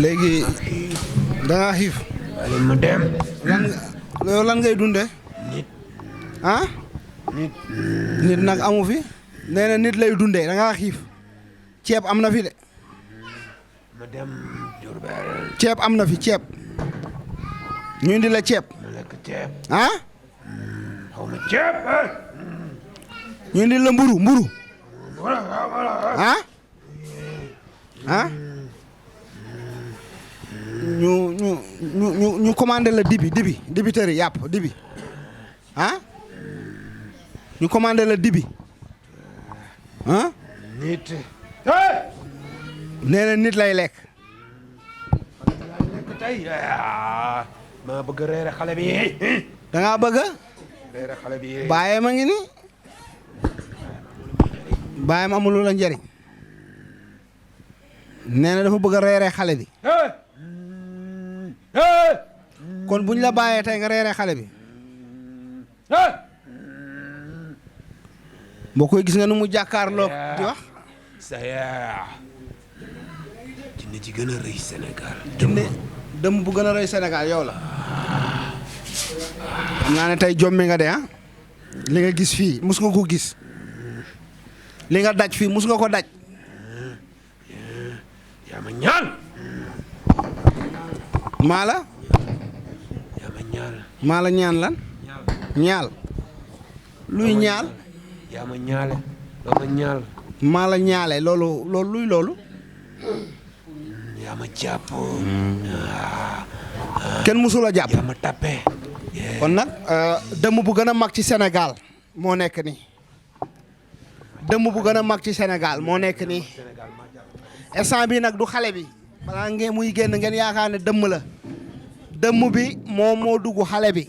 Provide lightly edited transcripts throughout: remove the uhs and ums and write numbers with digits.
léegi da ngaa xiif. ma dem. lan ngay dundee. nit. ah. nit nag amu fi. nee na nit lay dundee da ngaa xiif. ceeb am na fi de. ma dem Diourbel. ceeb am na fi ceeb. ñu indi la ceeb. ma lekk ceeb. ah. xaw ma ceeb. ñu indi la mburu. ah. ah. ñu commandé la dibi tëri yàpp dibi ah ñu commandé la dibi ah nit. nee na nit lay lekk. tey maa bëgg reere xale bi. da ngaa bëgg reere xale bi. baayam a ngi ni baayam amul la njëriñ nee na dafa bëgg a reere xale bi. kon buñ la bàyyee tey nga reeree xale bi boo koy gis nga nu mu jàkkaarloo di wax. Saya jinne ci gën a rëy Sénégal. jinne dëmm bu gën a rëy Sénégal yow la. xam naa ne tey jommi nga de ah. li nga gis fii mus nga ko gis. li nga daj fii mus nga ko daj. yaa ma ñaan. maa la ñaan lan. ñaal. luy ñaal. yaa ma ñaale. doo ma ñaal. maa la ñaale loolu luy loolu. yaa ma jàpp. kenn musul a jàpp. yaa ma tappe. kon nag dëmm bu gën a mag ci Sénégal moo nekk nii. dëmm bu gën a mag ci Sénégal moo nekk nii. instant bi nag du xale bi. balaa ngeen muy génn ngeen yaakaar ne dëmm la. dëmm bi moo dugg xale bi.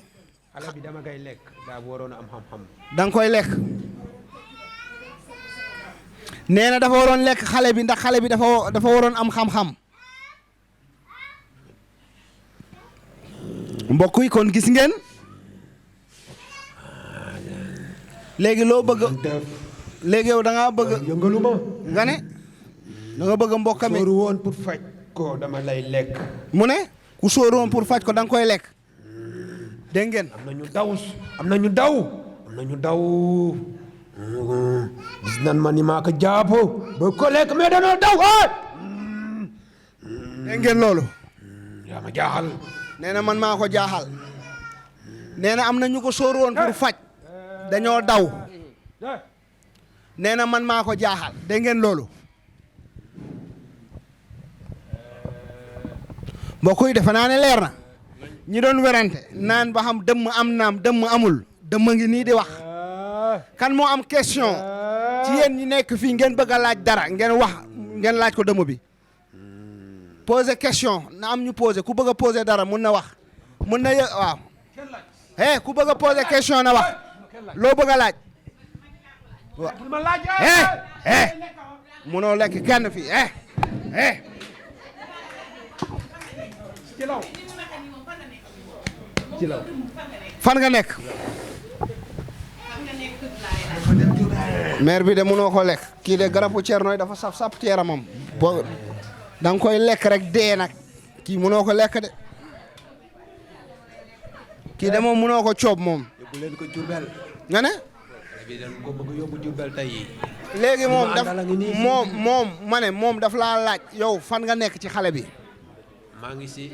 xale bi dama koy lekk daa waroon a am xam-xam. da nga koy lekk. nee na dafa waroon lekk xale bi ndax xale bi dafa waroon am xam-xam. mbokk yi kon gis ngeen. léegi loo bëgg. léegi yow da ngaa bëgg. yëngalu ma. nga ne. da nga bëgg mbokk mi. sóoru woon pour faj ko dama lay lekk. mu ne. ku sóoru woon pour faj ko da nga koy lekk. dégg ngeen. am na ñu daw. am na ñu daw. gis nan ma ni maa ko jàpp ba ko lekk mais danoo daw. dégg ngeen loolu. yaa ma jaaxal. nee na man maa ko jaaxal. nee na am na ñu ko sóoru woon pour faj. dañoo daw. nee na man maa ko jaaxal dégg ngeen loolu. mbokk yi defe naa ne leer na. ñi doon werante naan ba xam dëmm am naam dëmm amul dëmm ngi nii di wax. kan moo am question ci yéen ñi nekk fii ngeen bëgg a laaj dara ngeen wax ngeen laaj ko dëmm bi. poser question na am ñu poser ku bëgg a poser dara mun na wax mun na waaw ku bëgg a poser question na wax loo bëgg a laaj waaw munoo lekk kenn fii fan nga nekk maire bi de munoo ko lekk kii de garabu Cerno dafa saf sap ci yaramam boo da nga koy lekk rek dee nag kii munoo ko lekk de kii de moom munoo ko coob moom yóbbu leen ko Jurbel nga ne bi dañ ko bëgg yóbbu Jurbel tey léegi ma ne moom daf laa laaj yow fan nga nekk ci xale bi maa ngi si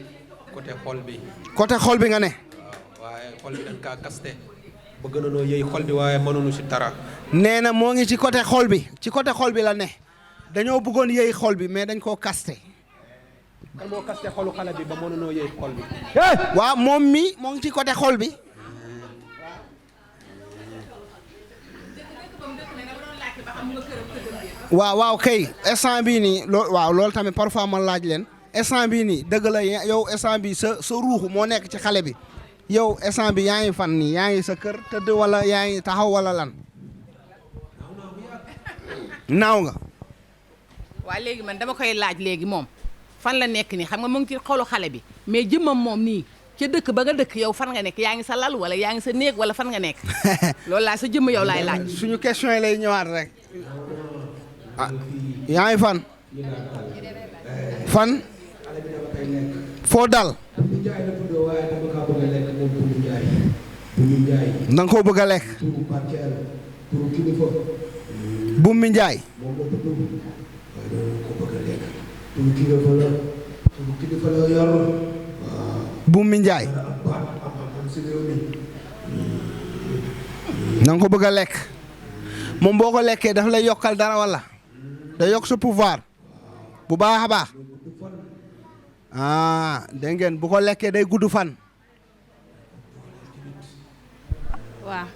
côté xol bi côté xol bi nga ne waaye xol bi dañ kaa kaste bëgg na noo yëy xol bi waaye mënuñu si dara nee na moo ngi ci côté xol bi la ne dañoo bëggoon yëy xol bi mais dañ koo kaste kan moo kaste xolu xale bi ba mënunoo yëy xol bi waaw moom mi moo ngi ci côté xol bi waaw kay instant bii nii loolu tamit parfois ma laaj leen instant bii nii dëgg la yow instant bi sa ruuxu moo nekk ci xale bi yow instant bi yaa ngi fan nii yaa ngi sa kër tëdd wala yaa ngi taxaw wala lan naaw nga waaw léegi man dama koy laaj léegi moom fan la nekk nii xam nga mu ngi ci xolu xale bi mais jëmmam moom nii ca dëkk ba nga dëkk yow fan nga nekk yaa ngi sa lal wala yaa ngi sa néeg wala fan nga nekk loolu laa sa jëmm yow laay laaj suñu question yi lay ñëwaat rek yaa ngi fan foo dal da nga koo bëgg a lekk Bummi Njaay Bummi Njaay da nga ko bëgg a lekk moom boo ko lekkee daf lay yokkal dara wala da yokk sa pouvoir bu baax a baax dégg ngeen bu ko lekkee day gudd fan waaw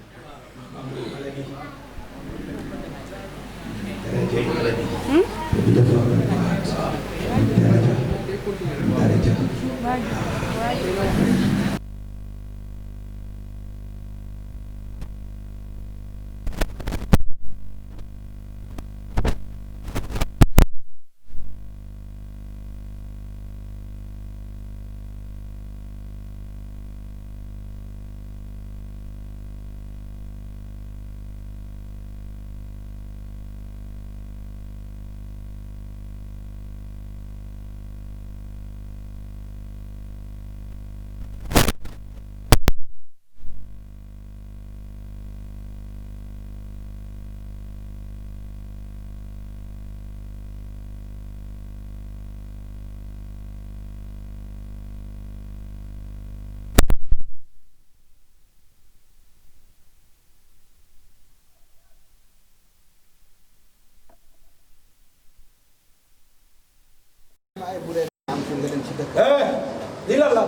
lii lan la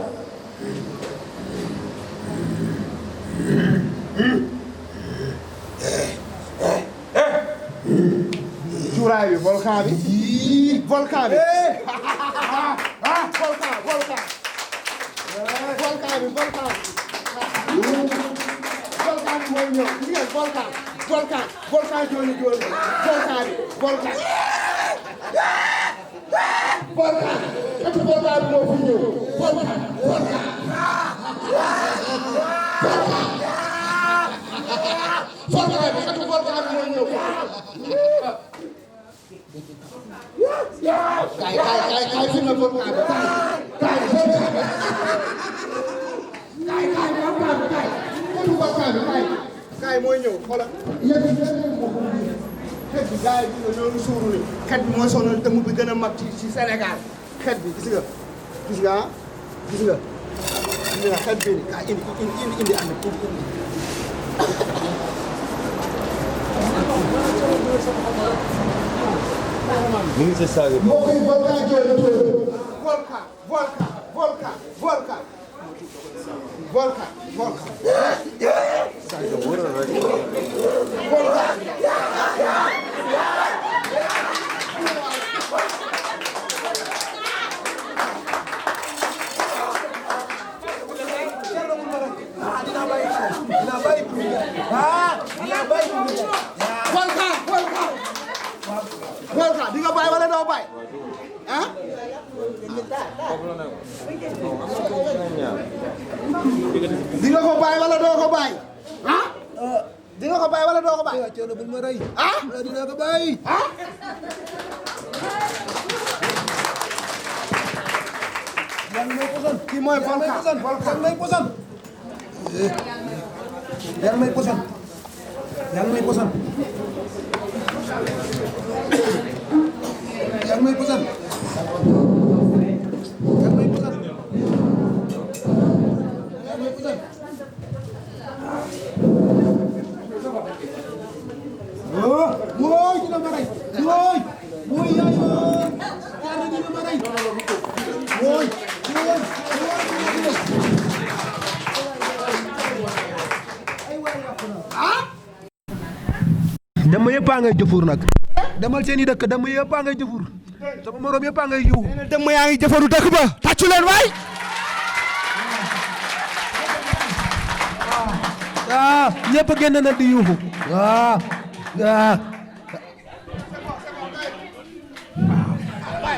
cuuraay bi volcan bi volcan bi volcan bi mooy ñëw gis ngeen volcan jooni jooni volcan bi volcan ëpp volcan bi moo fi ñëw volcan bi ëpp volcan bi moo ñëw kay fi na volcan bi kay mooy ñëw xoolal xet bi gars yi gis nga ñoo suuru ni xet bi mooy sonal dëmm bi gën a mag ci Sénégal xet bi gis nga xet bi ni kaay indi ànd mu ngi sa saaga mbokk yi volcan jooju volcan volcan di nga ko bàyyi wala doo ko bàyyi ah di nga ko bàyyi wala doo ko bàyyi coono buñ ma rey ah dina ko bàyyi ah yaa ngi may poson kii mooy volcan yaa ngi may poson yaa ngi may poson yaa ngi may poson yaa ngi may poson yaa ngi may poson wooy dina ma rey wooy wooy yaay yaa dina ma rey wooy dama yëpp a ngay jëfur nag demal seen i dëkk dama yëpp a ngay jëfur sama morom yëpp a ngay yuux nee na dëmm yaa ngi jëfandu dëkk ba tàccu leen waay ñëpp a génn na di yuuxu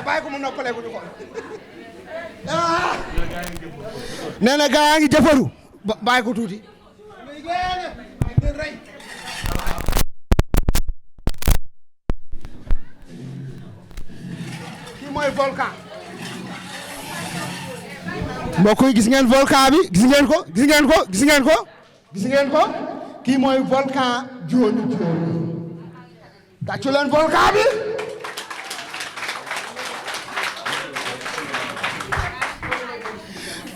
bàyyi ko mu noppalee ko ñu xool nee na gaa yaa ngi jëfandu bàyyi ko tuuti kii mooy volcan mbokk yi gis ngeen volcan bi gis ngeen ko gis ngeen ko gis ngeen ko gis ngeen ko kii mooy volcan Joni Joni tàccu leen volcan bi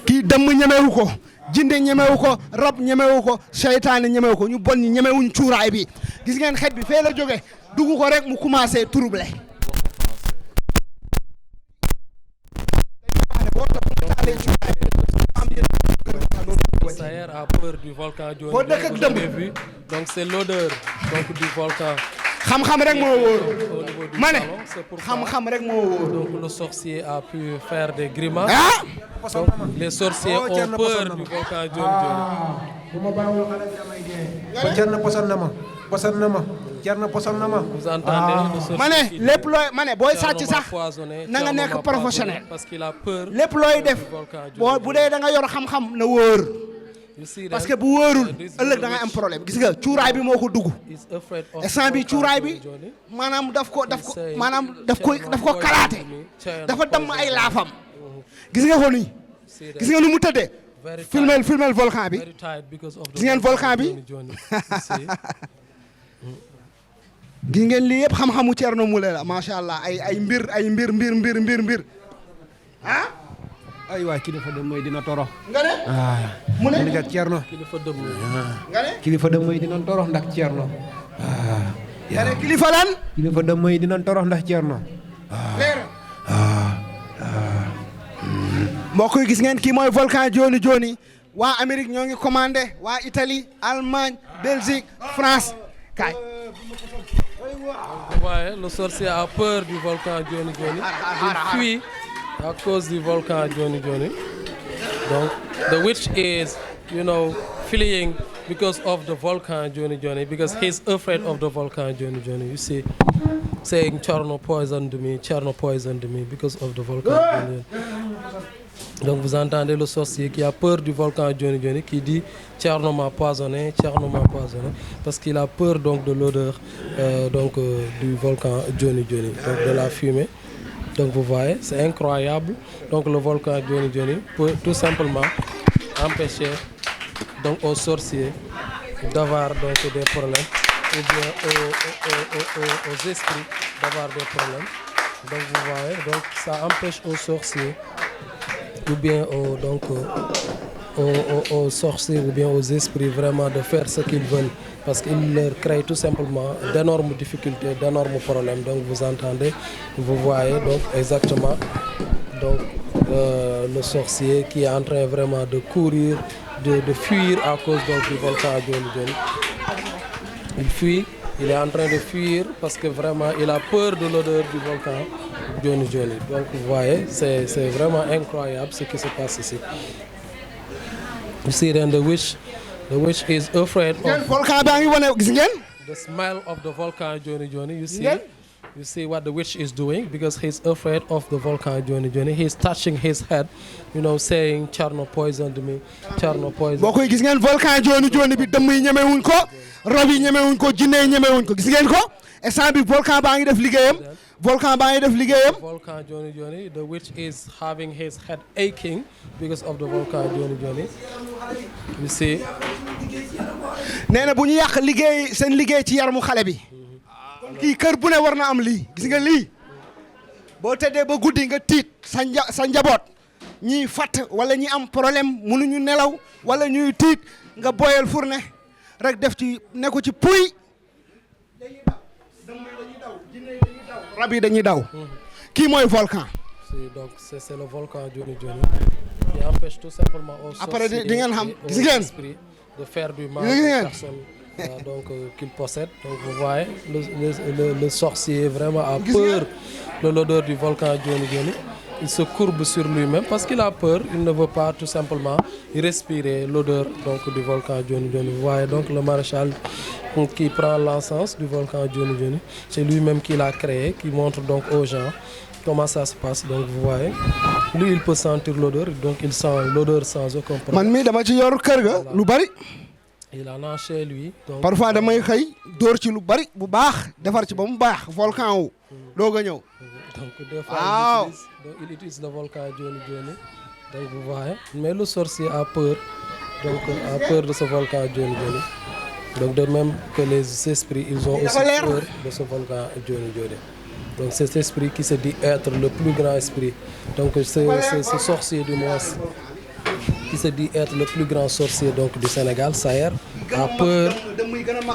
kii dëmm ñemewu ko jinde ñemewu ko rab ñemewu ko seytaane ñemewu ko ñu bon ñi ñemewuñ cuuraay bi gis ngeen xet bi fee la jóge dugg ko rek mu commencé trouble Sayer a peur du volcan Joni boo dëkk ak dëmm donc c'est l'odeur donc du volcan xam-xam rek moo wóor au niveau du ma ne salon, c'est pourquoi xam-xam rek moo wóor donc le sorcier a pu faire des grimaces. ah Donc, les sorciers ont peur du volcan Joni Joni. bu ma bàyyiwul xale bi damay dee ba Thierno poson na ma Thierno poson na ma Vous entendez le sorcier ma ne qui lépp looy ma ne booy Thierno sàcc m'a sax poisonné, na nga Thierno nekk m'a professionnel poisonné parce qu'il a peur lépp looy def du volcan Joni boo Joni. bu dee da nga yor xam-xam na wóor You see parce then, que bu wóorul this ëllëg da nga am problème gis nga cuuraay bi moo ko dugg is afraid of instant bi volcan cuuraay bi Joni Joni. maanaam daf ko maanaam daf ko kalaate dafa damm ay laafam gis nga ko nii See gis that? nga nu mu tëddee Very tight. filmel volcan bi Very tight because of the Gis ngeen volcan bi? Joni Joni. You see? gis ngeen lii yëpp xam-xamu Thierno Moule la macha allah ay mbir ah ay waay kilifa dem mooy dina torox nga ne mu ne ndax Thierno Kilifa dëmm. nga ne kilifa dem mooy dina torox ndax Thierno nga ne kilifa lan kilifa dem mooy dina torox ndax Thierno leer mbokk yi gis ngeen kii mooy volcan Joni Joni waa Amérique ñoo ngi commandé waa Italie Allemagne Belgique France kaay Vous voyez, le sorcier a peur du volcan Joni Joni. Il fuit à cause du volcan Joni Joni. Donc, the witch is, fleeing because of the volcan Joni Joni, because he's afraid of the volcan Joni Joni. You see, saying Thierno poisoned me because of the volcan Joni Joni. Donc vous entendez le sorcier qui a peur du volcan Joni Joni qui dit Thierno m'a poisonné, parce qu'il a peur donc de l'odeur du volcan Joni Joni, donc de la fumée. Donc vous voyez, c'est incroyable. Donc le volcan Joni Joni peut tout simplement empêcher donc aux sorciers d'avoir donc des problèmes, ou bien aux esprits d'avoir des problèmes. Donc vous voyez, donc ça empêche aux sorciers ou bien aux sorciers ou bien aux esprits vraiment de faire ce qu'ils veulent parce qu'ils leur créent tout simplement d'énormes difficultés, d'énormes problèmes. Donc vous entendez, vous voyez donc exactement donc, le sorcier qui est en train vraiment de courir, de fuir à cause donc, du volcan Joni Joni. Il fuit, il est en train de fuir parce que vraiment il a peur de l'odeur du volcan Joni Joni. Donc vous voyez, c'est vraiment incroyable ce qui se passe ici. You see then the witch is afraid ngeen of volcan baa ngi wane gis ngeen the smell of the volcan Joni Joni. You see, ngeen You see what the witch is doing because he's afraid of the volcano Johnny Johnny. He's touching his head, saying Thierno poisoned me, Thierno poisoned me. boo koy gis ngeen volcan Johnny Johnny bi dëmm yi ñemewuñ ko rab yi ñemewuñ ko jinne yi ñemewuñ ko gis ngeen ko instant bi volcan baa ngi def liggéeyam Volcan Johnny Johnny, the witch is having his head aching because of the volcan Johnny Johnny. You see. nee na bu ñu yàq liggéey seen liggéey ci yaramu xale bi kii kër bu ne war na am lii gis nga lii boo tëddee ba guddi nga tiit sa njaboot ñiy fatt wala ñi am problème mënuñu nelaw wala ñuy tiit nga boyal fourne rek def ci ne ko ci puy dañuy daw rab yi dañuy daw kii mooy volcan. Donc c'est le volcan Johnny Johnny qui empêche tout simplement aux sorciers di ngeen xam gis ngeen de faire du mal aux personnes qu'il possède. Donc vous voyez, le sorcier vraiment a peur de l'odeur du volcan Johnny Johnny. Il se courbe sur lui-même parce qu'il a peur. Il ne veut pas tout simplement respirer l'odeur du volcan Johnny Johnny. Vous voyez donc le maréchal qui prend l'encens du volcan Johnny Johnny. C'est lui-même qui l'a créé, qui montre donc aux gens comment ça se passe. Donc vous voyez, lui il peut sentir l'odeur, donc il sent l'odeur sans aucun problème. Man mi dama ci yor kër ga lu bari. Il en a chez lui. Donc parfois damay xëy dóor ci lu bari bu baax defar ci ba mu baax volcan wu doog a ñëw. Donc des fois il utilise le volcan Johnny Johnny. Donc vous voyez, mais le sorcier a peur. Donc a peur de ce volcan Johnny Johnny. Donc de même que les esprits, ils ont aussi peur de ce volcan Johnny Johnny. Donc cet esprit qui se dit être le plus grand esprit. Donc ce sorcier du moins qui se dit être le plus grand sorcier du Sénégal, Saher, a peur.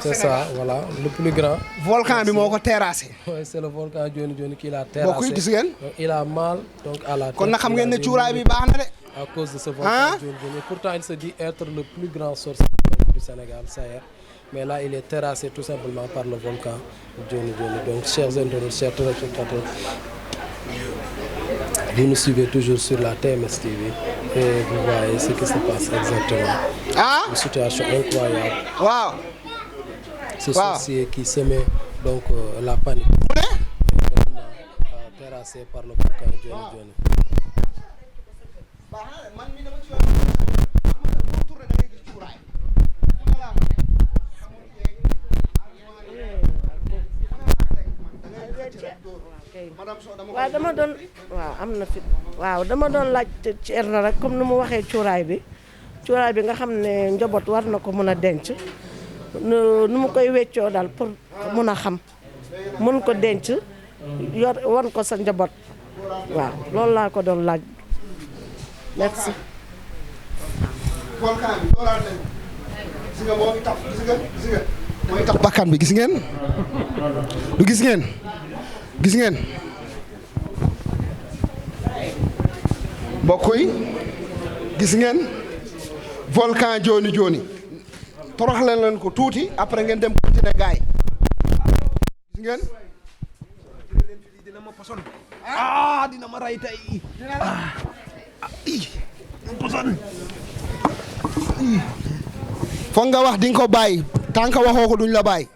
C'est ça, voilà, le plus grand. Volcan bi moo ko terrassé. Oui, c'est le volcan Johnny Johnny qui l'a terrassé. Gis ngeen. Donc il a mal à la tête. Kon nag xam ngeen ne cuuraay bi baax na de. À cause de ce volcan Johnny Johnny. Pourtant il se dit être le plus grand sorcier du Sénégal, Saher. Mais là, il est terrassé tout simplement par le volcan Johnny Johnny. Donc, chers internautes, chers téléspectateurs, vous nous suivez toujours sur la TMS TV et vous voyez ce qui se passe exactement. Une situation incroyable. Waaw. Ce sorcier qui semait la panique. Terrassé par le volcan Johnny Johnny. waaw dama doon laaj Thierno rek comme ni mu waxee cuuraay bi nga xam ne njaboot war na ko mën a denc nu mu koy weccoo daal pour mun a xam mun ko denc wan ko sa njaboot waaw loolu laa ko doon laaj merci. volcan bi doolaa nañ gis nga moo ngi tax mooy tax bakkan bi gis ngeen du gis ngeen mbokk yi gis ngeen volcan Johnny Johnny torox leen ko tuuti après ngeen dem continuer gaay gis ngeen dina ma poson dina ma ray tey poson foog nga wax di nga ko bàyyi tant que waxoo ko duñ la bàyyi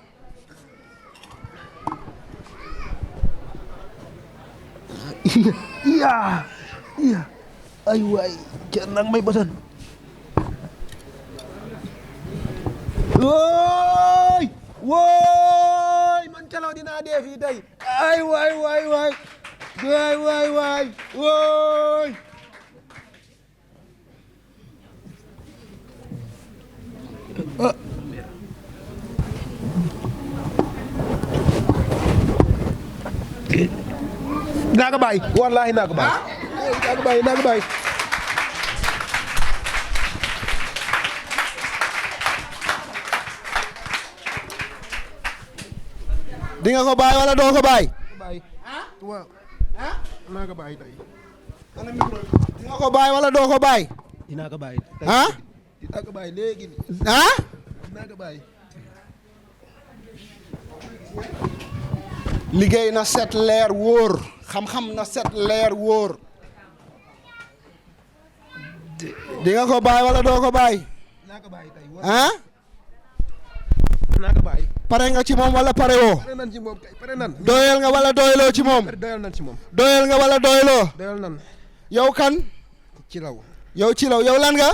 iya ay waay cer nag may bosan wooy man calaw dinaa dee fii tey ay waay wooy naa ko bàyyi wallaahi naa ko bàyyi di nga ko bàyyi wala doo ko bàyyi waaw naa ko bàyyi tey di nga ko bàyyi wala doo ko bàyyi dinaa ko bàyyi dinaa ko bàyyi léegi dinaa ko bàyyi liggéey na set leer wóor xam-xam na set leer wóor di nga ko bàyyi wala doo ko bàyyi dinaa ko bàyyi tey ah dinaa ko bàyyi pare nga ci moom wala pare woo. pare nan ci moom kay pare nan. doyal nga wala doyaloo ci moom. doyal nan ci moom. doyal nga wala doyaloo. doyal nan. yow kan. ci law. yow ci law yow lan nga.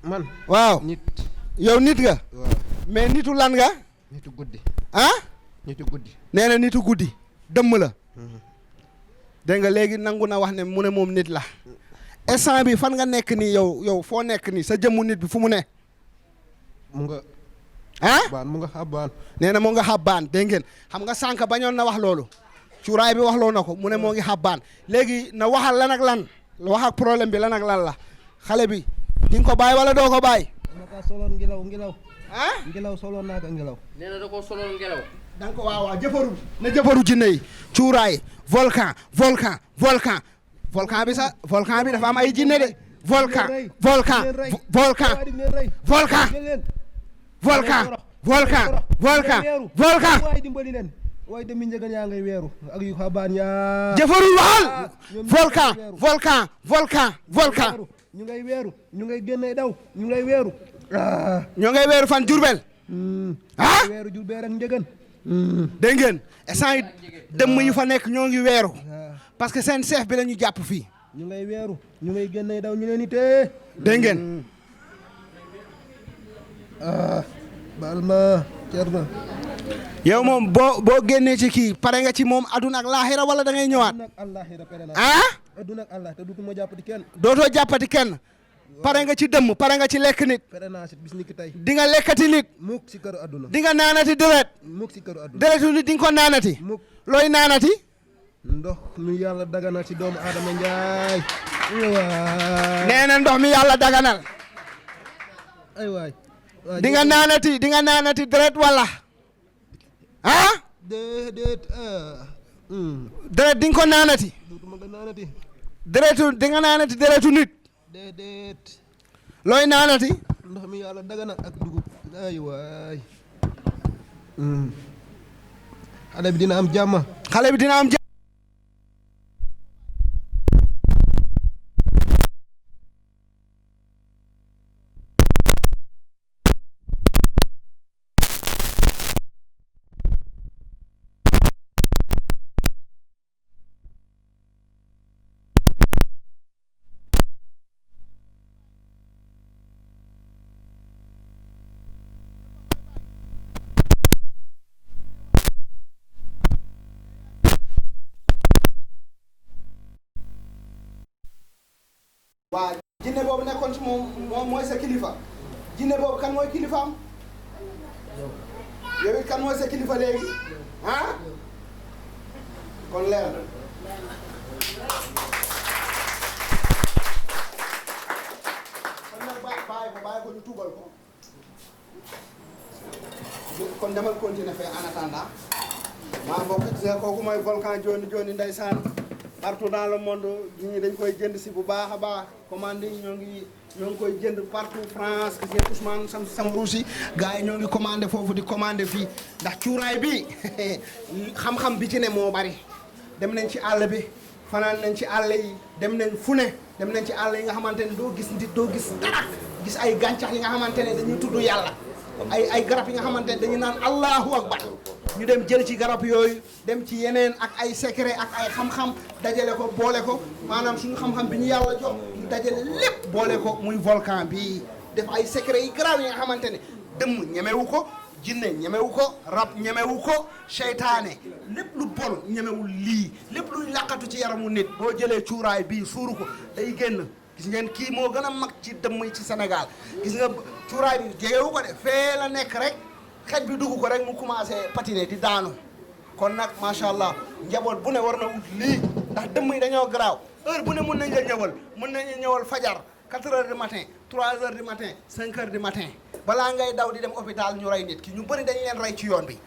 man. waaw nit. yow nit nga. waaw. mais nitu lan nga. nitu guddi. ah. nitu guddi. nee na nitu guddi dëmm la. dégg nga léegi nangu na wax ne mu ne moom nit la. instant bi fan nga nekk nii yow foo nekk nii sa jëmmu nit bi fu mu ne. mu nga. ah baan mu nga xabaan. nee na moo nga xabbaan dégg ngeen xam nga sànq bañoon na wax loolu. cuuraay bi wax loo na ko mu ne moo ngi xabbaan léegi na waxal lan ak lan wax ak problème bi lan ak lan la xale bi di nga ko bàyyi wala doo ko bàyyi. dama kaa soloon ngelaw. ah. ngelaw soloon naa ko ngelaw. nee na da koo soloon ngelaw. da nga ko waaw jëfaru na jëfaru jinne yi cuuraay volcan bi sax volcan bi dafa am ay jinne de volcan waay dimbali leen. waaye demi njëgan yaa ngay weeru ak yu xabaan yaa. jëfarul waxal volcan ñu ngay weeru ñu ngay génne daw ñu ngay weeru. ñoo ngay weeru fan Jurbel. ah weeru Jurbel ak njëgan. dégg ngeen instant yi dëmm yi fa nekk ñoo ngi weeru parce que seen chef bi la ñu jàpp fii. ñu ngay weeru ñu ngay génne daw ñu leen di tee. dégg ngeen. baal ma Thierno. yow moom boo génnee ci kii pare nga ci moom aduna ak laaxira wala da ngay ñëwaat. aduna ak àllaaxira pare naa. ah. aduna ak àllaaxira te dutuma jàppati kenn. dootoo jàppati kenn. pare nga ci dëmm pare nga ci lekk nit. pare naa si bis ni ki tey. di nga lekkati nit. mukk si këru aduna. di nga naanati deret. mukk si këru aduna. deretu nit di nga ko naanati. mukk looy naanati. ndox mi yàlla daganal si doomu Adama Njaay. waay. nee na ndox mi yàlla daganal. ay waay. di nga naanati deret wala. ah. déedéet. deret di nga ko naanati. dutuma ko naanati. di nga naanati deretu nit. déedéet. looy naanati. ndox mi yàlla daganal ak dugub. ay waay. xale bi dina am jàmm. xale bi dina am jàmm. waa jinne boobu nekkoon ci moom mooy sa kilifa jinne boobu kan mooy kilifaam yow it kan mooy sa kilifa léegi ah kon leer na kon nag bàyyi ko ñu tuubal ko kon demal continuer fee en attendant maa mbokk gis nga kooku mooy volcan Joni ndeysaan partout dans le monde ñi dañ koy jënd si bu baax a baax commande yi ñoo ngi koy jënd partout France gis ngeen Ousmane Sam Rousi gars yi ñoo ngi commandé foofu di commandé fii ndax cuuraay bi xam-xam bi ci ne moo bari dem nañ ci àll bi fanaan nañ ci àll yi dem nañ fu ne dem nañ ci àll yi nga xamante ne doo gis nit doo gis dara gis ay gàncax yi nga xamante ne dañuy tudd yàlla ay garab yi nga xamante ne dañu naan allahu akbar ñu dem jël ci garab yooyu dem ci yeneen ak ay secret ak ay xam-xam dajale ko boole ko maanaam suñu xam-xam bi ñu yàlla jox ñu dajale lépp boole ko muy volcan bi def ay secret yi garab yi nga xamante ne dëmm ñemewu ko jinne ñemewu ko rab ñemewu ko seytaane lépp lu bon ñemewul lii lépp luy laqatu ci yaramu nit boo jëlee cuuraay bii suuru ko day génn gis ngeen kii moo gën a mag ci dëmm yi ci Sénégal gis nga cuuraay bi jegewu ko de fee la nekk rek xej bi dugg ko rek mu commencé patiner di daanu kon nag macha allah njaboot bu ne war na wut lii ndax dëmm yi dañoo garaaw heure bu ne mun nañ la ñëwal mun nañu ñëwal fajar 4 heures du matin 3 heures du matin 5 heures du matin balaa ngay daw di dem hôpital ñu rey nit ki ñu bëri dañu leen rey ci yoon bi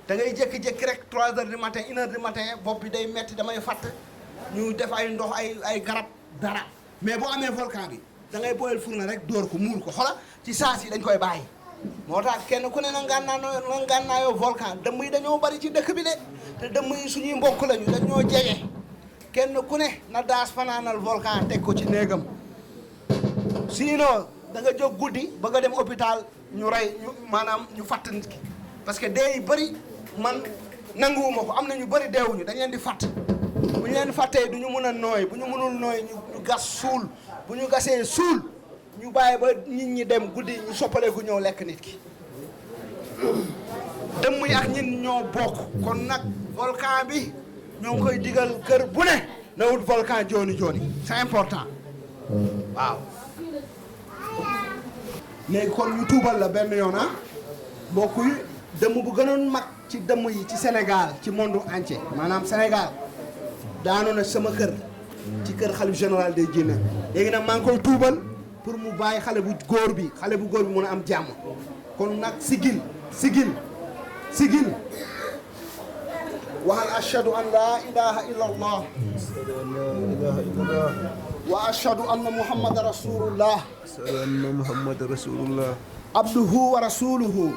da ngay jékki-jékki rek 3 heures du matin 1 heure du matin bopp bi day metti damay fatt ñu def ay ndox ay garab dara mais boo amee volcan bi da ngay boyal fourne rek dóor ko muur ko xola ci saas yi dañ koy bàyyi moo tax kenn ku ne na ngànnaayoo volcan dëmm yi dañoo bari ci dëkk bi de te dëmm yi suñuy mbokk lañu dañoo jege kenn ku ne na daas fanaanal volcan teg ko ci néegam sinon da nga jóg guddi ba nga dem hôpital ñu rey maanaam ñu fatt nit ki parce que dee yi bëri man nanguwuma ko am na ñu bëri deewuñu dañ leen di fàtt bu ñu leen fàttee du ñu mën a nooy bu ñu mënul nooy ñu gas suul bu ñu gasee suul ñu bàyyi ba nit ñi dem guddi ñu soppaleeku ñëw lekk nit ki dëmm yi ak ñin ñoo bokk kon nag volcan bi ñoo ngi koy digal kër bu ne na wut volcan jooni jooni c'est important waaw léegi kon ñu tuubal la benn yoon mbokk yi dëmm bu gënoon mag ci dëmm yi ci Sénégal ci monde entier maanaam Sénégal daanu na sama kër ci kër xalif général des jinne léegi nag maa ngi koy tuubal pour mu bàyyi xale bu góor bi mun a am jàmm kon nag sigil waxal ashhadu an la ilaha illa allah wa ashhadu anna muhammad rasulullah abduhu wa rasuluhu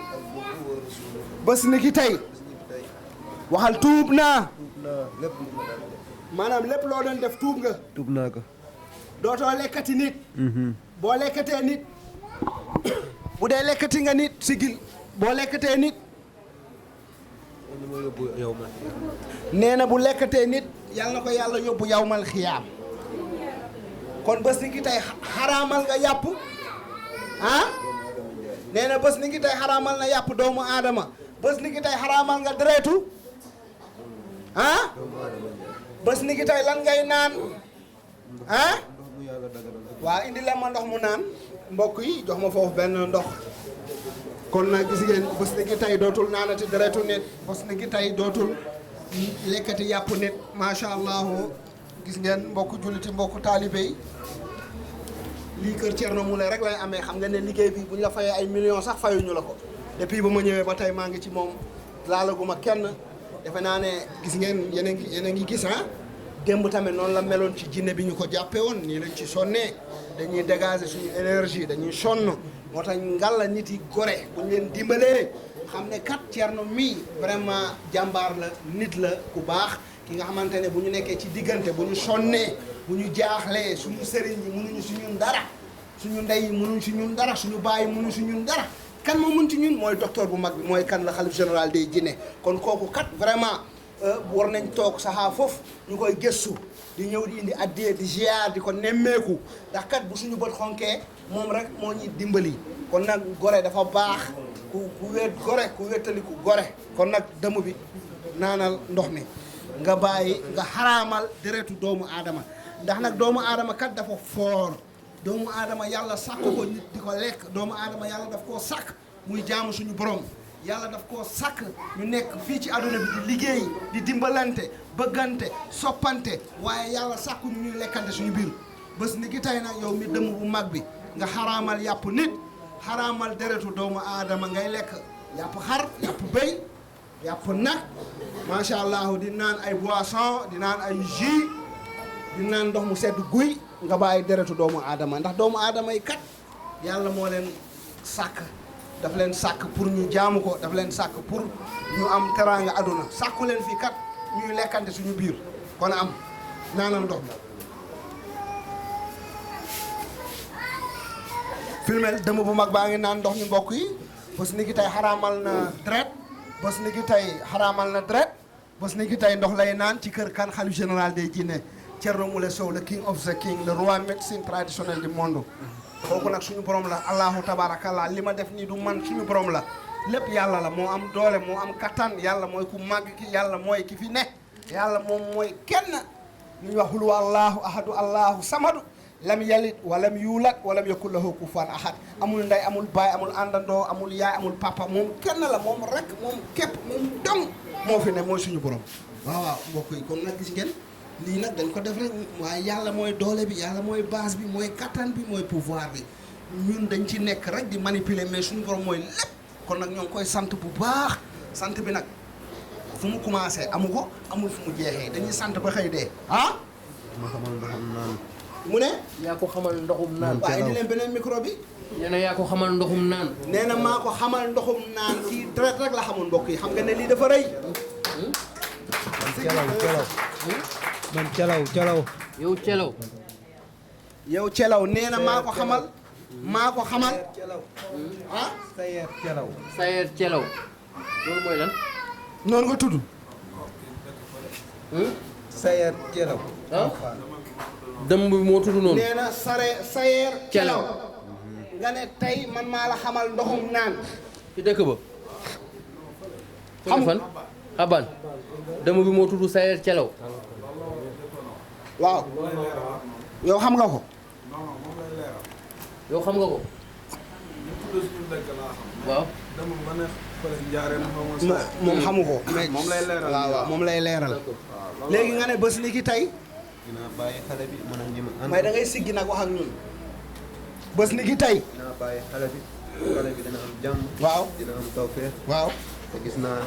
bés ni ki tey waxal tuub naa maanaam lépp loo doon def tuub nga tuub naa ko dootoo lekkati nit boo lekkatee nit bu dee lekkati nga nit sigil boo lekkatee nit nee na bu lekkatee nit yal na ko yàlla yóbbu yawmal xiyaam kon bés ni ki tey xaraamal nga yàpp nee na bés ni ki tey xaraamal na yàpp doomu aadama bés ni ki tey xaraamal nga deretu bés ni ki tey lan ngay naan waaw indi la ma ndox mu naan mbokk yi jox ma foofu benn ndox kon nag gis ngeen bés ni ki tey dootul naanati deretu nit bés ni ki tey dootul lekkati yàpp nit macha allah gis ngeen mbokk julliti mbokk taalibe yi lii kër Thierno Moule rek lay amee xam nga ne liggéey bi bu ñu la fayee ay millions sax fayuñu la ko depuis ba ma ñëwee ba tey maa ngi ci moom laalaguma kenn defe naa ne gis ngeen yéen a ngi gis démb tamit noonu la meloon ci jinne bi ñu ko jàppee woon nii lañ ci sonnee dañuy dégager suñu énergie dañuy sonn moo tax ngalla nit yi gore bu ñu leen dimbalee xam ne kat Thierno mii vraiment jàmbaar la nit la ku baax ki nga xamante ne bu ñu nekkee ci diggante bu ñu sonnee bu ñu jaaxlee suñu sëriñ yi mënuñu si ñun dara suñu ndey yi mënuñu si ñun dara suñu baay yi mënuñu si ñun dara kan moo mën ci ñun mooy docteur bu mag bi mooy kan la xalif général des jinne kon kooku kat vraiment war nañ toog saxaa foofu ñu koy gëstu di ñëw di indi addiyee di ziar di ko nemmeeku ndax kat bu suñu bët xonkee moom rek moo ñuy dimbali kon nag gore dafa baax ku wéet gore ku wéetali ku gore kon nag dëmm bi naanal ndox mi nga bàyyi nga xaraamal deretu doomu aadama ndax nag doomu aadama kat dafa foor doomu aadama yàlla sàkk ko nit di ko lekk doomu aadama yàlla daf koo sàkk muy jaamu suñu borom yàlla daf koo sàkk ñu nekk fii ci àdduna bi di liggéey di dimbalante bëggante soppante waaye yàlla sàkku ñu ñuy lekkante suñu biir bés ni ki tey nag yow mi dëmm bu mag bi nga xaraamal yàpp nit xaraamal deretu doomu aadama ngay lekk yàpp xar yàpp béy yàpp nag macha allah di naan ay boisson di naan ay jus di naan ndox mu sedd guy nga bàyyi deretu doomu aadama ndax doomu aadama yi kat yàlla moo leen sàkk daf leen sàkk pour ñu jaamu ko daf leen sàkk pour ñu am teraanga aduna sàkku leen fii kat ñuy lekkante suñu biir kon am naanal ndox mi filmel dëmm bu mag baa ngi naan ndox mi mbokk yi bés ni ki tey xaraamal na deret bés ni ki tey xaraamal na deret bés ni ki tey ndox lay naan ci kër kan xalif général des jinne Thierno Moule Sow le king of the king le roi médecine traditionnelle du monde kooku nag suñu borom la allahu tabarakallah li ma def nii du man suñu borom la lépp yàlla la moo am doole moo am kattan yàlla mooy ku màgg ki yàlla mooy ki fi ne yàlla moom mooy kenn ñu wax hul allahu ahadu allahu samadu lam yalit walam yuulat walam yakul lahu kufuwan ahad amul ndey amul baay amul àndandoo amul yaay amul papa moom kenn la moom rek moom képp moom dong moo fi ne mooy suñu borom waaw waaw mbokk yi kon nag gis ngeen lii nag dañ ko def rek waaye yàlla mooy doole bi yàlla mooy base bi mooy kattan bi mooy pouvoir bi ñun dañ ci nekk rek di manipuler mais suñu borom mooy lépp kon nag ñoo ngi koy sant bu baax sant bi nag fu mu commencé amu ko amul fu mu jeexee dañuy sant ba xëy dee ah. ma xamal ndoxam naan. mu ne. yaa ko xamal ndoxum naan. waaye indi leen beneen micro bi. nee na yaa ko xamal ndoxum naan. nee na maa ko xamal ndoxum naan kii deret rek la xamul mbokk yi xam nga ne lii dafa rëy. man calaw. yow celaw. yow celaw nee na maa ko xamal. maa ko xamal. ah. sayeer calaw. sayeer celaw. loolu mooy lan. noonu nga tudd. Sayer Celaw. ah dëmm bi moo tudd noonu. nee na Sayer Celaw. nga ne tey man maa la xamal ndoxum naan. ci dëkk ba. xam fan. Aban dëmm bi moo tudd Sayer Celaw. waaw. yow xam nga ko. yow xam nga ko. waaw. moom xamu ko. moom lay leeral waaw moom lay leeral. léegi nga ne bés ni ki tey. dinaa bàyyi xale bi mën a ñi ma ànd. may da ngay siggi nag wax ak ñun. bés ni ki tey. dinaa bàyyi xale bi dina am jàmm. waaw dina am tawfeex. waaw. te gis naa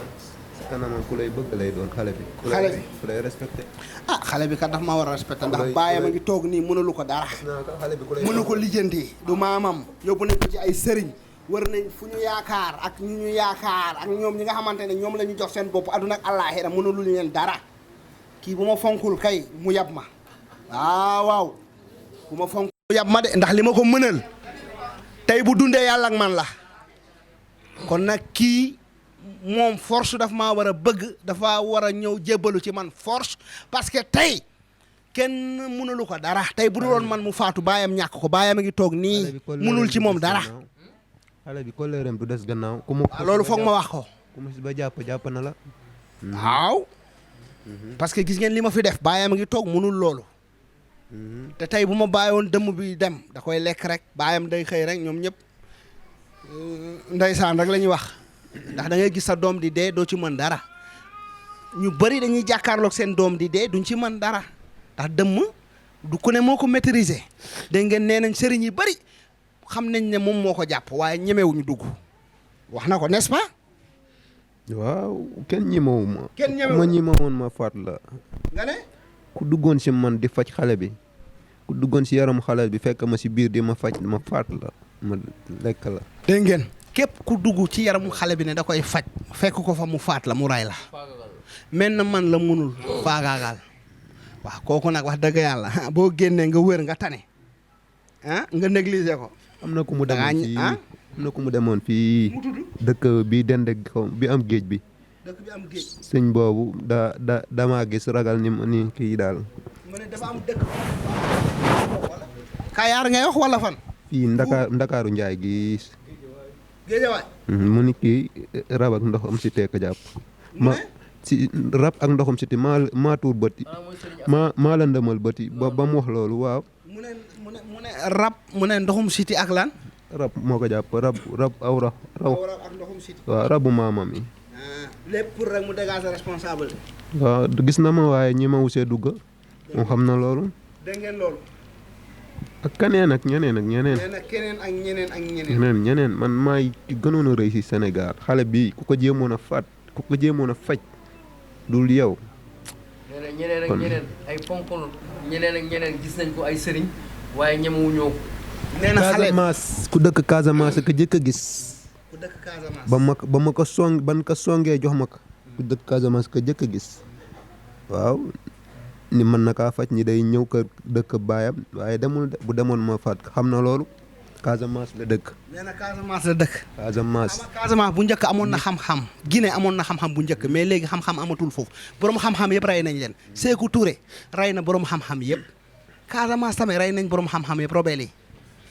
si kanamam ku lay bëgg lay doon xale bi. xale bi ku lay respecté. ah xale bi kat daf ma war a respecté ndax baayam a ngi toog nii mënulu ko dara. gis naa ko xale bi ku lay. mënu ko lijjanti du maamam yóbbu nañ ko ci ay sëriñ wër nañ fu ñu yaakaar ak ñu ñu yaakaar ak ñoom ñi nga xamante ne ñoom la ñu jox seen bopp àdduna ak àllaaxira mënulu leen dara kii bu ma fonkul kay mu yab ma waaw bu ma fonkul mu yab ma de ndax li ma ko mënal tey bu dundee yàlla ak man la kon nag kii moom force daf maa war a bëgg dafa war a ñëw jébbalu ci man force parce que tey kenn mënulu ko dara tey bu dul woon man mu faatu baayam ñàkk ko baayam a ngi toog nii mënul ci moom dara. xale bi koleeram du des gannaaw. ku mu loolu foog ma wax ko. ku mu si ba jàpp na la. waaw. parce que gis ngeen li ma fi def baayam a ngi toog mënul loolu. te tey bu ma bàyyiwoon dëmm bi dem da koy lekk rek baayam day xëy rek ñoom ñëpp ndeysaan rek la ñuy wax ndax da ngay gis sa doom di dee doo ci mën dara ñu bëri dañuy jàkkaarloog seen doom di dee duñ ci mën dara ndax dëmm du ku ne moo ko maîtriser dégg ngeen nee nañ sëriñ yi bëri xam nañ ne moom moo ko jàpp waaye ñemewuñu dugg wax na ko n'est-ce pas. waaw kenn ñemewu ma. kenn ñemewu ma ñemewoon ma faat la. nga ne. ku duggoon si man di faj xale bi ku duggoon si yaram xale bi fekk ma si biir di ma faj ma faat la ma lekk la. dégg ngeen képp ku dugg ci yaramu xale bi ne da koy faj fekk ko fa mu faat la mu ray la mel na man la munul faagaagal waaw kooku nag wax dëgg yàlla boo génnee nga wër nga tane ah nga négliger ko. am na ku mu demoon fii ah am na ku mu demoon fii dëkk bi dend bi am géej bi. dëkk bi am géej. sëñ boobu damaa gis ragal ni kii daal. mu ne dafa am dëkk. Kayaar ngay wax wala fan. fii Ndakaaru Njaay gi. Géejawaay. mu ni kii rab ak ndoxam si teek jàpp. si rab ak ndoxam si te maa tuur bëti maa la ndëmal bëti ba mu wax loolu waaw. mu ne rab mu ne ndoxum siti ak lan. rab moo ko jàpp rab aw raw ak ndoxum siti. waaw rabu maamam yi. lépp pour rek mu dégager responsable. waaw gis na ma waaye ñi ma wusee dugg moom xam na loolu. dégg ngeen loolu. ak keneen ak ñeneen ak ñeneen. nee na keneen ak ñeneen ak ñeneen. ñeneen man maay gënoon a rëy si Sénégal xale bi ku ko jéemoon a faat ku ko jéemoon a faj dul yow. nee na ñeneen ak ñeneen ay ponkol ñeneen ak ñeneen gis nañ ko ay sëriñ waaye ñemewuñoo. nee na xale Casamance ku dëkk Casamance ka jëkk a gis. ku dëkk Casamance. ba ma ko songee jox ma ko ku dëkk Casamance ka jëkk a gis waaw ni mën na kaa faj ñi day ñëw kër dëkk baayam waaye demul bu demoon ma faat xam na loolu Casamance la dëkk. nee na Casamance la dëkk. Casamance bu njëkk amoon na xam-xam Guinée amoon na xam-xam bu njëkk mais léegi xam-xam amatul foofu borom xam-xam yëpp rey nañ leen Sékou Touré rey na borom xam-xam yëpp Casamance tamit rey nañ borom xam-xam yëpp robeel yi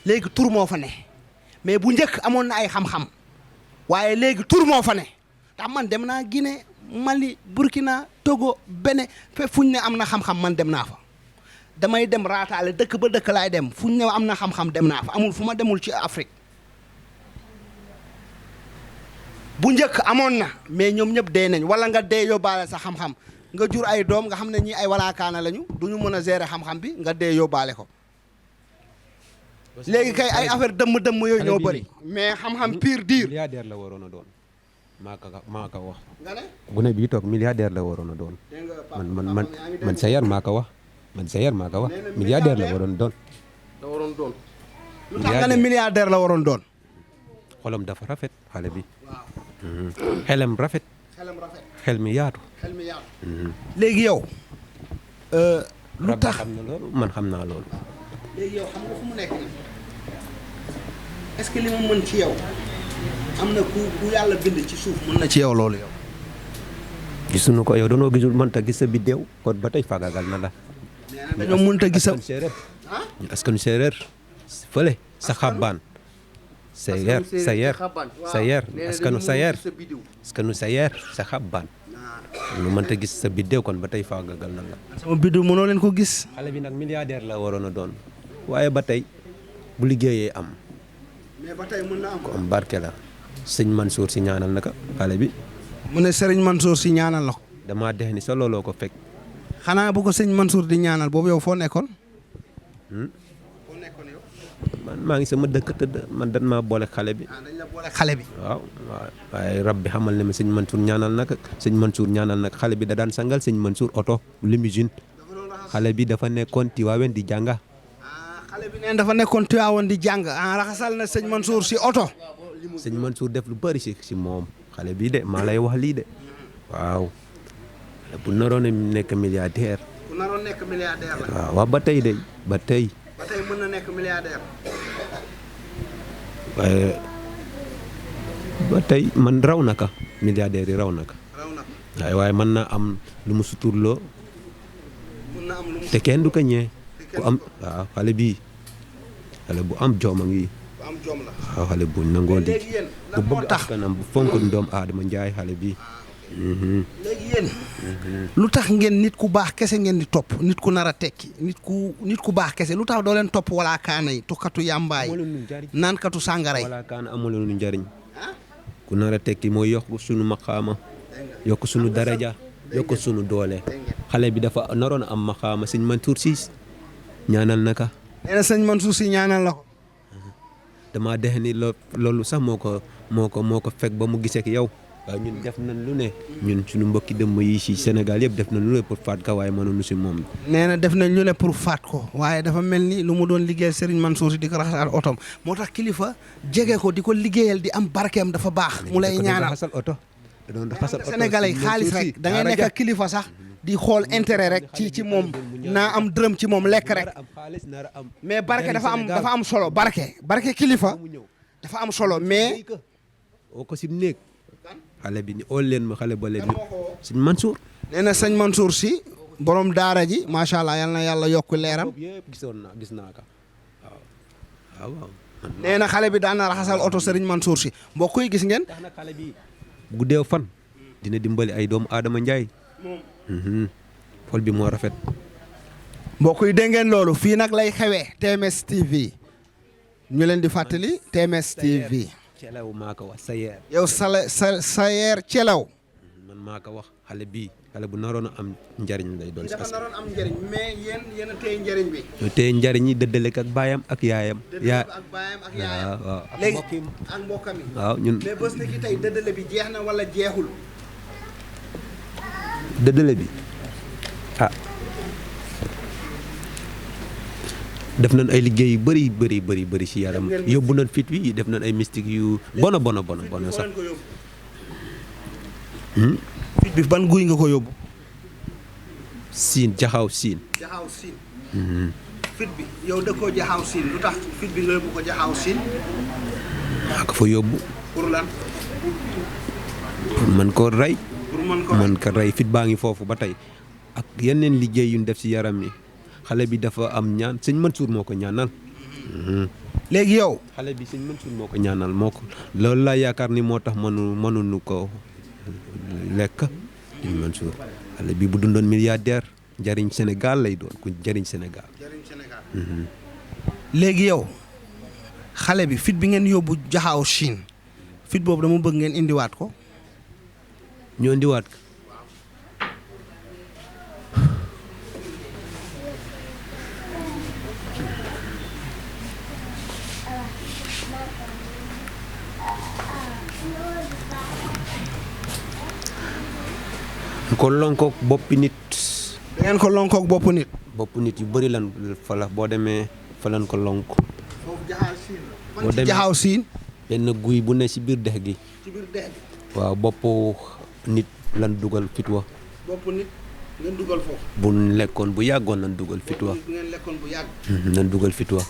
léegi tur moo fa ne mais bu njëkk amoon na ay xam-xam waaye léegi tur moo fa ne ndax man dem naa Guinée Mali Burkina Togo Bénin fe fuñ ne am na xam-xam man dem naa fa damay dem raataale dëkk ba dëkk laay dem fuñ ne am na xam-xam dem naa fa amul fu ma demul ci Afrique bu njëkk amoon na mais ñoom ñëpp dee nañ wala nga dee yóbbaale sa xam-xam nga jur ay doom nga xam ne ñii ay walaakaana lañu du ñu mën a gérer xam-xam bi nga dee yóbbaale ko léegi kay ay affaire dëmm yooyu ñoo bëri mais xam-xam pire diir milliardaire la waroon a doon maa ko wax. nga ne gune bii toog milliardaire la waroon a doon. man sa yar maa ko wax man sa yar maa ko wax milliardaire la waroon doon. lu tax nga ne milliardaire la waroon doon. xolam dafa rafet xale bi. xelam rafet. xel mi yaatu. léegi yow. lu tax xam na loolu man xam naa loolu. léegi yow xam nga fu mu nekk nii est-ce que li ma mën ci yow am na ku yàlla bind ci suuf mën na ci yow loolu yow. gisuñu ko yow danoo gisul mënta gis sa biddéew kon ba tey faagagal na la. dañoo mënta gis sa askanu séeréer fële sa xabbaan sayeer askanu sayeer sa xabbaan lu mënta gis sa biddéew kon ba tey faagagal na la. sama biddiw mënoo leen ko gis. xale bi nag milliardaire la waroon a doon waaye ba tey bu liggéeyee am. mais ba tey mën na am ko am barke la sëñ Mansour si ñaanal naka xale bi. mu ne Serigne Mansour si ñaanal la ko. damaa dex ni sa looloo ko fekk. xanaa bu ko sëñ Mansour di ñaanal boobu yow foo nekkoon. man maa ngi sama dëkk tëdd man dañ maa boole xale bi. dañ la boole xale bi. waaw waaye rab bi xamal ne ma sëñ Mansour ñaanal nag sëñ Mansour ñaanal nag xale bi da daan sangal sëñ Mansour oto limousine xale bi dafa nekkoon Tiwaawen di jànga. xale bi neen dafa nekkoon Tiwaawen di jàng raxasal na sëñ Mansour si oto. sëñ Mansour def lu bari si moom xale bii de maa lay wax lii de waaw bu naroon a nekk milliardaire. bu naroon nekk milliardaire la. waaw ba tey de ba tey. ba tey mën na nekk milliardaire. waaye ba tey man raw na ka milliardaire yi raw na ka. waaye mën na am lu mu suturloo. mën na am lu mu te kenn du ko ñee. ku am waaw xale bii xale bu am joom a ngi. bu am joom la. waaw xale bu nangoo di bu bëgg tax askanam bu fonk doom aadama njaay xale bii. léegi yéen. lu tax ngeen nit ku baax kese ngeen di topp nit ku nar a tekki nit ku baax kese lu tax doo leen topp wala kaana yi tukkatu yàmbaay naankatu sàngara yi. wala kaana amul lu njariñ ku nar a tekki mooy yokk sunu maqaama yokk sunu daraja yokk sunu doole xale bi dafa naroon a am maqaama sëñ Mansour Sy ñaanal naka. nee na sëñ Mansour Sy ñaanal la ko. damaa dex ni loolu sax moo ko fekk ba mu gisee ak yow. waaw ñun def nañ lu ne ñun suñu mbokki dëmm yi ci Sénégal yëpp def nañ lu ne pour faat ka waaye mënuñu ci moom. nee na def nañ lu ne pour faat ko waaye dafa mel ni lu mu doon liggéeyal Serigne Mansour Sy di ko raxasal otom moo tax kilifa jege ko di ko liggéeyal di am barkeem dafa baax. mu lay ñaanal Sénégalais yi xaalis rek da ngay nekk ak kilifa sax di xool intérêt rek ci moom naa am dërëm ci moom lekk rek mais barke dafa am solo barke kilifa dafa am solo mais. oo ko si néeg xale bi ni óol leen ma xale ba leen sëñ Mansour. nee na sëñ Mansour Sy borom daara ji macha allah yal na yàlla yokk leeram. gis naa ko waaw. nee na xale bi daan na raxasal oto Serigne Mansour Sy mbokk yi gis ngeen. tax na xale bi guddeew fan dina dimbali ay doomu Adama Njaay. xol bi moo rafet. mbokk yi dégg ngeen loolu fii nag lay xewee TMS TV ñu leen di fàttali TMS TV. Celew maa ko wax Sayer. yow Sayer Celew. man maa ko wax xale bii xale bu naroon a am njariñ lay doon. dafa naroon am njariñ mais yéen a téye njariñ bi. ñu téye njariñ yi dëddale ak baayam ak yaayam. dëddale ak baayam ak yaayam. waaw léegi ak mbokkam yi. waaw ñun mais bés ni ki tey dëddale bi jeex na wala jeexul. dëddale bi def nañ ay liggéey yu bëri ci yaram yóbbu nañ fit wi def nañ ay mystique yu bona sax. fit bi ban guy nga ko yóbbu. siin jaxaaw siin. fit bi yow da koo jaxaaw siin lu tax fit bi nga yóbbu ko jaxaaw siin. maa ko fa yóbbu. pour lan. pour mën koo rey. pour mën ko rey fit baa ngi foofu ba tey ak yeneen liggéey yu ñu def ci yaram yi. xale bi dafa am ñaan sëñ Mansour moo ko ñaanal. léegi yow. xale bi sëñ Mansour moo ko ñaanal loolu laa yaakaar ni moo tax mënuñu ko lekk. sëñ Mansour xale bi bu dundoon milliardaire njariñ Sénégal lay doon ku njariñ Sénégal. léegi yow xale bi fit bi ngeen yóbbu jaxaaw Chine fit boobu dama bëgg ngeen indiwaat ko. ñu indiwaat ko. ko lonkook boppi nit. da ngeen ko lonkook boppu nit. boppu nit yu bëri lan fa la boo demee fa lan ko lonk. foofu jaxaaw Siin. boo demee jaxaaw Siin. benn guy bu ne ci biir dex gi. ci biir dex gi. waaw boppu nit lan dugal fitwa. boppu nit ngeen dugal foofu. bu lekkoon bu yàggoon lan dugal fitwa. bu ngeen lekkoon bu yàgg. lan dugal fitwa.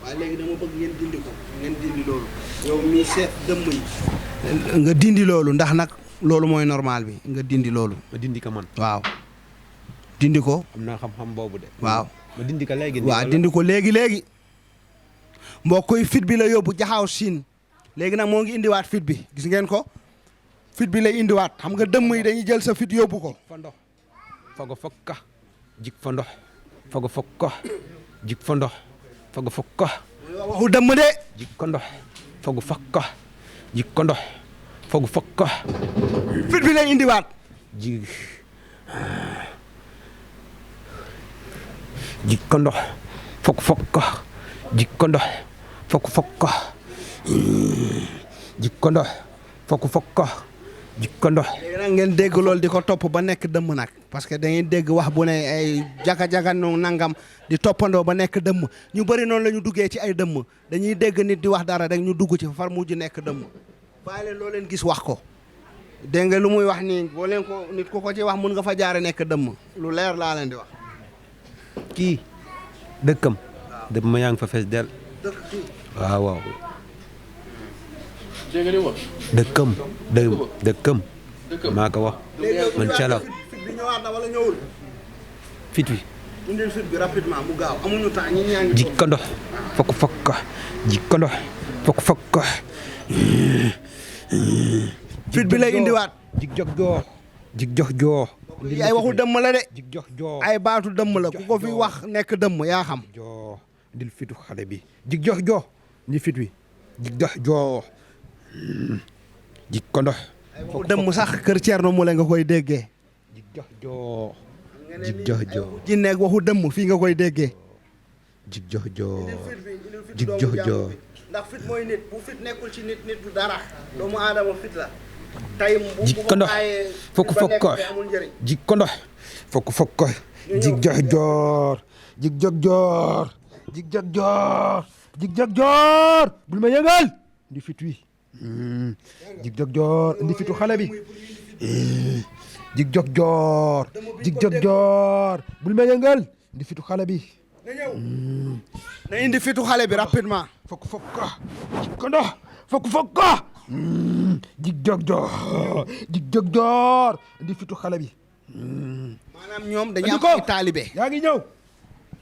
waaye léegi dama bëgg ngeen dindi ko ngeen dindi loolu yow mii seet dëmm yi nga dindi loolu ndax nag loolu mooy normal bi nga dindi loolu ma dindi ko man. waaw dindi ko am naa xam-xam boobu de. waaw ma dindi ko léegi. waaw dindi ko léegi mbokk yi fit bi la yóbbu jaxaaw siin léegi nag moo ngi indiwaat fit bi gis ngeen ko fit bi lay indiwaat xam nga dëmm yi dañuy jël sa fit yóbbu ko fa ndox fago fokka jik fa ndox fago fokka jik fa ndox fago fokka waxu dëmm de jik ko ndox fago fokka jik ko ndox fago fokka fit bi lay indiwaat jik jik ko ndox fago fokka jik ko ndox fago fokka jik ko ndox fago fokka jik ko ndox léegi nag ngeen dégg loolu di ko topp ba nekk dëmm nag parce que da ngeen dégg wax bu ne ay jaga-jaga no nangam di toppandoo ba nekk dëmm ñu bëri noonu la ñu duggee ci ay dëmm dañuy dégg nit di wax dara rek ñu dugg ci far mujj nekk dëmm bàyyi leen loo leen gis wax ko dégg nga lu muy wax nii boo leen ko nit ku ko ci wax mun nga fa jaare nekk dëmm lu leer laa leen di wax kii dëkkam dëmm yaa ngi fa fees del waaw waaw dégg nga li mu wax. dëkkam maa ko wax man calaw fit bi ñëwaat na wala ñëwul fit wi indil fit bi rapidement mu gaaw amuñu temps ñi ñaa ngi jikko ndox fokk fokka jikko ndox fokk fokka fit bi lay indiwaat jik jox joo jik jox joo ay waxu dëmm la de jik jox joo ay baatu dëmm la ku ko fi wax nekk dëmm yaa xam joo ndil fitu xale bi jik jox joo ndi fit wi jik jox joo jikko ndox ay waxu dëmm sax kër Thierno Moule nga koy déggee jik jox joo jik jox joo ji nekk waxu dëmm fii nga koy déggee jik jox joo jik jox joo ndax fit mooy nit bu fit nekkul ci nit nit du dara doomu aadama fit la tey bu jikko ndox fokk fokk amul njëriñ jikko ndox fokk fokk jik jox joor jik jox joor jik jox joor jik jox joor bul ma yëngal ndi fit wi jik jox joor ndi fitu xale bi jik jox joor jik jox joor bul ma yëngal ndi fitu xale bi na indi fitu xale bi rapidement fokk fokk jikko ndox fokk fokk jik jox joor jik jox joor ndi fitu xale bi maanaam ñoom dañu am ay taalibe yaa ngi ñëw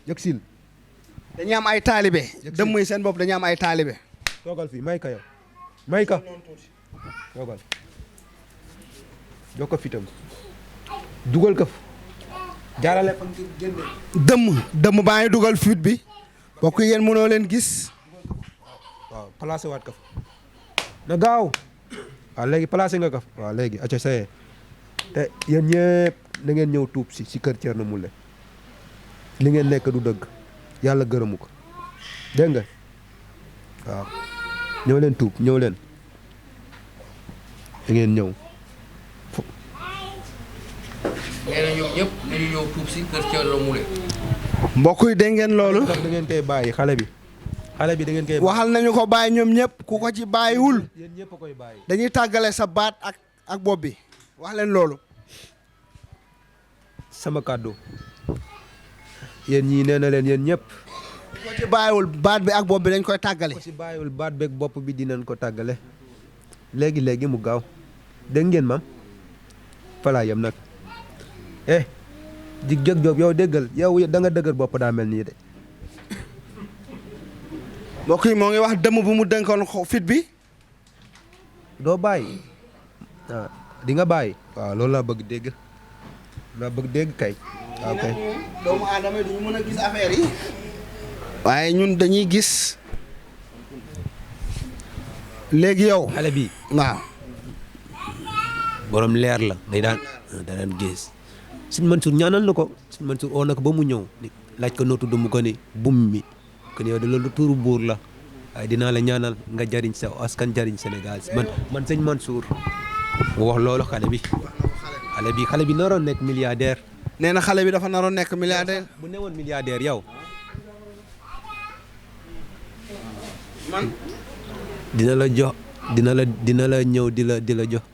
yëg sil dañu am ay taalibe dëmm yi seen bopp dañu am ay taalibe toogal fii may ka yow may ka toogal jox ko fitam dugal ko jaarale fa ngir génne dëmm baa ngi dugal fit bi bokk yéen mënoo leen gis waaw placé waat ka fa na gaaw waaw léegi placé nga ka fa waaw léegi acca saye te yéen ñëpp na ngeen ñëw tuub si kër Thierno Moule li ngeen nekk du dëgg yàlla gërëmu ko dégg nga waaw ñëw leen tuub ñëw leen da ngeen ñëw nee na ñoom ñëpp nañu ñëw tuub si kër Thierno Moule. mbokk yi dégg ngeen loolu ndax da ngeen koy bàyyi xale bi da ngeen koy waxal nañu ko bàyyi ñoom ñëpp ku ko ci bàyyiwul yéen ñëpp a koy bàyyi dañuy tàggale sa baat ak bopp bi wax leen loolu sama kàddu yéen ñii nee na leen yéen ñëpp ku ko ci bàyyiwul baat bi ak bopp bi dañ koy tàggale ko si bàyyiwul baat beeg bopp bi dinañ ko tàggale léegi mu gaaw dégg ngeen maam falaa yam nag jig jëg joob yow déggal yow da nga dëgër bopp daa mel nii de mbokk yi moo ngi wax dëmm bu mu dénkoon fit bi doo bàyyi di nga bàyyi waaw loolu laa bëgg dégg kay waaw kay doomu aadama yi duñu mën a gis affaire yi waaye ñun dañuy gis léegi yow xale bi waaw borom leer la da daan gis Sëñ Mansour ñaanal na ko Sëñ Mansour oo na ko ba mu ñëw laaj ko noo tudd mu ko ni bum mi kon yow de loolu tuuru buur la waaye dinaa la ñaanal nga jariñ sa askan jariñ Sénégal man Sëñ Mansour mu wax loolu xale bi naroon nekk milliardaire nee na xale bi dafa naroon nekk milliardaire bu newoon milliardaire yow man dina la jox dina la ñëw di la jox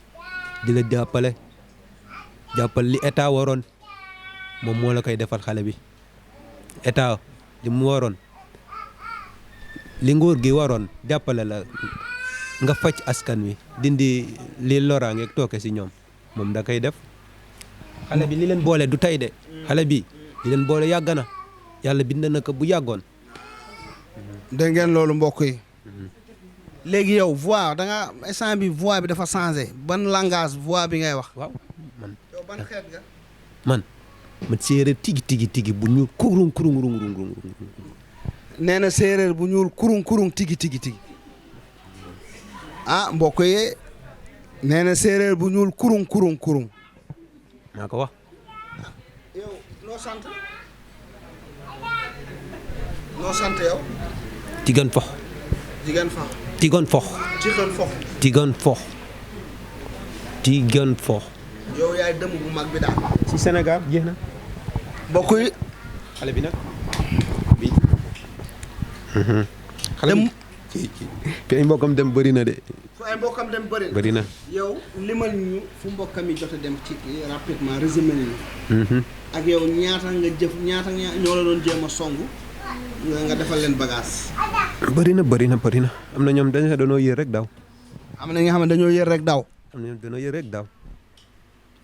di la jàppal li état waroon moom moo la koy defal xale bi état li mu waroon li nguur gi waroon jàppale la nga faj askan wi dindi li loraangeeg tooke si ñoom moom da koy def xale bi li leen boole du tey de xale bi li leen boole yàgg na yàlla bind na ko bu yàggoon. dégg ngeen loolu mbokk yi léegi yow voix da nga instant bi voix bi dafa changé ban langage voix bi ngay wax. waaw man yow ban xeet nga. man séeréer tigi bu ñu kurung kurung nee na séeréer bu ñuul kurung tigi ah mbokk yi nee na séeréer bu ñuul kurung. maa ko wax. yow noo sant. noo sant yow. Tigan Fox. Tigan Fox. Tigan Fox. Tigan Fox. Tigan Fox. Tigan Fox. yow yaay dëmm bu mag bi daal. ci Sénégal jeex na. mbokk yi. xale bi nag bi. dem fi ay mbokkam dem bëri na de. fu ay mbokkam dem bëri na. yow limal ñu fu mbokkam yi jot a dem ci rapidement résumé nañu. ak yow ñaata ñoo la doon jéem a song nga defal leen bagage. bëri na am na ñoom dañoo yër rek daw. am na nga xam ne dañoo yër rek daw. am na ñoom dañoo yër rek daw.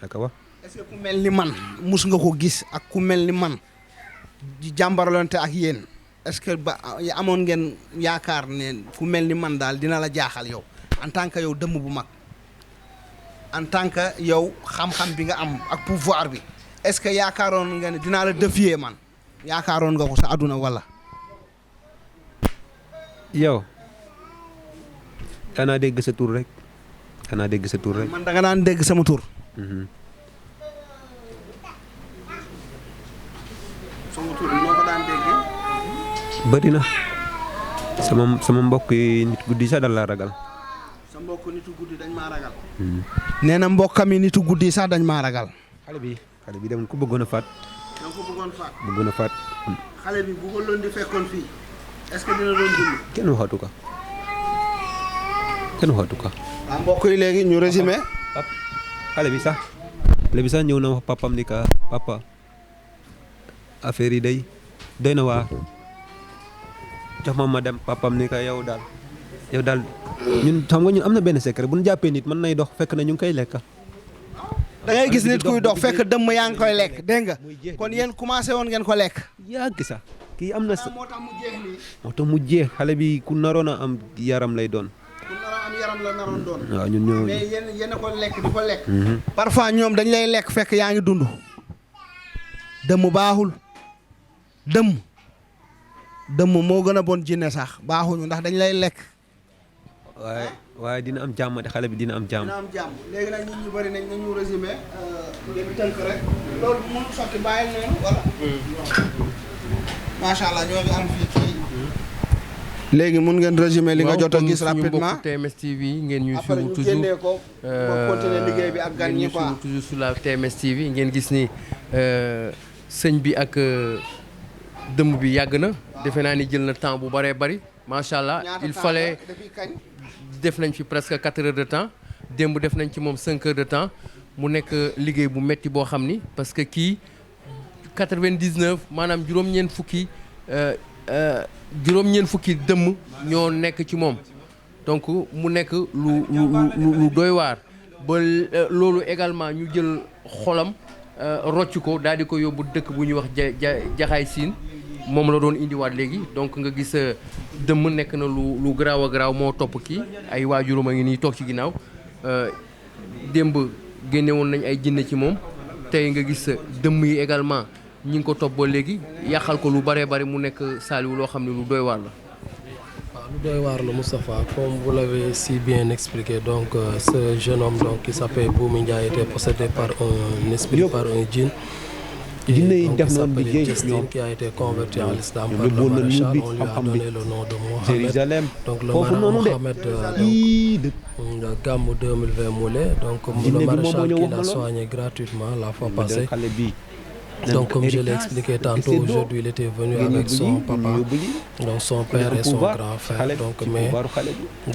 naka wax. est-ce que ku mel ni man mus nga ko gis ak ku mel ni man di jàmbarlante ak yéen est-ce que ba amoon ngeen yaakaar ne ku mel ni man daal dina la jaaxal yow en tant que yow dëmm bu mag en tant que yow xam-xam bi nga am ak pouvoir bi est-ce que yaakaaroon nga ne dinaa la défier man yaakaaroon nga ko sa àdduna wala. yow danaa dégg sa tur rek. man da nga daan dégg sama tur. sama tur bi noo ko daan déggee. bëri na sama mbokk yi nit guddi sax dal laa ragal. sa mbokk nitu guddi dañ maa ragal. nee na mbokkam yi nitu guddi sax dañ maa ragal. xale bi dem ku bëggoon a faat. da nga ko bëggoon faat. xale bi bu ko loon di fekkoon fii est-ce que dina doon dund. kenn waxatu ko. waaw mbokk yi léegi ñu résumé. xale bi sax ñëw na wax papam ni ka papa affaire yi doy na waar jox ma dem papam ni ka yow daal ñun xam nga ñun am na benn secret bu ñu jàppee nit mën nay dox fekk na ñu ngi koy lekk. da ngay gis nit kuy dox fekk dëmm yaa ngi koy lekk dégg nga kon yéen commencé woon ngeen ko lekk. yàgg sax kii am na. moo tax mu jeex nii. moo tax mu jeex xale bi ku naroon a am yaram lay doon. la naroon doon. waaw ñun ñoo. mais yéen a ko lekk di ko lekk. parfois ñoom dañ lay lekk fekk yaa ngi dund. dëmm baaxul. dëmm moo gën a bon jinne sax baaxuñu ndax dañ lay lekk. waaye dina am jàmm de xale bi dina am jàmm. léegi nag nit ñu bëri nañ nañu résumé. ngeen tënk rek. loolu mënul sotti bàyyi noonu wala. macha allah ñoo ngi am fii kii. léegi mun ngeen résumé li nga jot a gis rapidement TMS TV ngeen ñuy après suivre ñu génnee ko ba continuer liggéey bi ak gan ñi quoi toujours sur la TMS TV ngeen gis ni sëñ bi ak dëmm bi yàgg na defe naa ni jël na temps bu bëree bëri macha allah il fallait def nañ fi presque 4 heures de temps démb def nañ ci moom 5 heures de temps mu nekk liggéey bu metti boo xam ni parce que kii 99 maanaam juróom-ñeent fukki dëmm ñoo nekk ci moom donc mu nekk lu doy waar ba loolu également ñu jël xolam rocc ko daal di ko yóbbu dëkk bu ñuy wax jaxaay siin moom la doon indiwaat léegi donc nga gis dëmm nekk na lu garaaw a garaaw moo topp kii ay waajuram a ngi nii toog ci ginnaaw démb génne woon nañ ay jinne ci moom tey nga gis dëmm yi également ñi ngi ko topp ba léegi yàqal ko lu bëree bëri mu nekk Saliou loo xam ne lu doy waar la. waaw lu doy waar la Moustapha comme vous l'avez si bien expliqué donc ce jeune homme donc qui s'appelle Boumi Ndiaye était possédé par un esprit par un djinn. jinne yi def na liggéey ñoom qui a été converti en l'islam par le maréchal, on lui a donné le nom de Mohamed. Donc le Mohamed de Gamou 2020 Moulé donc le maréchal qui l'a soigné gratuitement la fois passée. Donc comme je l'ai expliqué tantôt, aujourd'hui il était venu avec son papa, donc son père et son grand frère.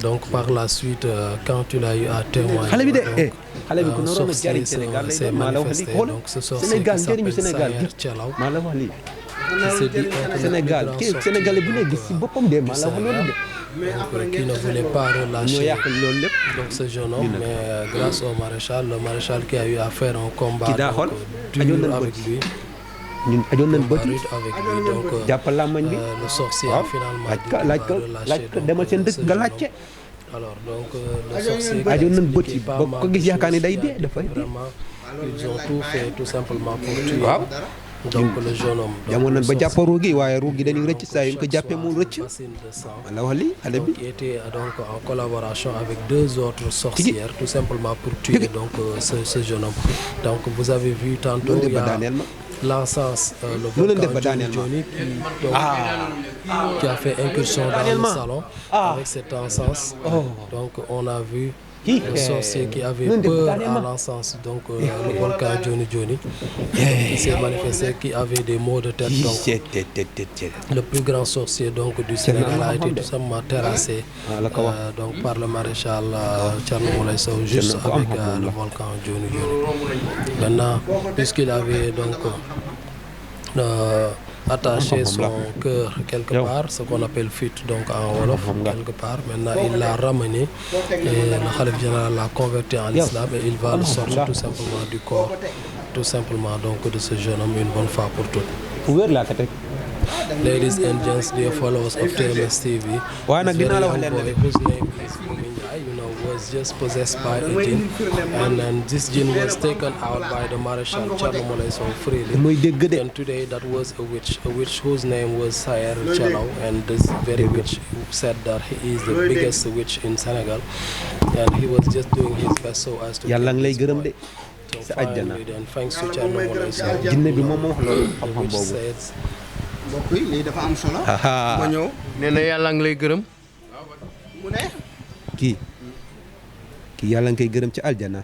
Donc par la suite, quand il a eu à témoigner, donc, sorcier s'est manifesté. Donc ce sorcier qui s'appelle Sayer Thialaw. qui s'est dit être le Sénégal plus grand kii sorti Sénégalais bu ne gis si boppam de maa la wax loolu de. donc, qui ne voulait pas ñoo relâcher yàq loolu lépp. donc ce jeune homme, mais grâce au maréchal, le maréchal qui a eu à faire un combat Ki daa donc, xool ajoon dur nañ avec bët lui, ñun ajoon nañ combat bët yi rude avec lui, donc jàppal làmmañ bi. le sorcier waaw a finalement laaj dit ko qu'il laaj va ko relâcher laaj ko donc, demal seen dëkk ce nga jeune laajte. homme. Alors donc le sorcier ajoon nañ bët qui yi pas boo mal ko de gis yaakaar ni choses, day qui a dee dit dafay dee. vraiment ils ont tout fait tout simplement pour tuer waaw donc le jeune homme. Donc, jamono le nañ ba jàpp sorcier, ruug gi waaye ruug gi dañuy rëcc saa yu ñu ko chaque jàppee mu soir, rëcc. bassine de sang. la wax lii xale bi. Donc, qui était donc en collaboration avec deux autres sorcières, tout simplement pour tuer donc ce jeune homme. Donc vous avez vu tantôt loolu de il y ba a daaneel ma. l'encens, le Loolu volcan def ba Johnny daaneel ma. Johnny qui a fait incursion dans le salon avec cet encens. Donc on a vu le sorcier qui avait peur à l'encens, donc le volcan Johnny Johnny, qui s'est manifesté, qui avait des maux de tête. Donc le plus grand sorcier donc du Sénégal a été tout simplement terrassé donc par le maréchal Thierno Moulay Sow juste avec le volcan Johnny Johnny. Maintenant, puisqu'il avait donc attaché son cœur quelque part, ce qu'on appelle fuite donc en wolof quelque part. Maintenant il l'a ramené et le khalife général l'a converti en islam et il va le sortir tout simplement du corps, tout simplement donc de ce jeune homme une bonne fois pour toutes. fu wér laa ko teg. Ladies and gents, dear followers of TMS TV, waaye nag this dinaa very la wax young leen boy de. whose name is Mumin Ndiaye, was just possessed by a jinn, and then this jinn was taken out by the Marechal Thierno Moulay Sow freely. mooy dégg de. And today that was a witch whose name was Sayer Thialaw, and this very witch said that he is the biggest witch in Senegal, and he was just doing his best so as to yàlla get ngi lay this gërëm boy. de. So sa àjjana. finally then thanks to Thierno Moulay Sow, jinne bi moom moo wax loolu the xam-xam witch boobu. says mbokk yi lii dafa am solo. ma ñëw nee na yàlla ngi lay gërëm. mu ne. kii yàlla nga koy gërëm ci aljana.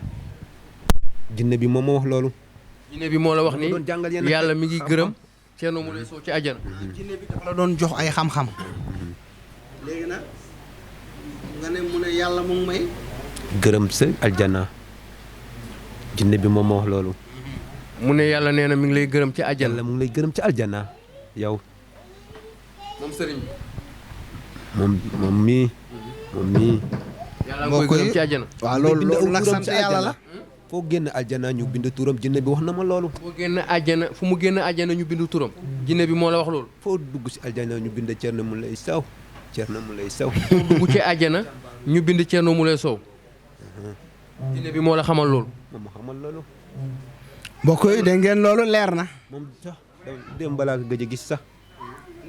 jinne bi moom moo wax loolu. jinne bi moo la wax moo doon jàngal ni yenn yàlla mi ngi gërëm Thierno Moulay Sow ci àjjana. jinne bi dafa la doon jox ay xam-xam. léegi nag nga ne mu ne yàlla mu ngi may. gërëm sa aljana. jinne bi moom moo wax loolu. mu ne yàlla nee na mi ngi lay gërëm ci àjjana. yàlla mu ngi lay gërëm ci aljana yow. moom sëriñ bi. moom mii. yàlla nga koy gërëm ci àjjana. waaw loolu nag sant yàlla la. foo génn aljana ñu bind turam jinne bi wax na ma loolu. foo génn àjjana fu mu génn àjjana ñu bindu turam. jinne bi moo la wax loolu. foo dugg si aljana ñu bind Thierno Moulay Sow. Thierno Moulay Sow. foo dugg ci àjjana ñu bind Thierno Moulay Sow. jinne bi moo la xamal loolu. moom ma xamal loolu. mbokk yi dégg ngeen loolu leer na. moom sax dem balaa ko gëj a gis sax.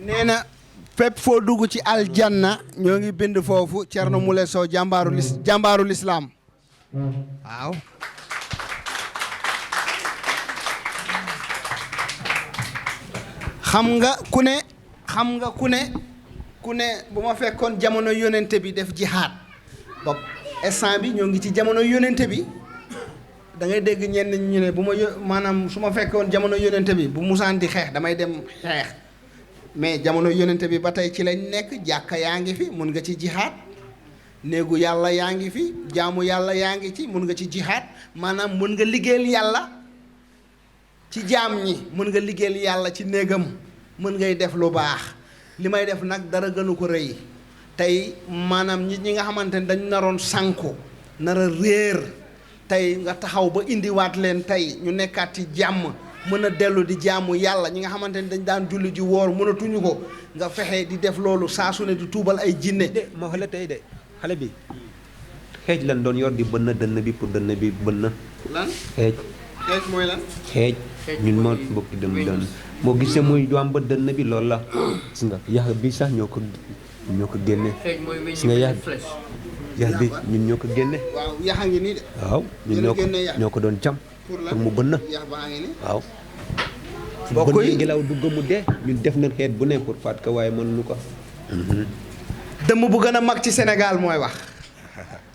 nee na fépp foo dugg ci aljanna ñoo ngi bind foofu Thierno Moulay Sow jàmbaaru lislaam waaw. xam nga ku ne bu ma fekkoon jamono yonente bi def jihaad bopp instant bi ñoo ngi ci jamono yonente bi da ngay dégg ñenn ñu ne bu ma maanaam su ma fekkoon jamono yonente bi bu musaan di xeex damay dem xeex mais jamono yonente bi ba tey ci lañ nekk jàkka yaa ngi fi mun nga ci jihaad néegu yàlla yaa ngi fi jaamu yàlla yaa ngi ci mun nga ci jihaad maanaam mun nga liggéeyal yàlla ci jaam ñi mun nga liggéeyal yàlla ci néegam mën ngay def lu baax li may def nag dara gënu ko rëy tey maanaam nit ñi nga xamante ne dañu naroon sànku nar a réer tey nga taxaw ba indiwaat leen tey ñu nekkaat ci jàmm mën a dellu di jaamu yàlla ñi nga xamante ne dañ daan julli ji woor mënatuñu ko nga fexe di def loolu saa su ne di tuubal ay jinne de ma wax la tey de xale bi xeej lan doon yor di bënn dënn bi pour dënn bi bënn. lan xeej. xeej mooy lan. xeej ñun moo bokki dem doon moo gisee muy doom ba dënn bi loolu la gis nga yax bi sax ñoo ko génne. gis nga yax bi ñun ñoo ko génne. waaw yaxa ngi nii de. waaw ñun ñoo ko doon jam pour mu bënn. yax baa ngi nii waaw. bokk yi ngelaw dugg mu dee ñun def na xeet bu ne pour faat ko waaye mënuñu ko. dëmm bu gën a mag ci Sénégal mooy wax.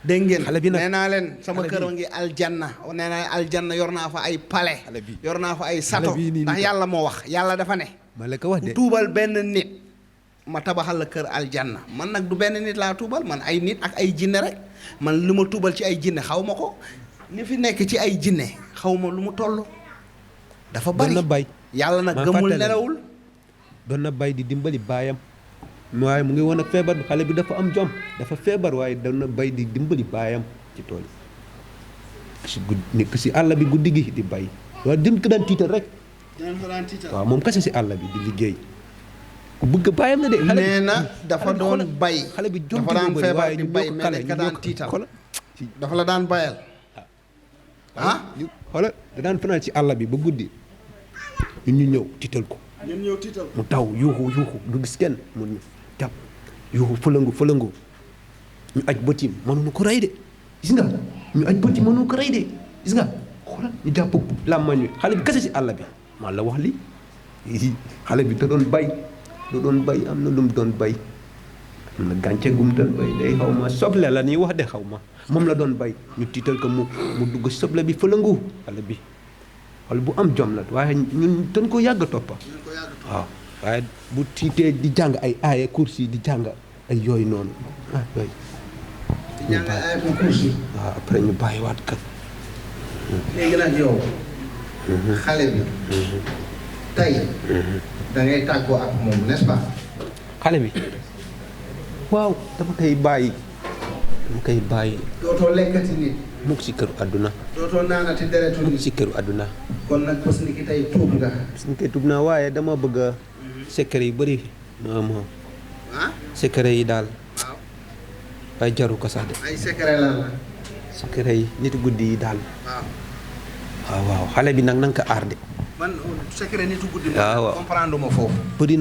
dégg ngeen xale bi nag nee naa leen sama kër a ngi aljanna nee naa aljanna yor naa fa ay palais yor naa fa ay sato ndax yàlla moo wax yàlla dafa ne ma la ko wax de ku tuubal benn nit ma tabaxal la kër aljanna man nag du benn nit laa tuubal man ay nit ak ay jinne rek man lu ma tuubal ci ay jinne xaw ma ko li fi nekk ci ay jinne xaw ma lu mu toll dafa bari bay yàlla nag gëmul nelawul doon na bay di dimbali baayam waaye mu ngi woon ak feebar bi xale bi dafa am jom dafa feebar waaye doon na bay di dimbali baayam ci tool yi si guddi nekk si àll bi guddi gi di bay waaye dim ko daan tiital rek waaw moom kese si àll bi di liggéey ku bëgg baayam na de nee na dafa doon bay xale bi jom dafa daan feebar di ñu bay bokk mais xale dañ ko daan tiital xoolal dafa la daan bayal xoolal da daan fanaan ci àll bi ba guddi ñun ñu ñëw tiital ko ñun ñëw tiital mu taw yuuxu du gis kenn mu ñu jàpp yuuxu fëlëngu ñu aj bëtim mënuñu ko rey de gis nga ñu aj bëtim mënuñu ko rey de gis nga xoolal ñu jàpp làmmañ wi xale bi kese si àll bi maa la wax li xale bi da doon bay am na lu mu doon bay am na gàncax gu mu doon bay day xaw ma soble la ñuy wax de xaw ma moom la doon bay ñu tiital ko mu dugg soble bi fëlëngu xale bi xale bu am jom la waaye ñun dañ ko yàgg toppa waaw waaye bu tiitee di jàng ay aaya kursi di jàng ay yooyu noonu yooyu di jàng ay kursi waaw après ñu bàyyiwaat kat léegi nag yow xale bi tey da ngay tàggoo ak moom n'est-ce pas xale bi waaw dama koy bàyyi dootoo lekkati nit mukk si këru àdduna dootoo naanati deretu mukk nit si këru àdduna kon nag bés ni ki tey tuub nga parce que tuub naa waaye dama bëgg a secret yu bëri moom secret yi daal waaw waaye jaru ko sax de ay secret lan la secret yi nit guddi yi daal waaw waaw xale bi nag na nga ko aar de man secret nitu guddi waaw comprendre ma foofu bëri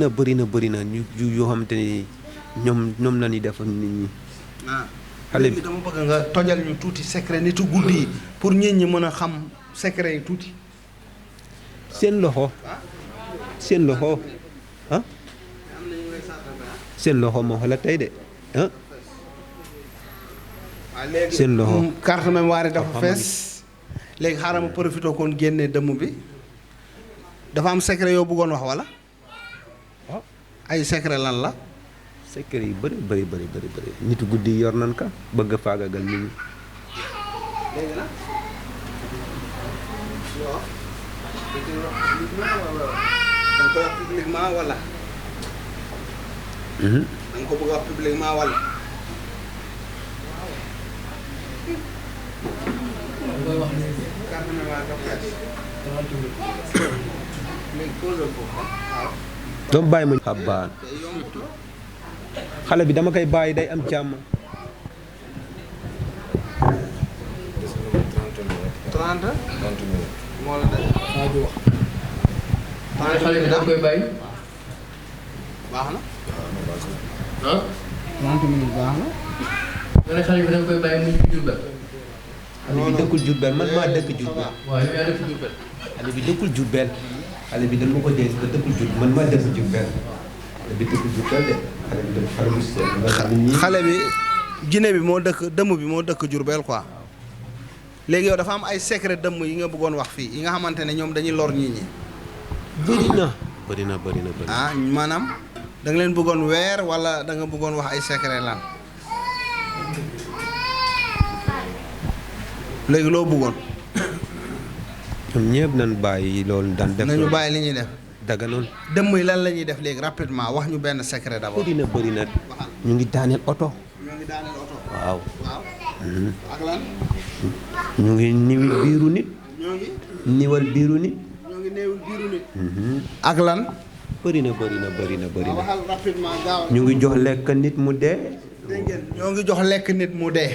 na ñu yoo xamante ni ñoom la ñuy def nit ñi xale bi dama bëgg nga tojal ñu tuuti secret nitu guddi yi pour nit ñi mën a xam secret yi tuuti seen loxo ah seen loxo moo xala tey de ah seen loxo carte mémoire dafa fees léegi xaaral ma profité koon génne dëmm bi dafa am secret yoo bëggoon wax wala ay secret lan la secret yi bëri nitu guddi yor nan ka bëgg a faagagal nit ñi léegi nag da nga koy wax publiquement wala da nga ko bëgg a wax publiquement wala carte mémoire dafa fees léegi posé foofu waaw doom bàyyi ma xabbaan xale bi dama koy bàyyi day am jàmm 30 moo la day xale bi da koy bàyyi. baax na ah. 30 minutes baax na nga ne xale bi da koy bàyyi mu ñu Diourbel. xale bi dëkkul Diourbel man maa dëkk Diourbel waaw yow yaa dëkk Diourbel. xale bi dëkkul Diourbel xale bi dañ ma ko denc ba dëkkul Diourbel man maa dëkk Diourbel xale bi dëkkul Diourbel de xale bi dëkk xale bu seet nga xam ni xale bi Guinée bi moo dëkk dëmm bi moo dëkk Diourbel quoi léegi yow dafa am ay secret dëmm yi nga bëggoon wax fii yi nga xamante ne ñoom dañuy lor nit ñi bëri na ah maanaam da nga leen bëggoon weer wala da nga bëggoon wax ay secret lan léegi loo bëggoon ñoom ñëpp nañ bàyyi loolu daan def nañu bàyyi li ñuy def daga noonu dëmm yi lan la ñuy def léegi rapidement wax ñu benn secret d'abord bëri na ñu ngi daaneel oto ñoo ngi daaneel oto waaw waaw ak lan ñu ngi niwi biiru nit ñoo ngi niwal biiru nit ñoo ngi néewul biiru nit ak lan bëri na waxal rapidement gaaw ñu ngi jox lekk nit mu dee dégg ngeen ñoo ngi jox lekk nit mu dee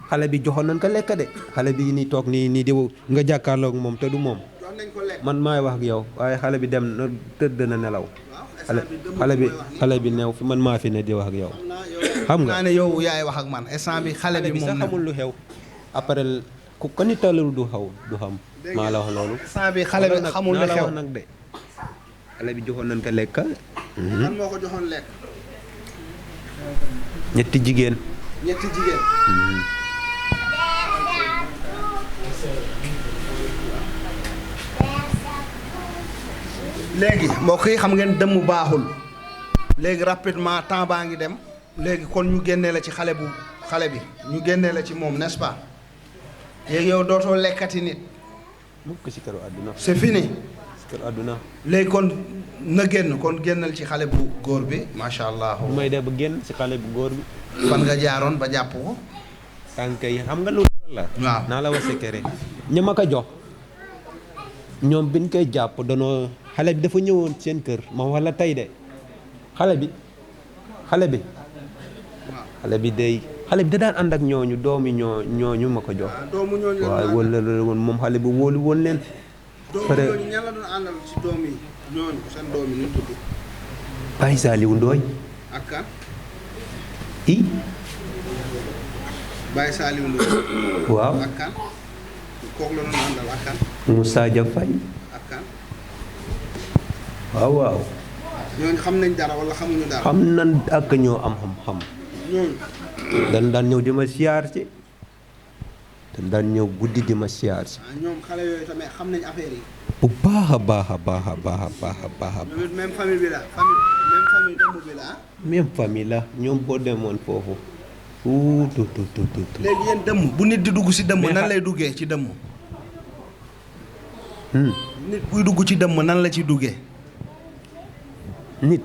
xale bi joxoon nañ ko lekk de xale bi ni toog nii di nga jàkkaarloog moom te du moom jox nañ ko lekk man maay wax ak yow waaye xale bi dem na tëdd na nelaw xale bi neew fi man maa fi ne di wax ak yow xam nga naa ne yow yaay wax ak man instant bi xale bi moom sax xamul lu xew après ku ko ni talul du xam maa la wax loolu instant bi xale bi xamul lu xew nag de xale bi joxoon nañ ko lekk kan moo ko joxoon lekk ñetti jigéen léegi mbokk yi xam ngeen dëmm baaxul léegi rapidement temps baa ngi dem léegi kon ñu génnee la ci xale bi ñu génnee la ci moom n'est-ce pas léegi yow dootoo lekkati nit mukk si këru àdduna c'est fini si këru àdduna léegi kon na génn kon génnal ci xale bu góor bi macha allah. lu may def ba génn si xale bu góor bi. fan nga jaaroon ba jàpp ko. tànk yi xam nga lu la. waaw naa la wax secret. ñi ma ko jox ñoom biñ koy jàpp danoo xale bi dafa ñëwoon seen kër ma wala tey de xale bi xale bi da daan ànd ak ñooñu doomi ñooñu ma ko jox. doomu ñooñu waaw wala woon moom xale bi wóolu woon leen. doomu ñooñu ñan la doon àndal ci doom yi ñooñu seen doom yi ñu tudd. Baye Saliou Ndooy. ak kan. i Baye Saliou Ndoye. waaw ak kan. kooku la doon àndal ak kan. Moussa Dia Faye. ak kan. waaw. ñooñu xam nañ dara wala xamuñu dara. xam nan ak ñoo am xam-xam. ñooñu. dan daan ñëw di ma siyaar si. dan daan ñëw guddi di ma siyaar si. ñoom xale yooyu tamit xam nañ affaire yi. bu baax a baax a baax a baax a baax a baax a ñoom it même famille bi la même famille dëmb bi la même famille la ñoom boo demoon foofu léegi yéen dëmm bu nit di dugg si dëmm nan lay duggee ci dëmm. nit buy dugg ci dëmm nan la ci duggee. nit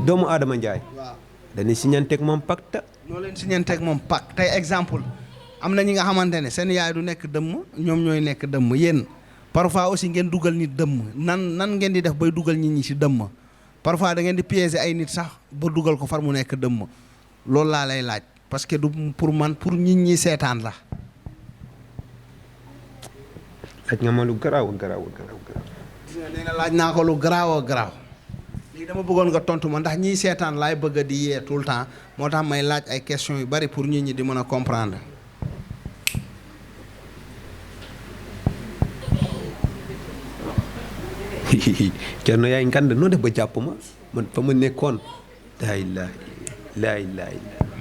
doomu Adama Njaay waaw dañuy siñanteeg moom pacte. noo leen siñanteeg moom pak tey exemple am na ñi nga xamante ne seen yaay du nekk dëmm ñoom ñooy nekk dëmm yéen parfois aussi ngeen dugal nit dëmm nan ngeen di def bay dugal nit ñi ci dëmm parfois da ngeen di piéger ay nit sax ba dugal ko far mu nekk dëmm loolu laa lay laaj parce que du pour man pour nit ñi seetaan la. laaj nga ma lu garaaw garaaw. nee na laaj naa ko lu garaaw garaaw léegi dama bëggoon nga tontu ma ndax ñiy seetaan laay bëgg a di yee tout le temps moo tax may laaj ay questions yu bari pour nit ñi di mën a comprendre. Cerno yaay ngand noo def ba jàpp ma man fa ma nekkoon. laay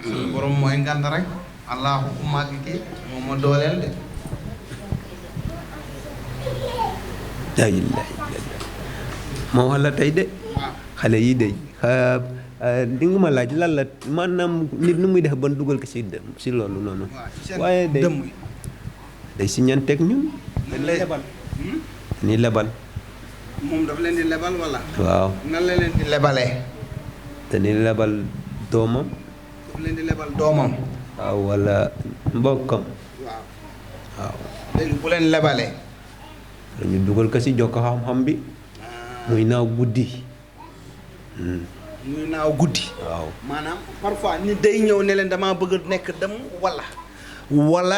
suñu borom mooy ngand rek allahu ku màgg kii moo ma dooleel de. ma wax la tey de xale yi de li nga ma laaj lan la maanaam nit nu muy def ban dugal ko si loolu noonu. waaye day si ñanteeg ñun. ni lebal. moom daf leen di lebal wala. waaw nan la leen di lebalee. dañuy lebal doomam. daf leen di lebal doomam. waaw wala mbokkam. waaw léegi bu leen lebalee. dañu dugal ko si jokko xam-xam bi. muy naaw guddi. muy naaw guddi. waaw maanaam parfois nit day ñëw ne leen damaa bëgg a nekk dëmm wala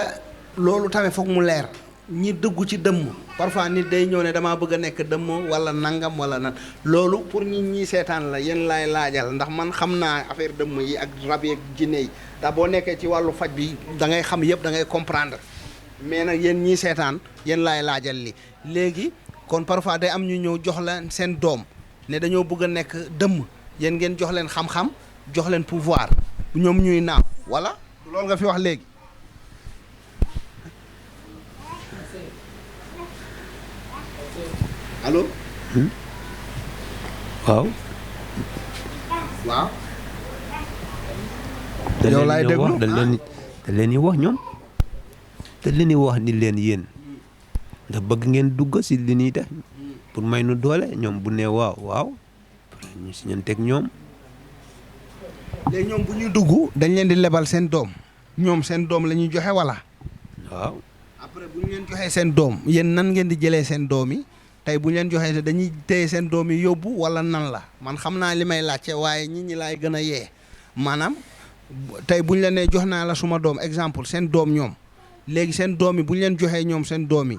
loolu tamit foog mu leer ñi dugg ci dëmm parfois nit day ñëw ne damaa bëgg a nekk dëmm wala nangam wala nan loolu pour ñi seetaan la yéen laay laajal ndax man xam naa affaire dëmm yi ak rab yi ak jinne yi ndax boo nekkee ci wàllu faj bi da ngay xam yëpp da ngay comprendre mais nag yéen ñii seetaan yéen laay laajal li léegi kon parfois day am ñu ñëw jox la seen doom ne dañoo bëgg a nekk dëmm yéen ngeen jox leen xam-xam jox leen pouvoir ñoom ñuy naaw wala loolu nga fi wax léegi. allo. waaw. waaw. yow laay déglu dañ leen di wax ñoom. dañ leen di wax ni leen yéen ndax bëgg ngeen dugg si li ñuy def pour may nu doole ñoom bu ne waaw ñu si ñeen teg ñoom. léegi ñoom bu ñuy dugg dañ leen di lebal seen doom ñoom seen doom la ñuy joxe wala. waaw. après bu ñu leen joxee seen doom yéen nan ngeen di jëlee seen doom yi tey bu ñu leen joxee dañuy téye seen doom yi yóbbu wala nan la man xam naa li may laajte waaye nit ñi laay gën a yee maanaam tey bu ñu leen nee jox naa la suma doom exemple seen doom ñoom léegi seen doom yi bu ñu leen joxee ñoom seen doom yi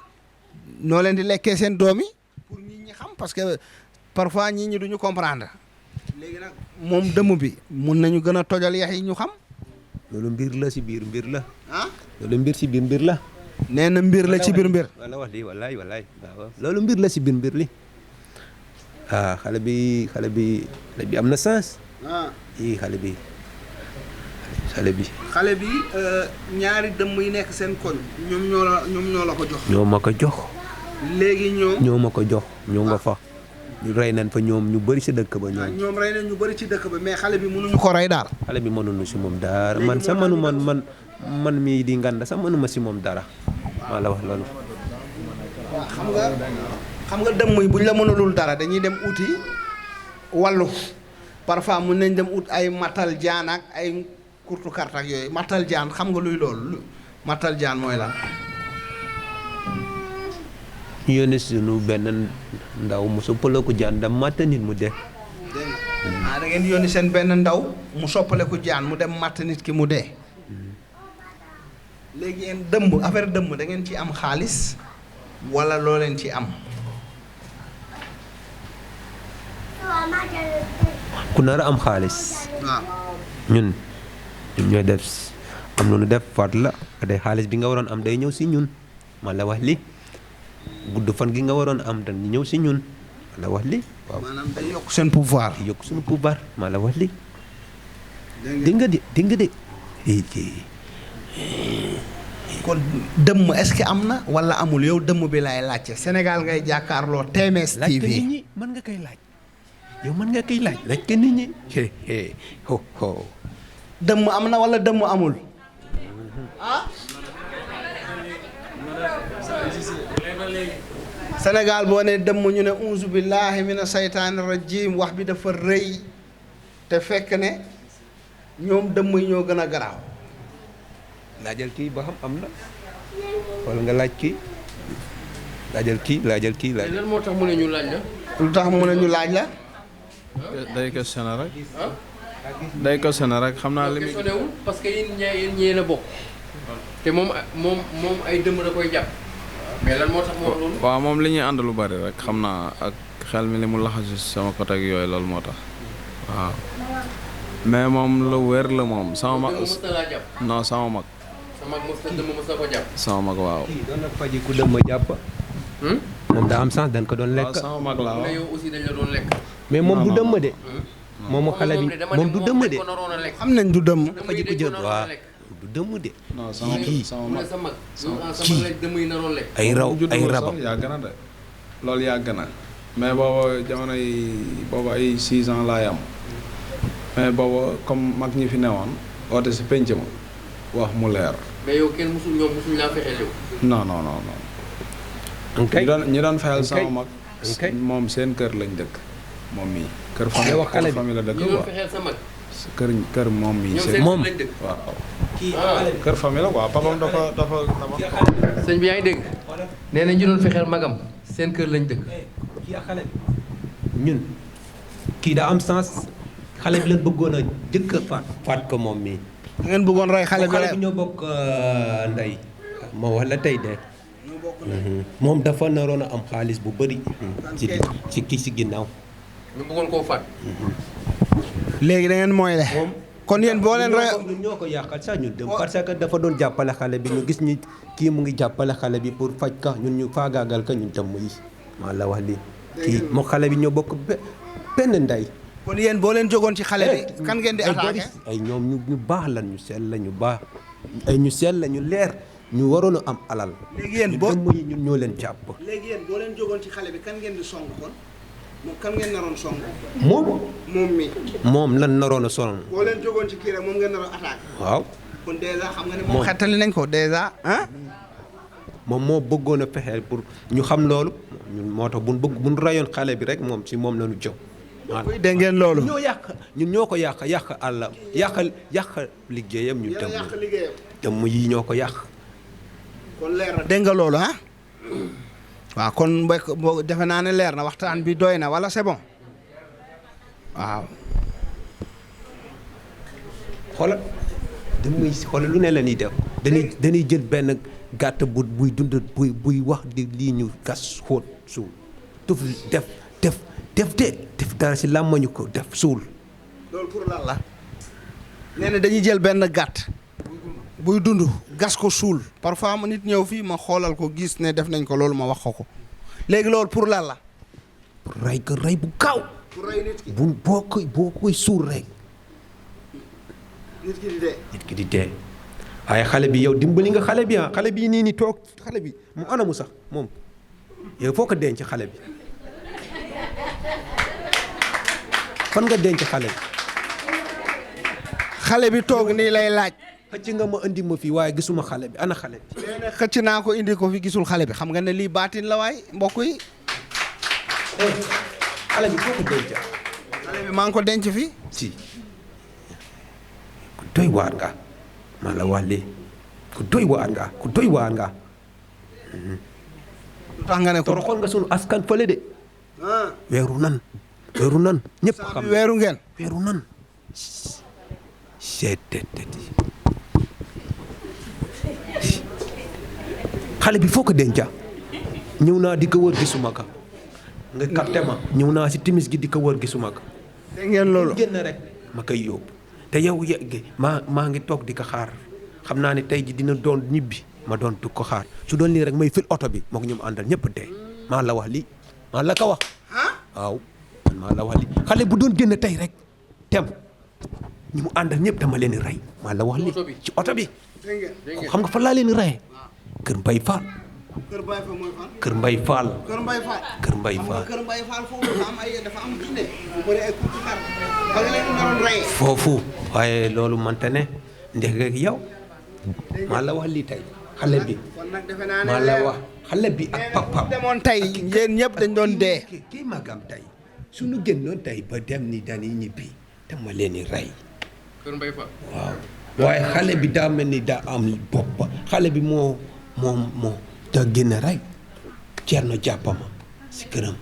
noo leen di lekkee seen doom yi pour nit ñi xam parce que parfois nit ñi duñu comprendre léegi nag moom dëmm bi mun nañu gën a tojal yax yi ñu xam. loolu mbir la si biir mbir la. ah loolu mbir si biir mbir la. nee na mbir la ci biir mbir. wala wax lii wallaay waaw loolu mbir la si biir mbir li xale bi am na sens. xale bi. xale bi ñaari dëmm yi nekk seen koñ ñoom ñoo la ko jox. ñoo ma ko jox. léegi ñoo ma ko jox ñoo nga fa. ñu rey nañ fa ñoom ñu bëri si dëkk ba ñoom. ñoom rey nañ ñu bëri ci dëkk ba mais xale bi mënuñu ko rey daal. xale bi mënuñu si moom dara man sax man mii di nganda sax mënuma si moom dara maa la wax loolu. waaw xam nga dëmm yi buñ la mënulul dara dañuy dem uti wallu parfois mun nañ dem ut ay matal jaan ak ay kurtu kart ak yooyu matal jaan xam nga luy loolu matal jaan mooy lan. ñu yónni suñu benn ndaw mu soppaleku jaan da matt nit mu dee. da ngeen yónni seen benn ndaw mu soppaleku jaan mu dem matt nit ki mu dee. léegi yéen dëmm affaire dëmm da ngeen ci am xaalis wala loo leen ci am. ku nar a am xaalis. waaw. ñun ñooy def am na lu def faat la day xaalis bi nga waroon am day ñëw si ñun ma la wax li gudd fan gi nga waroon am dañ ñëw si ñun ma la wax li waaw. maanaam day yokk seen pouvoir. yokk suñu pouvoir ma la wax li dégg nga de kon dëmm est-ce que am na wala amul yow dëmm bi lay laajte Sénégal ngay jàkkaarloo TMS laaj ko nit TV. ñi mën nga koy laaj yow mën nga koy laaj ko nit ñi ho ho dëmm am na wala dëmm amul. Sénégal boo ne dëmm ñu ne unzu billahi mina saytaani rajim wax bi dafa rëy te fekk ne ñoom dëmm yi ñoo gën a garaaw. laajal kii ba xam am na wala nga laaj kii laajal kii mais lan moo tax mu ne ñu laaj la. lu tax mu ne ñu laaj la. day questionné rek. day questionné rek xam naa li muy. questionné wul parce que yéen ñee la bokk. te moom ay dëmm da koy jàpp. mais lan moo tax mu wax loolu. waaw moom li ñuy ànd lu bari rek xam naa ak xel mi li mu laxasu sama côté ak yooyu loolu moo tax waaw. mais moom lu wér la moom sama mag. dëmm mës na laa jàpp. non sama mag. sama mag dëmm mës na ko jàpp. sama mag waaw. kii doon na faji ku dem ma jàpp moom daa am sens dañ ko doon waaw lekk sama mag laa mais waaw. yow aussi dañ la doon lekk. mais moom du non, dëmm de moom mu xale bi moom du dëmm de ko naroon a lekk. xam nañ du dëmm. faji ku jëm waaw du dëmm de non sama kii sama mu ne mag. sa mag. sama mag dëmm yi naroon lekk. ay raw judd ay sax rabam yàgg na de loolu yàgg na mais booba jamono yi booba ay 6 ans laay am mais booba comme mag ñi fi newoon oote si penc ma wax mu leer. mais yow kenn ñoom musul laa fexeel yow. non non non non. ankay ñi doon fayal sama mag. ankay moom seen kër lañ dëkk moom mii. kër Ngay wax xale bi. famille la dëkk ñi doon quoi. fexeel sa mag. kër moom mii. ñoom seen seen moom. kër lañ dëkk. waaw ah kër famille la quoi papam dafa. sëñ bi yaa ngi dégg. nee na ñu doon fexeel magam seen kër lañ dëkk. kii ak xale bi ñun kii daa am sens xale bi leen bëggoon a jëkk a faat ko moom mii da ngeen bëggoon rey xale bi rek. ñoo bokk ndey ma wax la tey de moom dafa naroon a am xaalis bu bëri ci kii si ginnaaw ñu bëggoon koo faat. léegi da ngeen mooy le kon yéen boo leen rey. ñun ñoo ko yàqal sax ñun dem parce que dafa doon jàppale xale bi ñu gis ñi kii mu ngi jàppale xale bi pour faj ka ñun ñu faagaagal ka ñun tam yi maa la wax lii kii moo xale bi ñoo bokk benn ndey kon yéen boo leen jógoon ci xale bi kan ngeen di attaqué. ay ñoom ñu baax la ñu sell la ñu baax ay ñu sell la ñu leer ñu waroon a am alal léegi yéen ñu boo dëmm yi ñun ñoo leen jàpp léegi yéen boo leen jógoon ci xale bi kan ngeen di song kon moom kan ngeen naroon song. moom moom mi moom lan naroon a sonn boo leen jógoon ci kii rek moom ngeen naroon attaqué. waaw kon dèjà xam nga ne moom xettali nañ ko dèjà ah. moom moo bëggoon a fexeel pour ñu xam loolu ñun moo tax buñ rayoon xale bi rek moom si moom la ñu jóg kuy dégg ngeen loolu. ñun ñoo ko yàq àll yàq liggéeyam ñu yéen a yàq dem liggéeyam. dem yii ñoo ko yàq kon leer na dégg nga loolu ah. waaw kon mbokk boo defe naa ne leer na waxtaan bi doy na wala c'est bon waaw. xoolal damuy xoolal lu ne la ñuy def dañuy jël benn gàtt buy dund buy wax di lii ñu gas xóot suul tuf def dara si làmmañu ko def suul loolu pour lan la. nee na dañuy jël benn gàtt. buy dund gas ko suul parfois ma nit ñëw fii ma xoolal ko gis ne def nañ ko loolu ma wax ko léegi loolu pour lan la. pour rey ko rey bu gaaw pour rey nit ki. boo koy suul rek nit ki di dee. nit ki di dee waaye xale bi yow dimbali nga xale bi xale bi nii toog xale bi mu anamu sax moom yow foo ko denc xale bi fan nga denc xale bi xale bi toog nii lay laaj. xëcc nga ma indi ma fii waaye gisuma xale bi ana xale bi nee na xëcc naa ko indi ko fi gisul xale bi xam nga ne lii baatin la waay mbokk yi. xale bi foo ko denc xale bi maa ngi ko denc fii. si ku doy waar nga maa la wax lii ku doy waar nga ku doy waar nga. lu tax nga ne ko toroxal nga sunu askan fële de. weeru nan ñëpp xam weeru ngeen. weeru nan. xale bi foo ko denca ñëw naa di ko wër gisuma ka nga capté ma ñëw naa si timis gi di ko wër gisuma ka dégg ngeen loolu. génn rek ma koy yóbbu te yow maa ngi toog di ko xaar xam naa ne tey ji dina doon ñibbi ma doon du ko xaar su doon lii rek may fil oto bi mook ñu mu àndal ñëpp dee maa la wax lii maa la ko wax waaw man maa la wax lii xale bu doon génn tey rek tem ñi mu àndal ñëpp dama leen di rey maa la wax lii ci oto bi xam nga fa laa leen di reyee kër Mbay Fall Kër Baye Fall mooy fan. kër Mbay Fall Kër Mbaye Fall. kër Mbay Fall Kër Mbaye Fall foofu dafa am jinne bu bëri ay kuutu xar ba nga leen doon rey. foofu waaye loolu mante ne ndek rek yow maa la wax lii tey xale bi kon nag defe naa ne maa la wax xale bi ak papa demoon tey yéen ñëpp dañ doon dee. kii magam tey suñu génnoon tey ba dem ni dañuy ñibbi dama leen di rey Kër Mbay Fall. waaw waaye xale bi daa mel ni daa am bopp xale bi moo da génn rek Ceerno jàppama si këram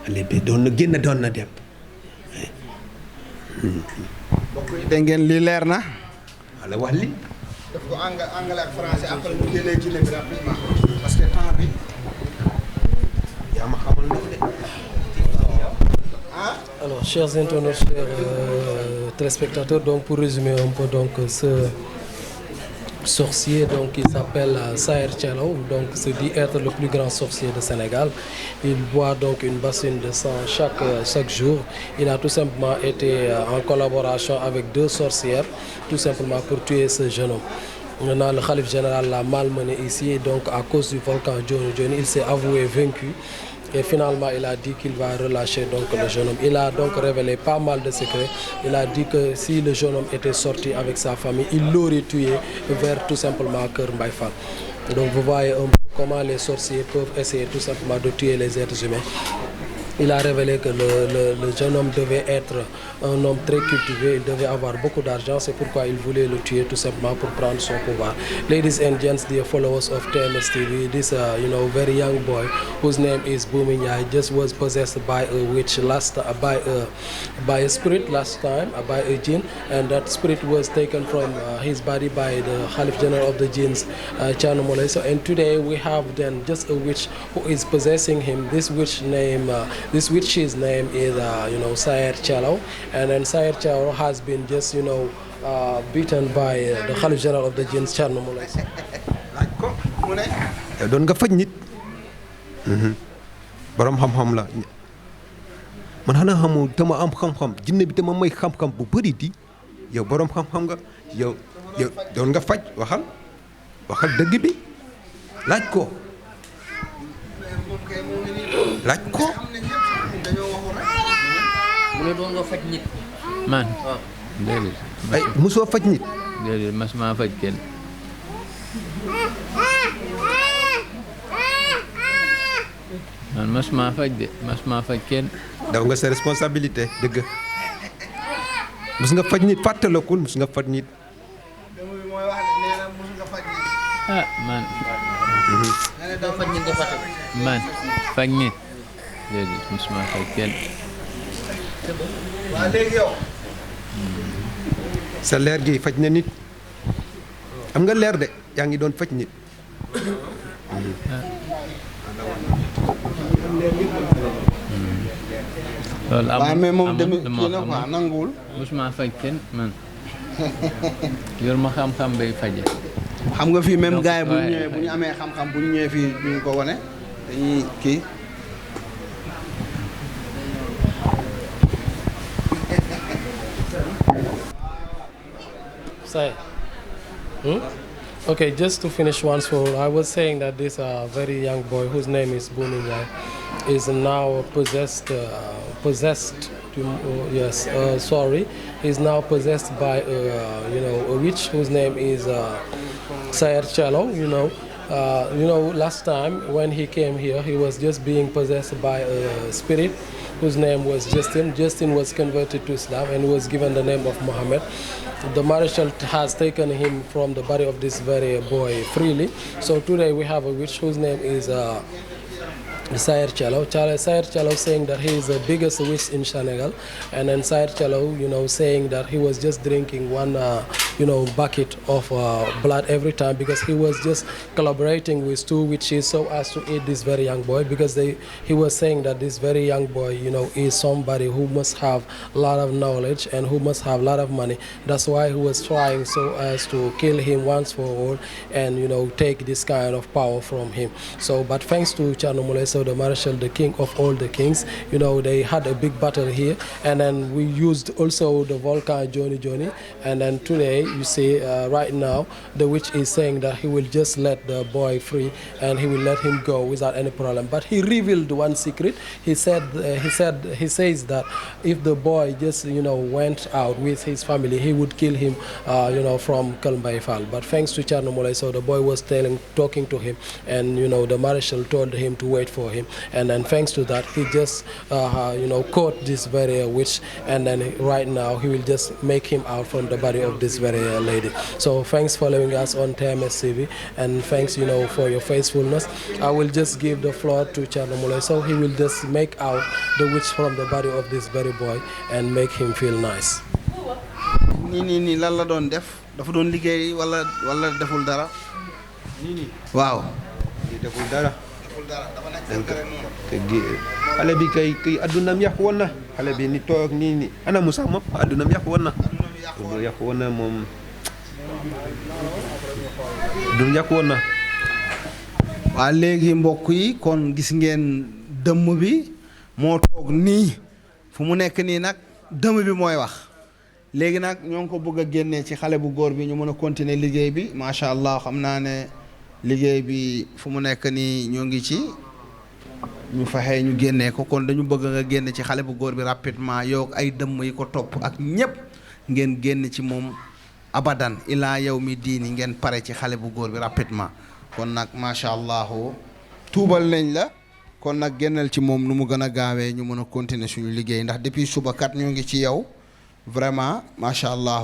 xale bi doon na génn doon na dem mbokk yi dégg ngeen lii leer na. wala wax li daf ko anglais ak français après mu génnee jinne bi rapidement parce que temps bi. yaa ma xamal loolu de Alors, chers internautes, chers téléspectateurs, donc pour résumer un peu donc ce sorcier donc qui s'appelle Saër Thialaw, donc se dit être le plus grand sorcier de Sénégal. Il boit donc une bassine de sang chaque jour. Il a tout simplement été en collaboration avec 2 sorcières, tout simplement pour tuer ce jeune homme. Maintenant, le khalife général l'a malmené ici, donc à cause du volcan Djoni Djoni, il s'est avoué vaincu. Et finalement, il a dit qu'il va relâcher donc le jeune homme. Il a donc révélé pas mal de secrets. Il a dit que si le jeune homme était sorti avec sa famille, il l'aurait tué vers tout simplement Kër Mbaye Fall. Donc vous voyez un peu comment les sorciers peuvent essayer tout simplement de tuer les êtres humains. Il a révélé que le jeune homme devait être un homme très cultivé, il devait avoir beaucoup d'argent, c'est pourquoi il voulait le tuer tout simplement pour prendre son pouvoir. Ladies and gents, dear followers of TMS TV, this very young boy whose name is Booming Yai just was possessed by a witch by a spirit last time, by a jinn, and that spirit was taken from his body by the Khalif General of the jinns, Thierno Moule Sow. And today we have then just a witch who is possessing him. This witch's name is Saër Thialaw, and then Saër Thialaw has been just beaten by the Khalif General of the jinns, Thierno Moule Sow. laaj ko mu ne. yow doon nga faj nit borom xam-xam la man xanaa xamu te ma am xam-xam jinne bi te ma may xam-xam bu bëri di yow borom xam-xam nga yow doon nga faj waxal dëgg bi laaj ko mu ne doon nga faj nit. man waaw. déedéet. ay mosoo faj nit. déedéet mas maa faj kenn. man mas maa faj de mas maa faj kenn. daw nga sa responsabilité dëgg mos nga faj nit fàttalakul mos nga faj nit. ah man. man faj nit. déedéet mas maa faj kenn. waa léegi yow. sa leer gi faj na nit am nga leer de yaa ngi doon faj nit. loolu amul mais moom amul demee dama kii na xamul. quoi nanguwul. mosuma faj kenn man yor ma xam-xam bay faje. xam nga fii même Donc, gars yi bu ñu ouais, ñëwee bu ñu amee xam-xam bu ñu ñëwee fii duñu ko wane dañuy kii. Say. Okay, just to finish once for all, I was saying that this very young boy whose name is Booming Yai is now possessed. He's now possessed by a witch whose name is Saër Thialaw. Last time when he came here, he was just being possessed by a spirit whose name was Justin. Justin was converted to Islam and was given the name of Muhammad. The Marshal has taken him from the body of this very boy freely. So today we have a witch whose name is Sayer Chalo. Sayer Chalo saying that he is the biggest witch in Senegal, and then Sayer Chalo, saying that he was just drinking one, bucket of blood every time because he was just collaborating with two witches so as to aid this very young boy because he was saying that this very young boy, is somebody who must have a lot of knowledge and who must have a lot of money. That's why he was trying so as to kill him once for all and, take this kind of power from him. So, but thanks to Thierno Moule Sow, the Marshal, the king of all the kings, they had a big battle here, and then we used also the volcan Joni, and then today you see right now the witch is saying that he will just let the boy free and he will let him go without any problem. But he revealed one secret. He says that if the boy just went out with his family, he would kill him from Kalmbay Fall. But thanks to Thierno Moule Sow, the boy was talking to him, and the Marshal told him to wait for him, and then thanks to that he just caught this very witch, and then right now he will just make him out from the body of this very lady. So thanks for following us on TMS TV, and thanks for your faithfulness. I will just give the floor to Thierno Moule Sow. He will just make out the witch from the body of this very boy and make him feel nice. nii lan la doon def dafa doon liggéey wala deful dara. waaw. deful dara. dafa nekk rek noonu. xale bi kay addunaam yàqu woon na xale bi ni toog nii ana Moussa moom addunaam yàqu woon na. yàqu woon na moom. addunaam yàqu woon na. waa léegi mbokk yi kon gis ngeen dëmm bi moo toog nii fu mu nekk nii nag dëmm bi mooy wax léegi nag ñoo ngi ko bëgg a génnee ci xale bu góor bi ñu mën a continuer liggéey bi macha allah xam naa ne liggéey bi fu mu nekk nii ñoo ngi ci ñu fexe ñu génnee ko kon dañu bëgg nga génn ci xale bu góor bi rapidement yow ay dëmm yi ko topp ak ñépp ngeen génn ci moom abadan ilaa yow mi diini ngeen pare ci xale bu góor bi rapidement kon nag macha allah tuubal nañ la kon nag génnal ci moom nu mu gën a gaawee ñu mën a continuer suñu liggéey ndax depuis suba kat ñoo ngi ci yow vraiment macha allah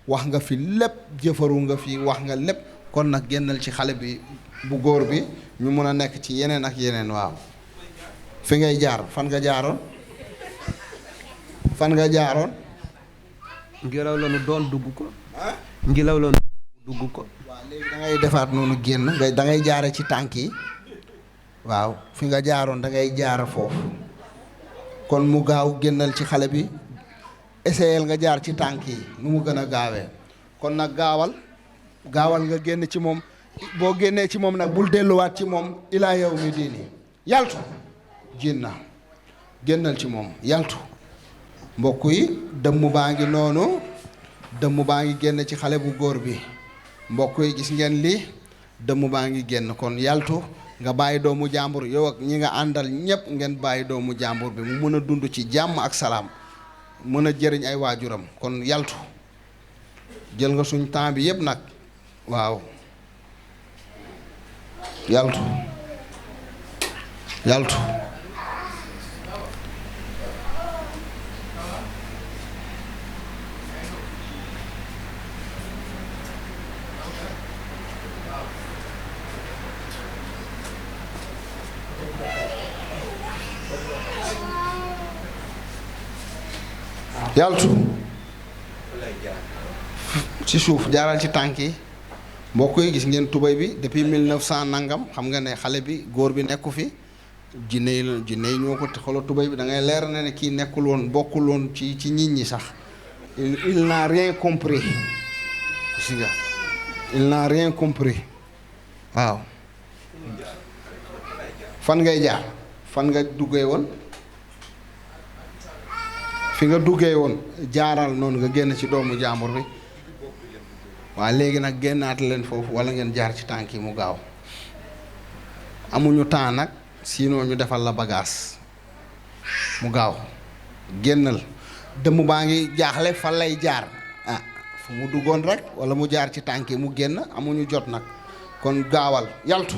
wax nga fi lépp jëfaru nga fi wax nga lépp kon nag génnal ci xale bi bu góor bi ñu mën a nekk ci yeneen ak yeneen waaw fi ngay jaar fan nga jaaroon ngelaw la nu doon dugg ko ngelaw la nu dugg ko waaw léegi da ngay defaat noonu génn da ngay jaare ci tànk yi waaw fi nga jaaroon da ngay jaar foofu kon mu gaaw génnal ci xale bi essayel nga jaar ci tànk yi nu mu gën a gaawee kon nag gaawal nga génn ci moom boo génnee ci moom nag bul delluwaat ci moom ilaa yow mi diini yaltu jinna génnal ci moom yaltu mbokk yi dëmm baa ngi noonu dëmm baa ngi génn ci xale bu góor bi mbokk yi gis ngeen li dëmm baa ngi génn kon yaltu nga bàyyi doomu jàmbur yow ak ñi nga àndal ñépp ngeen bàyyi doomu jàmbur bi mu mën a dund ci jàmm ak salaam mën a jëriñ ay waajuram kon yaltu jël nga suñ temps bi yépp nag waaw yaltu yaltu ci suuf jaaral ci tànk yi mbokk yi gis ngeen tubéy bi depuis 1900 nangam xam nga ne xale bi góor bi nekku fi jinne yi ñoo ko xoolal tubéy bi da ngay leer na ne kii nekkul woon bokkul woon ci nit ñi sax il n'a rien compris gis nga il n'a rien compris waaw fan ngay jaar fan nga duggee woon fi nga duggee woon jaaral noonu nga génn ci doomu jàmbur bi waa léegi nag génnaat leen foofu wala ngeen jaar ci tànk yi mu gaaw amuñu temps nag sinon ñu defal la bagage mu gaaw génnal dëmm baa ngi jaaxle fan lay jaar ah fu mu duggoon rek wala mu jaar ci tànk yi mu génn amuñu jot nag kon gaawal yaltu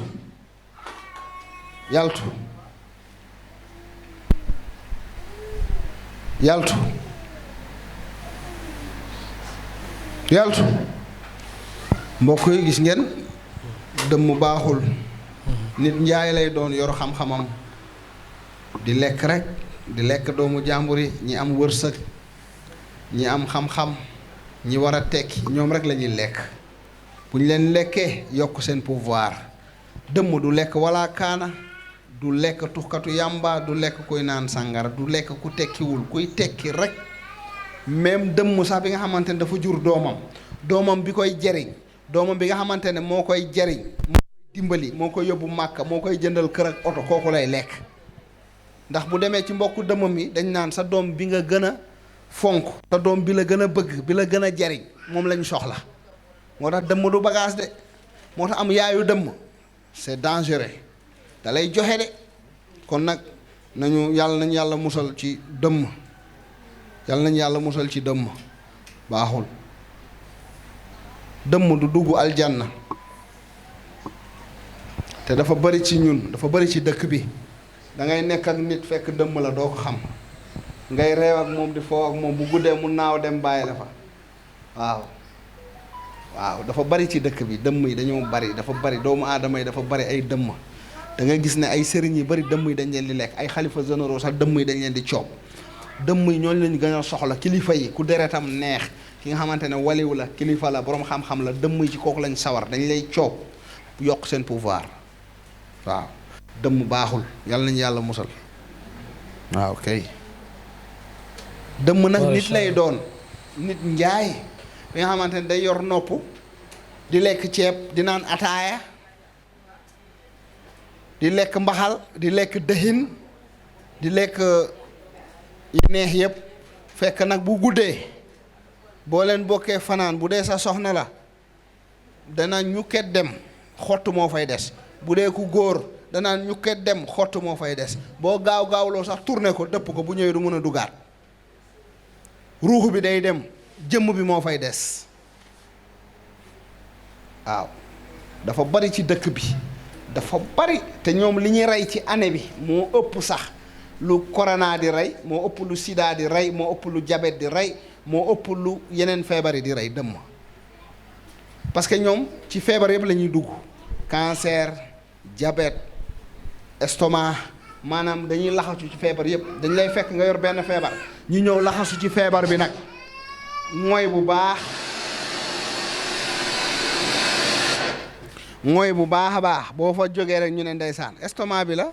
yaltu yaltu mbokk yi gis ngeen dëmm baaxul nit njaay lay doon yor xam-xamam di lekk rek di lekk doomu jàmbur yi ñi am wërsëg ñi am xam-xam ñi war a tekki ñoom rek la ñuy lekk bu ñu leen lekkee yokk seen pouvoir dëmm du lekk wala kaana du lekk tuxkatu yàmba du lekk kuy naan sàngara du lekk ku tekkiwul kuy tekki rek même dëmm sax bi nga xamante ne dafa jur doomam bi koy jariñ doomam bi nga xamante ne moo koy jariñ moo koy dimbali moo koy yóbbu màkka moo koy jëndal kër ak oto kooku lay lekk ndax bu demee ci mbokku dëmmam yi dañ naan sa doom bi nga gën a fonk sa doom bi la gën a bëgg bi la gën a jariñ moom lañu soxla moo tax dëmm du bagage de moo tax am yaayu dëmm c'est dangereux da lay joxe de kon nag nañu yàlla musal ci dëmm yàlla musal ci dëmm baaxul dëmm du dugg aljanna te dafa bari ci ñun dafa bari ci dëkk bi da ngay nekk ak nit fekk dëmm la doo ko xam ngay reew ak moom di foo ak moom bu guddee mu naaw dem bàyyi la fa waaw dafa bari ci dëkk bi dëmm yi dañoo bari dafa bari doomu aadama yi dafa bari ay dëmm da ngay gis ne ay sëriñ yi bari dëmm yi dañ leen di lekk ay xalifa généraux sax dëmm yi dañ leen di coob dëmm yi ñooñu lañu gën a soxla kilifa yi ku deretam neex ki nga xamante ne waliw la kilifa la boroom xam-xam la dëmm yi ci kooku lañ sawar dañ lay coob yokk seen pouvoir waaw dëmm baaxul yàlla nañu yàlla musal waaw kay dëmm nag nit lay doon nit njaay bi nga xamante ne day yor nopp di lekk ceeb di naan ataaya di lekk mbaxal di lekk dëxin di lekk yi neex yëpp fekk nag bu guddee boo leen bokkee fanaan bu dee sa soxna la dana ñukket dem xott moo fay des bu dee ku góor danaa ñukket dem xott moo fay des boo gaawloo sax tourné ko dëpp ko bu ñëwee du mën a dugaat ruux bi day dem jëmm bi moo fay des waaw dafa bari ci dëkk bi dafa bari te ñoom li ñuy rey ci année bi moo ëpp sax lu corona di rey moo ëpp lu sida di rey moo ëpp lu diabète di rey moo ëpp lu yeneen feebar yi di rey dëmm parce que ñoom ci feebar yëpp la ñuy dugg cancer diabète estomac maanaam dañuy laxasu ci feebar yëpp dañ lay fekk nga yor benn feebar ñu ñëw laxasu ci feebar bi nag mooy bu baax a baax boo fa jógee rek ñu ne ndeysaan estomac bi la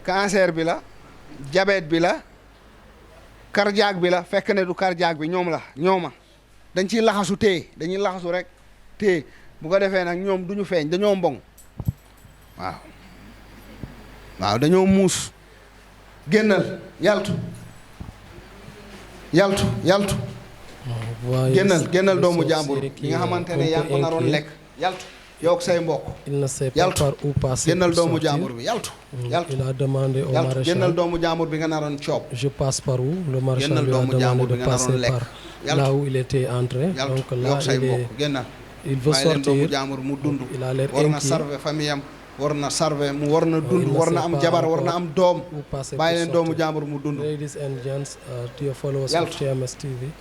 cancer bi la diabète bi la cardiaque bi la fekk ne du cardiaque bi ñoom la ñooma dañ ciy laxasu téye dañuy laxasu rek téye bu ko defee nag ñoom duñu feeñ dañoo mboŋ waaw dañoo muus génnal yaltu génnal doomu jàmbur yi nga xamante ne yaa ngi ko naroon lekk yaltu yow ak say mbokk yaltu génnal doomu jàmbur bi yaltu il a demandé au maréchal génnal doomu jàmbur bi nga naroon coob je passe par où le maréchal lui a demandé de passer par là où il était entré donc là il veut sortir doomu jàmbur mu dund il a l'air war na sarve famille am war na sarve mu war na dund war na am jabar war na am doom bàyyi leen doomu jàmbur mu dund. Ladies and gents, dear followers of TMS TV,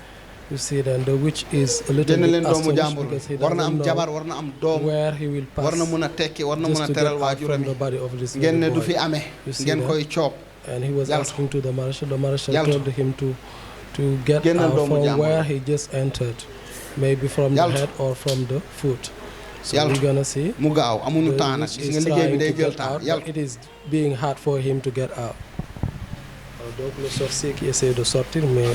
you see that the witch is a little bit astonished because he doesn't know where he will pass war na mën a tekki war na mën a teral waajuram the body of this ngeen ne du fi boy. amee You see ngeen that? koy coob And he was asking to the marshal Yaltu. told him to get Génnal out doomu from jàmbur. where he just entered, maybe from the Yaltu. head or from the foot. So Yaltu. we're gonna see. mu gaaw amuñu The temps nag witch gis nga is liggéey bi trying day to jël get temps out, but yaltu it is being hard for him to get out. Donc le sorcier qui essaie de sortir, mais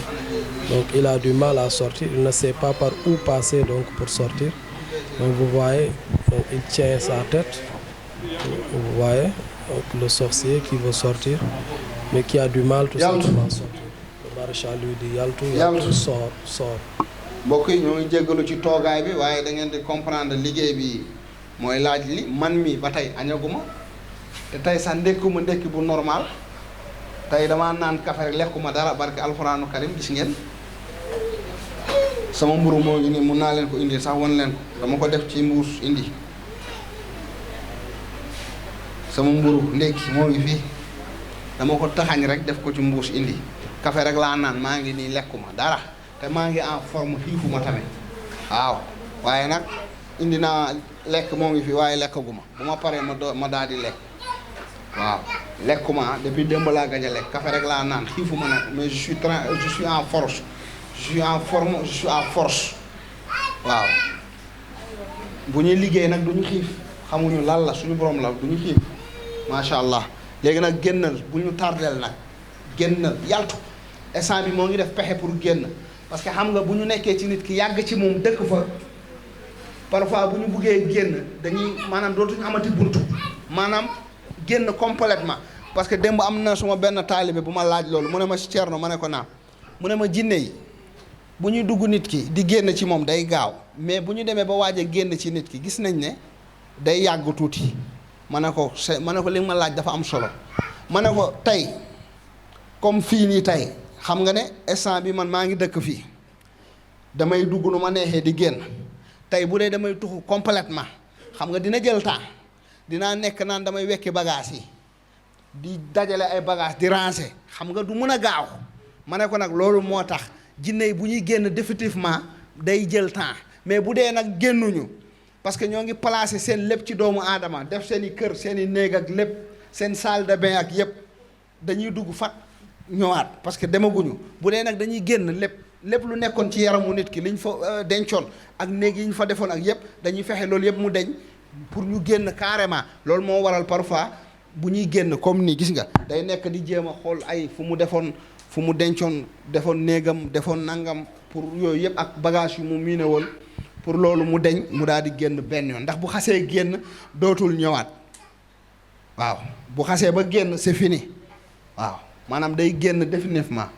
donc il a du mal à sortir, il ne sait pas par où passer donc pour sortir. Donc vous voyez, donc, il tient sa tête. Vous voyez donc, le sorcier qui veut sortir, mais qui a du mal tout Yaltu. simplement à sortir. Le maréchal lui dit Yaltu, Yaltu. Yaltu, sors. mbokk yi ñoo ngi jéggalu ci toogaay bi waaye da ngeen di comprendre liggéey bi mooy laaj li man mi ba tey añaguma te tey sax ndékkuma ndékki bu normal tey damaa naan kafe rek lekkuma dara barke alxuraanu karim gis ngeen sama mburu moo ngi nii mun naa leen ko indi sax wan leen ko dama ko def ci mbuus indi sama mburu ndékki moo ngi fii dama ko taxañ rek def ko ci mbuus indi café rek laa naan maa ngi nii lekkuma dara te maa ngi en forme xiifuma tamit waaw waaye nag indi naa lekk moo ngi fi waaye lekkaguma bu ma paree ma daal di lekk waaw lekkuma depuis démb laa gañ a lekk café rek laa naan xiifuma nag mais je suis en force je suis en forme je suis en force waaw bu ñuy liggéey nag du ñu xiif xamuñu lan la suñu borom la du ñu xiif macha allah léegi nag génnal bu ñu tardeel nag génnal yaltu instant bi moo ngi def pexe pour génn parce que xam nga bu ñu nekkee ci nit ki yàgg ci moom dëkk fa parfois bu ñu buggee génn dañuy maanaam dootuñu amati buntu maanaam génn complètement parce que démb am na suma benn taalibe bu ma laaj loolu mu ne ma Thierno ma ne ko naam mu ne ma jinne yi bu ñuy dugg nit ki di génn ci moom day gaaw mais bu ñu demee ba waaj a génn ci nit ki gis nañ ne day yàgg tuuti ma ne ko li ma laaj dafa am solo ma ne ko tey comme fii nii tey xam nga ne instant bi man maa ngi dëkk fii damay dugg nu ma neexee di génn tey bu dee damay tuxu complètement xam nga dina jël temps dinaa nekk naan damay wekki bagage yi di dajale ay bagage di ranger xam nga du mën a gaaw ma ne ko nag loolu moo tax jinne yi bu ñuy génn définitivement day jël temps mais bu dee nag génnuñu parce que ñoo ngi placé seen lépp ci doomu aadama def seen i kër seen i néeg ak lépp seen salle de bain ak yépp dañuy dugg fat ñëwaat parce que demaguñu bu dee nag dañuy génn lépp lu nekkoon ci yaramu nit ki liñ fa dencoon ak néeg yi ñu fa defoon ak yépp dañuy fexe loolu yépp mu deñ pour ñu génn carrément loolu moo waral parfois bu ñuy génn comme nii gis nga day nekk di jéem a xool ay fu mu dencoon defoon néegam defoon nangam pour yooyu yëpp ak bagage yu mu miine woon pour loolu mu deñ mu daal di génn benn yoon ndax bu xasee génn dootul ñëwaat waaw bu xasee ba génn c'est fini waaw maanaam day génn définitivement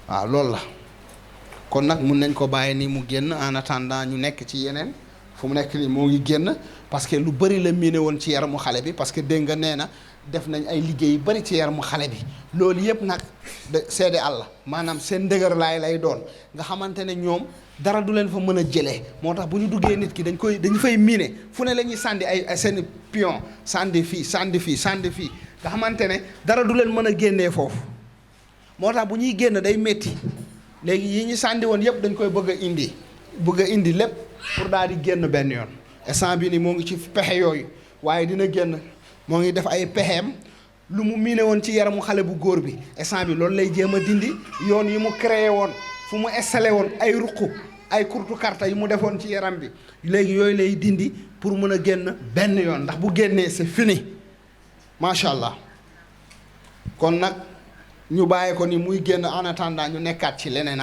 waaw loolu la kon nag mun nañ ko bàyyi nii mu génn en attendant ñu nekk ci yeneen fu mu nekk nii moo ngi génn parce que lu bëri la miine woon ci yaramu xale bi parce que dégg nga nee na def nañ ay liggéey yu bëri ci yaramu xale bi loolu yëpp nag de seede àlla maanaam seen ndëgër lay doon nga xamante ne ñoom dara du leen fa mën a jëlee moo tax bu ñu duggee nit ki dañu fay miine fu ne la ñuy sànni ay seen pion sànni fii nga xamante ne dara du leen mën a génnee foofu moo tax bu ñuy génn day métti léegi yi ñu sànni woon yëpp dañ koy bëgg a indi lépp pour daal di génn benn yoon instant bi ni moo ngi ci pexe yooyu waaye dina génn moo ngi def ay pexeem lu mu miine woon ci yaramu xale bu góor bi instant bi loolu lay jéem a dindi yoon yi mu créé woon fu mu installé woon ay ruq ay kurtu karta yi mu defoon ci yaram bi léegi yooyu lay dindi pour mën a génn benn yoon ndax bu génnee c'est fini macha allah kon nag ñu bàyyi ko ni muy génn en attendant ñu nekkaat ci leneen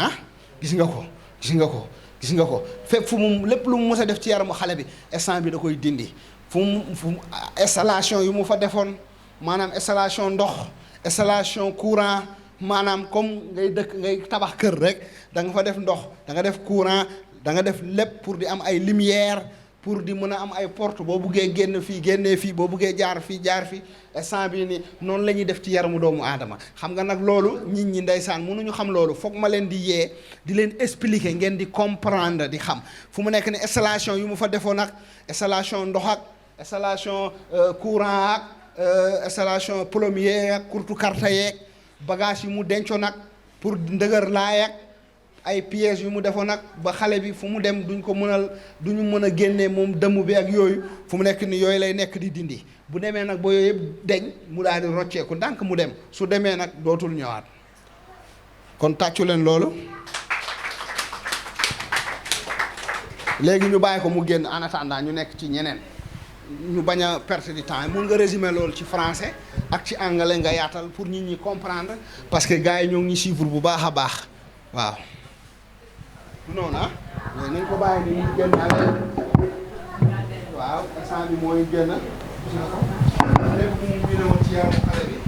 gis nga ko fépp fu mu lépp lu mu mës a def ci yaramu xale bi instant bi da koy dindi fu mu installation yu mu fa defoon maanaam installation ndox installation courant maanaam comme ngay tabax kër rek da nga fa def ndox da nga def courant da nga def lépp pour di am ay lumière pour di mën a am ay porte boo buggee génn fii génnee fii boo buggee jaar fii instant bii ni noonu la ñuy def ci yaramu doomu aadama xam nga nag loolu nit ñi ndeysaan mënuñu xam loolu foog ma leen di yee di leen expliquer ngeen di comprendre di xam fu mu nekk ne installation yu mu fa defoon ak installation ndox ak installation courant ak installation plombier ak kurtu karta yeeg bagage yu mu dencoon ak pour ndëgër laay ak ay pièges yu mu defoon nag ba xale bi fu mu dem duñu mën a génnee moom dëmm bi ak yooyu fu mu nekk ni yooyu lay nekk di dindi bu demee nag ba yooyu yëpp deñ mu daal di rocceeku ndànk mu dem su demee nag dootul ñëwaat kon tàccu leen loolu léegi ñu bàyyi ko mu génn en attendant ñu nekk ci ñeneen ñu bañ a perte du temps mun nga résumer loolu ci français ak ci anglais nga yaatal pour nit ñi comprendre parce que gars yi ñoo ngi ñu suivre bu baax a baax waaw noonu mais nañ ko bàyyi ni muy génn waaw instant bi mooy génn lépp mu bind woon ci yaramu xale bi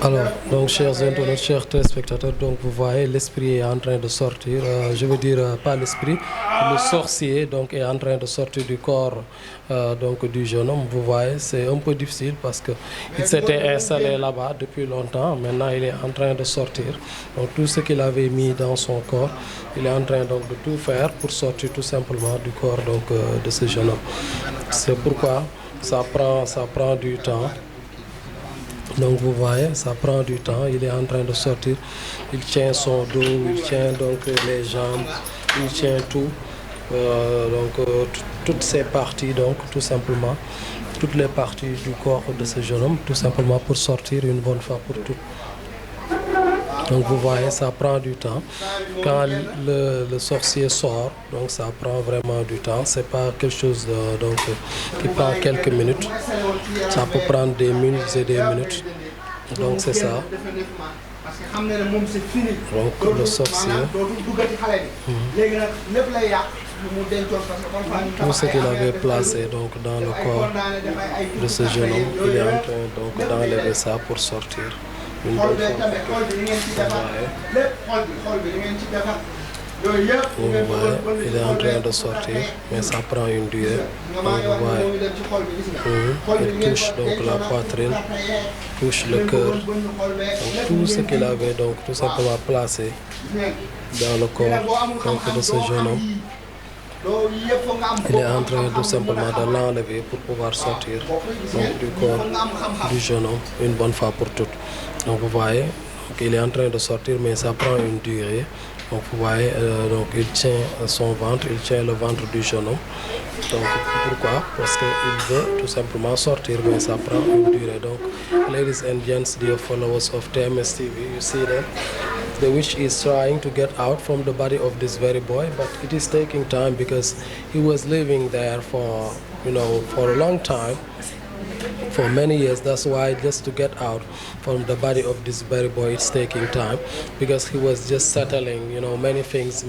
Alors, donc chers internautes, chers téléspectateurs, donc vous voyez l'esprit est en train de sortir, je veux dire pas l'esprit, le sorcier donc est en train de sortir du corps donc du jeune homme. Vous voyez, c'est un peu difficile parce que il s'était installé là-bas depuis longtemps. Maintenant, il est en train de sortir. Donc tout ce qu'il avait mis dans son corps, il est en train donc de tout faire pour sortir tout simplement du corps donc de ce jeune homme. C'est pourquoi ça prend du temps. Donc vous voyez, ça prend du temps, il est en train de sortir, il tient son dos, il tient donc les jambes, il tient tout, toutes ces parties, donc tout simplement, toutes les parties du corps de ce jeune homme, tout simplement pour sortir une bonne fois pour toutes. Donc vous voyez, ça prend du temps. Quand le sorcier sort, donc ça prend vraiment du temps. C'est pas quelque chose qui prend quelques minutes. Ça peut prendre des minutes et des minutes. Donc c'est ça. Donc le sorcier. Tout ce qu'il avait placé donc dans le corps de ce jeune homme, il est en train donc d'enlever ça pour sortir. Une bonne fois. Vous voyez, il est en train de sortir, mais ça prend une durée. Donc vous voyez, il touche donc la poitrine, touche le cœur. Donc, tout ce qu'il avait donc tout simplement placé dans le corps donc, de ce jeune homme. Il est en train tout simplement de l'enlever pour pouvoir sortir donc, du corps du jeune homme une bonne fois pour toutes. Donc vous voyez, il est en train de sortir, mais ça prend une durée. Donc vous voyez, donc il tient son ventre, il tient le ventre du jeune homme. Donc pourquoi? Parce qu'il veut tout simplement sortir, mais ça prend une durée. Donc, ladies and gents, dear followers of TMS TV, you see that the witch is trying to get out from the body of this very boy, but it is taking time because he was living there for a long time. For many years, that's why just to get out from the body of this very boy, it's taking time because he was just settling, many things,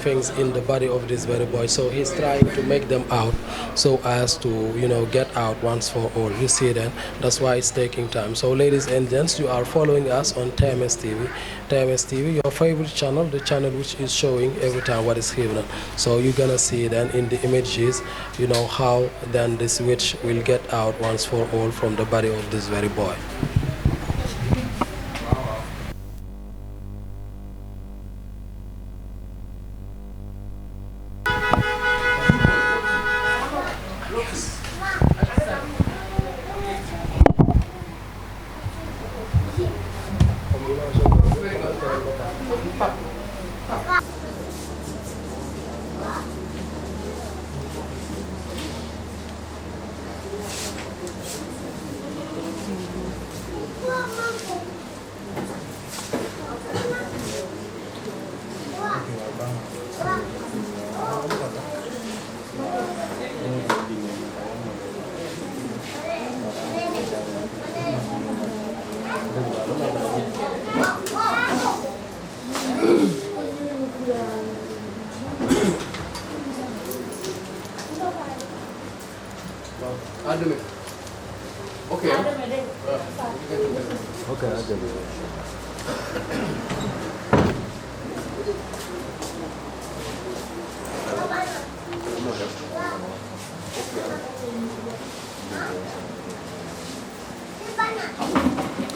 things in the body of this very boy. So he's trying to make them out so as to, get out once for all. You see that? That's why it's taking time. So ladies and gents, you are following us on TMS TV. TMS TV, your favorite channel, the channel which is showing every time what is happening. So you're gonna see then in the images, how then this witch will get out once for all from the body of this very boy.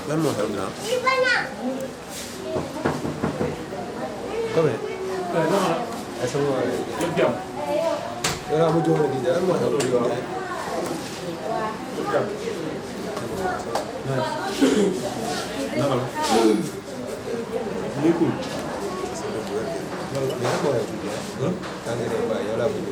lan moo xew grand. comme ay sama waa yëpp jàmm. yow mu jox la di lan moo xew. naka la. léegi. lan moo xew. tànn nga ne yow laa bëgg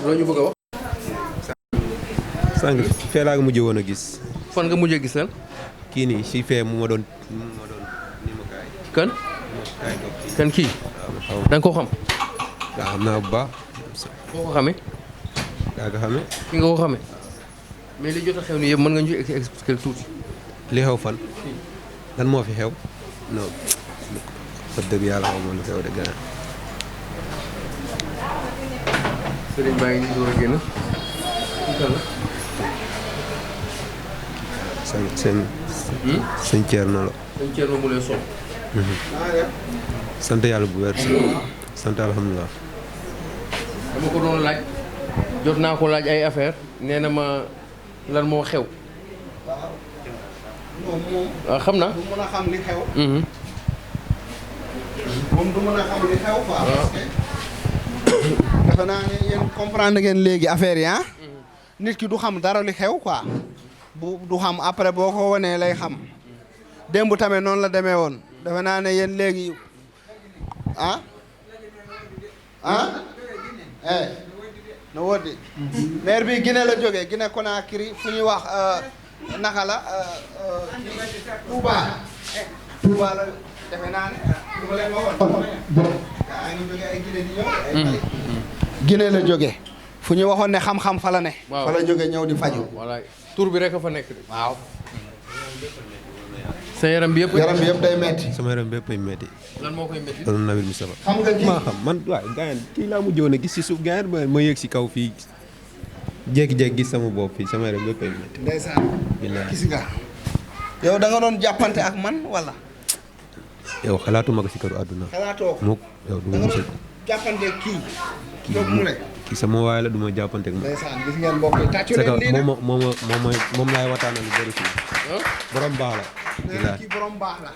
loolu ñu bëgg a wax. sànq fee laa nga mujjee woon a gis. fan nga mujjee gis lan. kii nii si fee mu ma doon ni ma kaay. kan. kan kii. da nga ko xam. daa xam naa bu baax. foo ko xamee. daa nga xamee. ki nga ko xamee. mais li jot a xew nii yëpp mën nga ñu expliquer tuuti. li xew fan. lan moo fi xew. non wax dëgg yàlla xaw ma lu xew de gën a. sëriñ baa ngi nii door a génn. sëñ Thierno la. sëñ Thierno mu lay sol. sant yàlla bu wér. sant alhamdulilah. dama ko doon laaj. jot naa ko laaj ay affaire nee na ma lan moo xew. waaw moom waaw xam naa. du mën a xam li xew. moom du mën a xam li xew quoi. parce que defe naa ne yéen comprendre ngeen léegi affaire yi ah. nit ki du xam dara li xew quoi. du xam après boo ko wanee lay xam. démb tamit noonu la demee woon. defe naa ne yéen léegi ah. na wóor maire bi Guinée la jógee Guinée Conakry fu ñuy wax naka la Touba. Touba la defe naa ne lu ma leen waxoon. yaa ngi jógee ay Guinée di ñëw. Guinée la jógee fu ñu waxoon ne xam-xam fa la ne. waaw fa la jógee ñëw di faju. voilà tur bi rek a fa nekk de. waaw. sa yaram bi yëpp. yaram bi yëpp day metti. sama yaram bépp ay metti. lan moo koy metti. loolu Nabil Moustapha. xam nga kii maa xam man waaye gaañ kii laa mujjoon a gis si suuf gaañ ma yëg si kaw fii jékki-jékki gis sama bopp fii sama yaram bépp ay metti. ndeysaan. billaay gis nga. yow da nga doon jàppante ak man wala. yow xalaatuma ko si këru àdduna. xalaatoo ko. moom yow du da ma nga mos a. doon jàppante kii. kii mu ne. kii sama waay la du ma jàppante ak moom. ndeysaan gis ngeen mbokk yi tàccu c'est leen lii que nag. moom laay waxtaanal lu bëri fii. borom baax la. nee na kii borom baax la.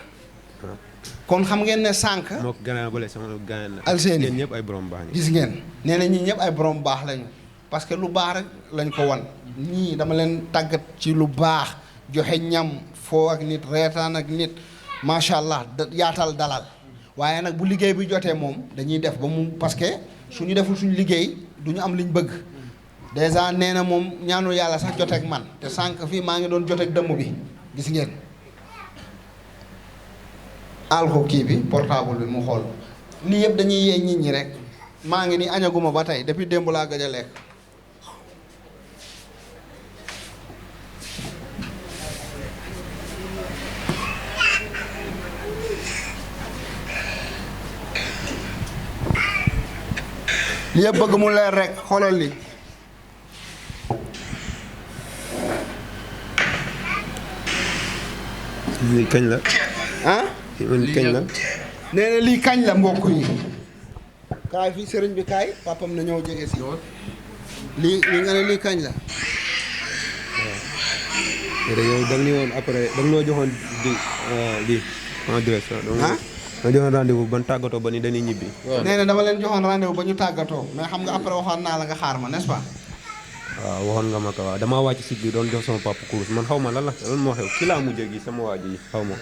kon xam ngeen ne sànq. moo ko gànnaaw bële sama gaañ la. Alseyni ñëpp ay borom baax gis ngeen nee na ñii ñëpp ay borom baax lañu parce que lu baax rek lañ ko wan ñii dama leen tàggat ci lu baax joxe ñam foo ak nit reetaan ak nit macha allah yaatal dalal waaye nag bu liggéey bi jotee moom dañuy def ba mu parce que suñu deful suñu liggéey du ñu am liñ bëgg dèjà nee na moom ñaanul yàlla sax joteeg man te sànq fii maa ngi doon joteeg dëmm bi gis ngeen aal ko kii bi portable bi mu xool lii yëpp dañuy yee nit ñi rek maa ngi ni añaguma ba tey depuis démb laa gëj a lekk li yëpp bëgg mu leer rek xoolal li lii kañ la. ah lii kañ la. nee na lii kañ la mbokk yi kaay fii sëriñ bi kaay papam na ñëw jege si lii nga ne lii kañ la waaw yow da nga ni woon après da nga noo joxoon di lii en direction. ah ma joxoon rendez-vous ban tàggatoo ba ni dañuy ñibbi. nee na dama leen joxoon rendez-vous ba ñu tàggatoo mais xam nga après waxoon naa la nga xaar ma n'est-ce pas waaw waxoon nga ma ko waaw damaa wàcc si biir doon jox sama papa course man xaw ma lan la lan moo xew ki laa mujjee gi sama waa ji xaw ma.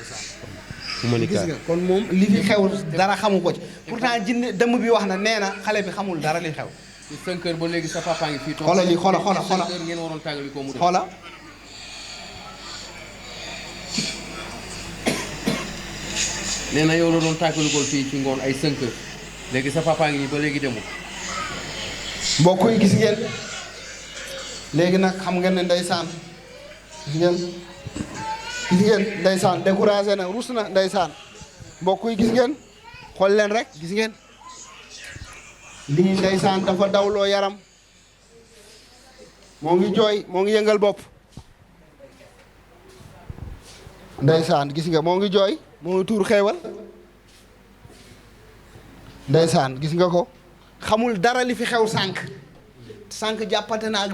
fu ma ni gis nga kon moom li fi xew dara xamu ko ci pourtant jinne dëmm bi wax na nee na xale bi xamul dara li xew ci 5 heures ba léegi sa papa ngi fii toog. xoola li xoola 5 heures ngeen waroon tàggali ko mu def. xoola nee na yow la doon tàggali ko fii ci ngoon ay 5 heures léegi sa papa ngi nii ba léegi demul. mbokk yi gis ngeen léegi nag xam ngeen ne ndeysaan gis ngeen ndeysaan découragé na rus na ndeysaan mbokk yi gis ngeen xool leen rek gis ngeen lii ndeysaan dafa dawloo yaram moo ngi jooy moo ngi yëngal bopp ndeysaan gis nga moo ngi jooy moo ngi tuur xeewal ndeysaan gis nga ko xamul dara li fi xew sànq jàppante na ak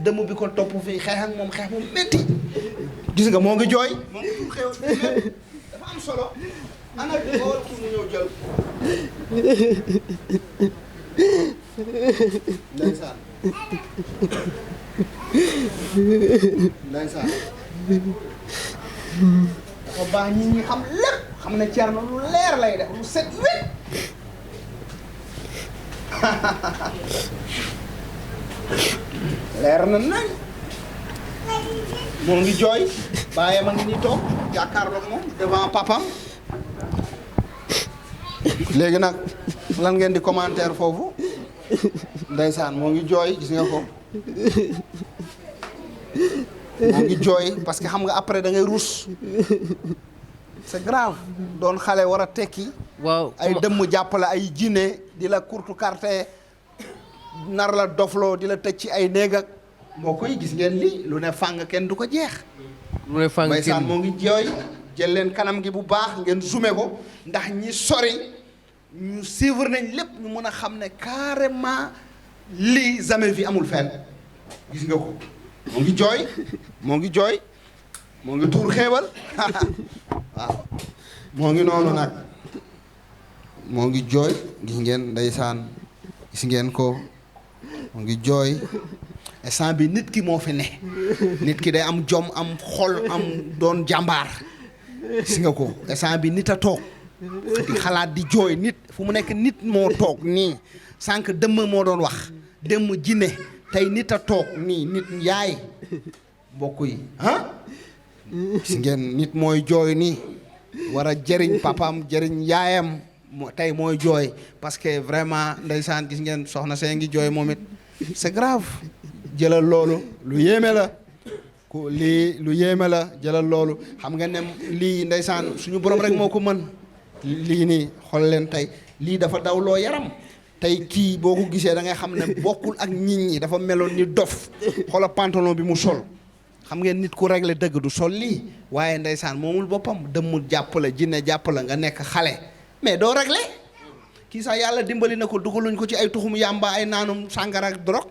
dëmm bi ko topp fii xeex ak moom xeex mu métti gis nga moo ngi jooy moo ngi tuur xeewal dafa am solo ana xool ki mu ñëw jël ndeysaan ndeysaan dafa baax nit ñi xam lépp xam ne Thierno lu leer lay def lu set wécc leer na nañ moo ngi jooy bàyyi ma ngi ni toog jàkkaarloog moom devant papam léegi nag lan ngeen di commentaire foofu ndeysaan moo ngi jooy gis nga ko moo ngi jooy parce que xam nga après da ngay ruus c'est grave doon xale war a tekki waaw ay dëmm jàppale ay jinne di la kurtu carte nar la dofloo di la tëj ci ay néeg ak moo koy gis ngeen li lu ne fàng kenn du ko jeex lu ne fàng ndeysaan kenn moo ngi jooy jël leen kanam gi bu baax ngeen zoomé ko ndax ñi sori ñu suivre nañ lépp ñu mën a xam ne carrément lii jamais vu amul fenn gis nga ko moo ngi jooy moo ngi jooy moo ngi tuur xeebal waaw moo ngi noonu nag moo ngi jooy gis ngeen ndeysaan gis ngeen ko moo ngi jooy instant bi nit ki moo fi ne nit ki day am jom am xol am doon jàmbaar gis nga ko instant bi nit a toog di xalaat di jooy nit fu mu nekk nit moo toog nii sànq dëmm moo doon wax dëmm jinne tey nit a toog nii nit yaay mbokk yi gis ngeen nit mooy jooy nii war a jëriñ papaam jëriñ yaayam tey mooy jooy parce que vraiment ndeysaan gis ngeen soxna see ngi jooy moom it c'est grave jëlal loolu lu yéeme la ku lii lu yéeme la jëlal loolu xam nga ne lii ndeysaan suñu borom rek moo ko mën lii nii xool leen tey lii dafa dawloo yaram tey kii boo ko gisee da ngay xam ne bokkul ak nit ñi dafa meloon ni dof xoola pantalon bi mu sol xam ngeen nit ku réglé dëgg du sol lii waaye ndeysaan moomul boppam dëmm jàpp la jinne jàpp la nga nekk xale mais doo réglé kii sax yàlla dimbali na ko dugaluñ ko ci ay tuxum yàmba ay naanum sàngara ak drogue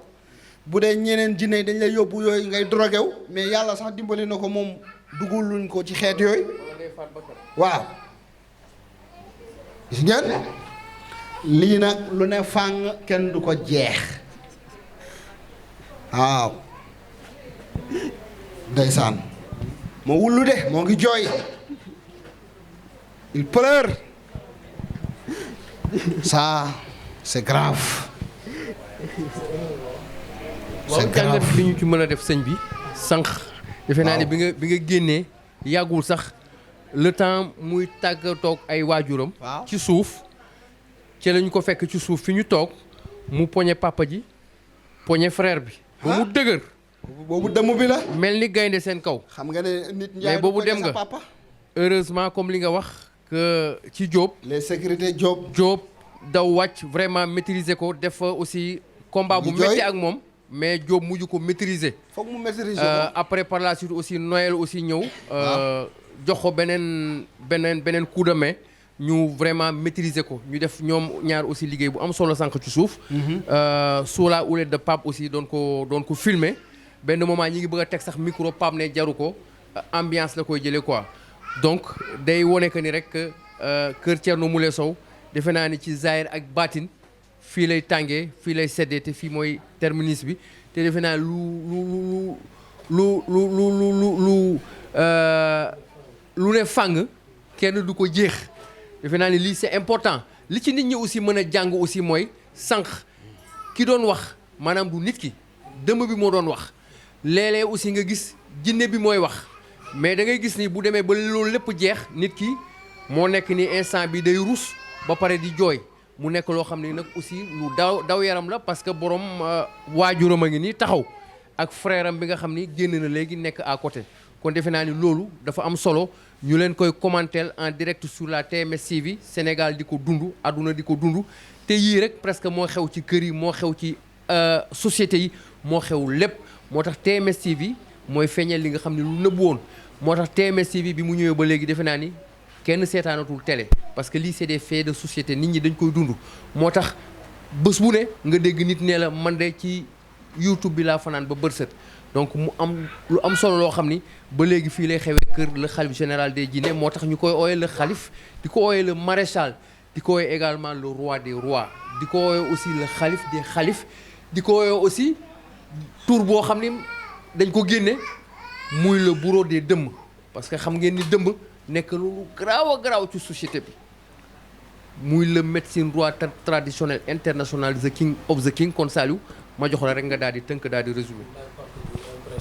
bu dee ñeneen jinne dañ lay yóbbu yooyu ngay drogué wu mais yàlla sax dimbali na ko moom dugaluñ ko ci xeet yooyu waaw gis ngeen lii nag lu ne fàng kenn du ko jeex waaw ndeysaan moo wullu de moo ngi jooy il pleure ça c'est grave waaw jàngat bi ñu ci mën a def sëñ bi sànq defe naa ne bi nga génnee yàggul sax le temps muy tàggatoog ay waajuram ci suuf ci lañu ko fekk ci suuf fi ñu toog mu poñe papa ji poñe frère bi ba mu dëgër boobu dëmm bi la mel ni gaynde seen kaw xam nga ne nit mais boobu dem nga heureusement comme li nga wax que ci Diop les sécurités Diop daw wàcc vraiment maîtriser ko def aussi combat bu métti ak moom mais Diop mujj ko maîtriser foog mu maîtriser après par la suite aussi Noël aussi ñëw jox ko beneen coup de main ñu vraiment maîtriser ko ñu def ñoom ñaar aussi liggéey bu am solo sànq ci suuf sous la houlette de Pape aussi doon ko filmer benn moment ñi ngi bëgg a teg sax micro Pape ne jaru ko ambiance la koy jëlee quoi donc day wone que ni rek kër Thierno Moule Sow defe naa ni ci Zahir ak Batin fii lay tàngee fii lay seddee te fii mooy terminus bi te defe naa lu ne fàng kenn du ko jeex defe naa ni lii c'est important li ci nit ñi aussi mën a jàng aussi mooy sànq ki doon wax maanaam du nit ki dëmm bi moo doon wax léeg-léeg aussi nga gis jinne bi mooy wax mais da ngay gis ni bu demee ba loolu lépp jeex nit ki moo nekk ni instant bi day rus ba pare di jooy mu nekk loo xam ne nag aussi lu daw yaram la parce que borom waajuram a ngi nii taxaw ak frère am bi nga xam ni génn na léegi nekk à côté kon defe naa ni loolu dafa am solo ñu leen koy commenter en direct sur la TMS TV Sénégal di ko dund àdduna di ko dund te yii rek presque moo xew ci kër yi moo xew ci société yi moo xew lépp moo tax TMS TV mooy feeñal li nga xam ne lu nëbb woon moo tax TMS TV bi mu ñëwee ba léegi defe naa ni kenn seetaanatul télé parce que lii c'est des faits de société nit ñi dañ koy dund moo tax bés bu ne nga dégg nit nee la man de ci YouTube bi laa fanaan ba bët set donc mu am lu am solo loo xam ni ba léegi fii lay xewee kër le xalif général des jinne moo tax ñu koy ooyee le xalif di ko ooyee le maréchal di ko ooyee également le roi des rois di ko ooyee aussi le xalif des xalif di ko ooyee aussi tur boo xam ni dañ ko génne muy le bourreau des dëmm parce que xam ngeen ni dëmm nekk lu garaaw a garaaw ci société bi muy le médecin roi traditionnel international the king of the king kon Saliou ma jox la rek nga daal di tënk daal di résumé.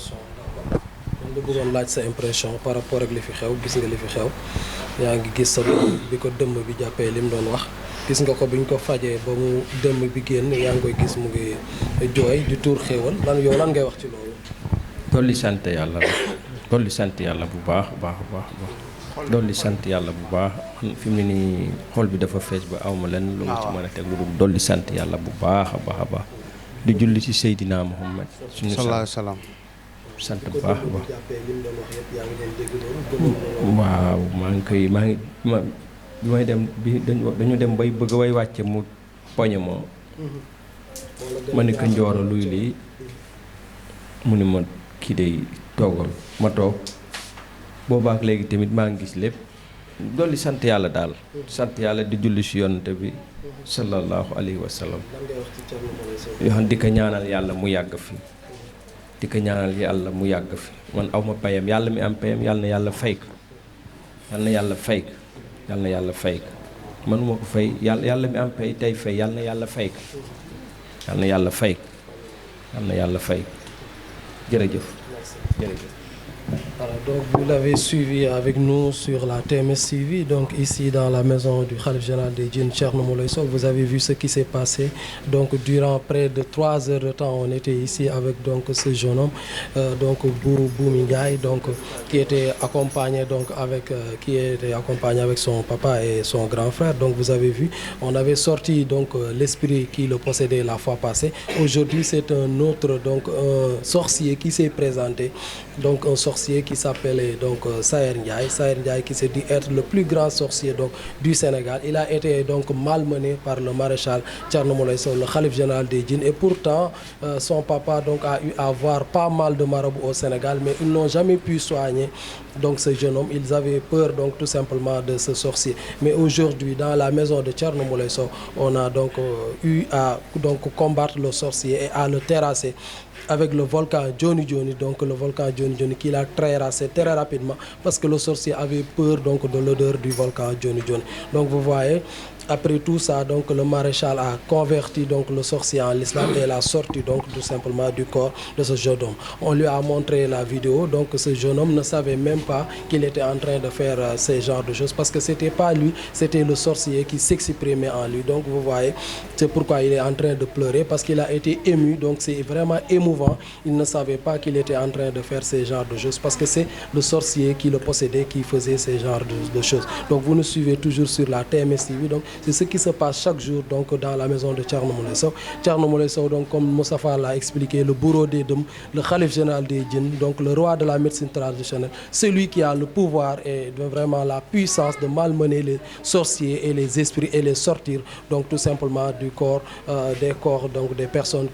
nga bëggoon laaj sa impression par rapport ak li fi xew gis nga li fi xew yaa ngi gis sa doom bi ko dëmm bi jàppee li mu doon wax gis nga ko bi ñu ko fajee ba mu dëmm bi génn yaa ngi koy gis mu ngi jooy di tuur xéewal lan ngay wax ci loolu. dolli sant yàlla dolli sant yàlla bu baax dolli sant yàlla bu baax man fi mu ne nii xol bi dafa fees ba awma leen lu ma ci mën a teg lu dul dolli sant yàlla bu baax a baax di julli ci Seydina Muhammad suñu sallallahu alayhi wa sallam sant bu baax a baax waaw maa ngi bi may dem bi dañu dem bay bëgg way wàcce mu poñe ma ne ko Njooro luy lii mu ni ma kii day toogal ma toog boobaak léegi tamit maa ngi gis lépp dolli sant yàlla daal sant yàlla di julli si yonante bi sallallahu alayhi wa sallam yoo xam di ko ñaanal yàlla mu yàgg fi di ko ñaanal yàlla mu yàgg fi man aw ma payam yàlla mi am payam yàlla na yàlla fay ko yàlla na yàlla fay ko yàlla na yàlla fay ko man moo ko fay yàlla mi am pay tey fay yàlla na yàlla fay ko yàlla na yàlla fay ko yàlla na yàlla fay ko jërëjëf jërëjëf. Voilà, donc vous l'avez suivi avec nous sur la TMS TV, donc ici dans la maison du Khalife général des Djinns Thierno Moulay Sow. Vous avez vu ce qui s'est passé. Donc durant près de 3 heures de temps, on était ici avec donc ce jeune homme, donc Boumi Ndiaye, donc qui était accompagné donc avec son papa et son grand frère. Donc vous avez vu, on avait sorti donc l'esprit qui le possédait la fois passée. Aujourd'hui, c'est un autre donc un sorcier qui s'est présenté. Donc un sorcier qui s'appelait donc Saher Ndiaye qui s'est dit être le plus grand sorcier donc du Sénégal. Il a été donc malmené par le maréchal Thierno Moulay Sow, le khalife général des djinns, et pourtant son papa donc a eu à voir pas mal de marabouts au Sénégal, mais ils n'ont jamais pu soigner donc ce jeune homme. Ils avaient peur donc tout simplement de ce sorcier. Mais aujourd'hui, dans la maison de Thierno Moulay Sow, on a donc eu à donc combattre le sorcier et à le terrasser avec le volcan Johnny Johnny, donc le volcan Johnny Johnny qui l'a terrassé très rapidement parce que le sorcier avait peur donc de l'odeur du volcan Johnny Johnny. Donc vous voyez, après tout ça, donc le maréchal a converti donc le sorcier en l'islam et l'a sorti donc tout simplement du corps de ce jeune homme. On lui a montré la vidéo, donc ce jeune homme ne savait même pas qu'il était en train de faire ce genre de choses parce que c'était pas lui, c'était le sorcier qui s'exprimait en lui. Donc vous voyez, c'est pourquoi il est en train de pleurer parce qu'il a été ému, donc c'est vraiment émouvant. Il ne savait pas qu'il était en train de faire ce genre de choses parce que c'est le sorcier qui le possédait qui faisait ce genre de choses. Donc vous nous suivez toujours sur la TMS TV, donc c'est ce qui se passe chaque jour donc dans la maison de Thierno Moulay Sow. Thierno Moulay Sow, donc comme Moustapha l'a expliqué, le bourreau des dômes, le khalife général des djinns, donc le roi de la médecine traditionnelle, celui qui a le pouvoir et vraiment la puissance de malmener les sorciers et les esprits et les sortir donc tout simplement du corps, des corps donc des personnes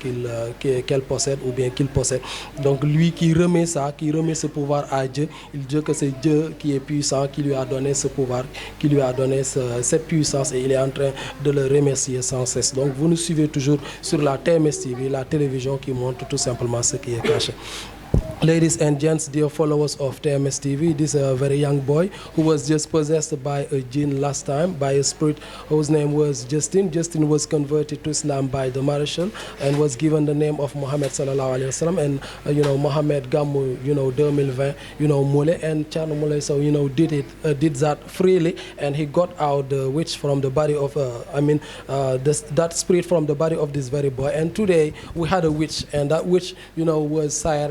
qu'elle possède ou bien qu'il possède. Donc lui qui remet ça, qui remet ce pouvoir à Dieu, il dit que c'est Dieu qui est puissant, qui lui a donné ce pouvoir, qui lui a donné cette puissance, et il est en train de le remercier sans cesse. Donc vous nous suivez toujours sur la TMS TV, la télévision qui montre tout simplement ce qui est caché. Ladies and gents, dear followers of TMS TV, this is a very young boy who was just possessed by a jinn last time, by a spirit whose name was Justin. Justin was converted to Islam by the Marshal and was given the name of Muhammad sallallahu alaihi wasallam, and Muhammad Gammu 2020 Moulay, and Thierno Moulay Sow did that freely, and he got out the witch from the body of that spirit from the body of this very boy. And today we had a witch, and that witch was Saher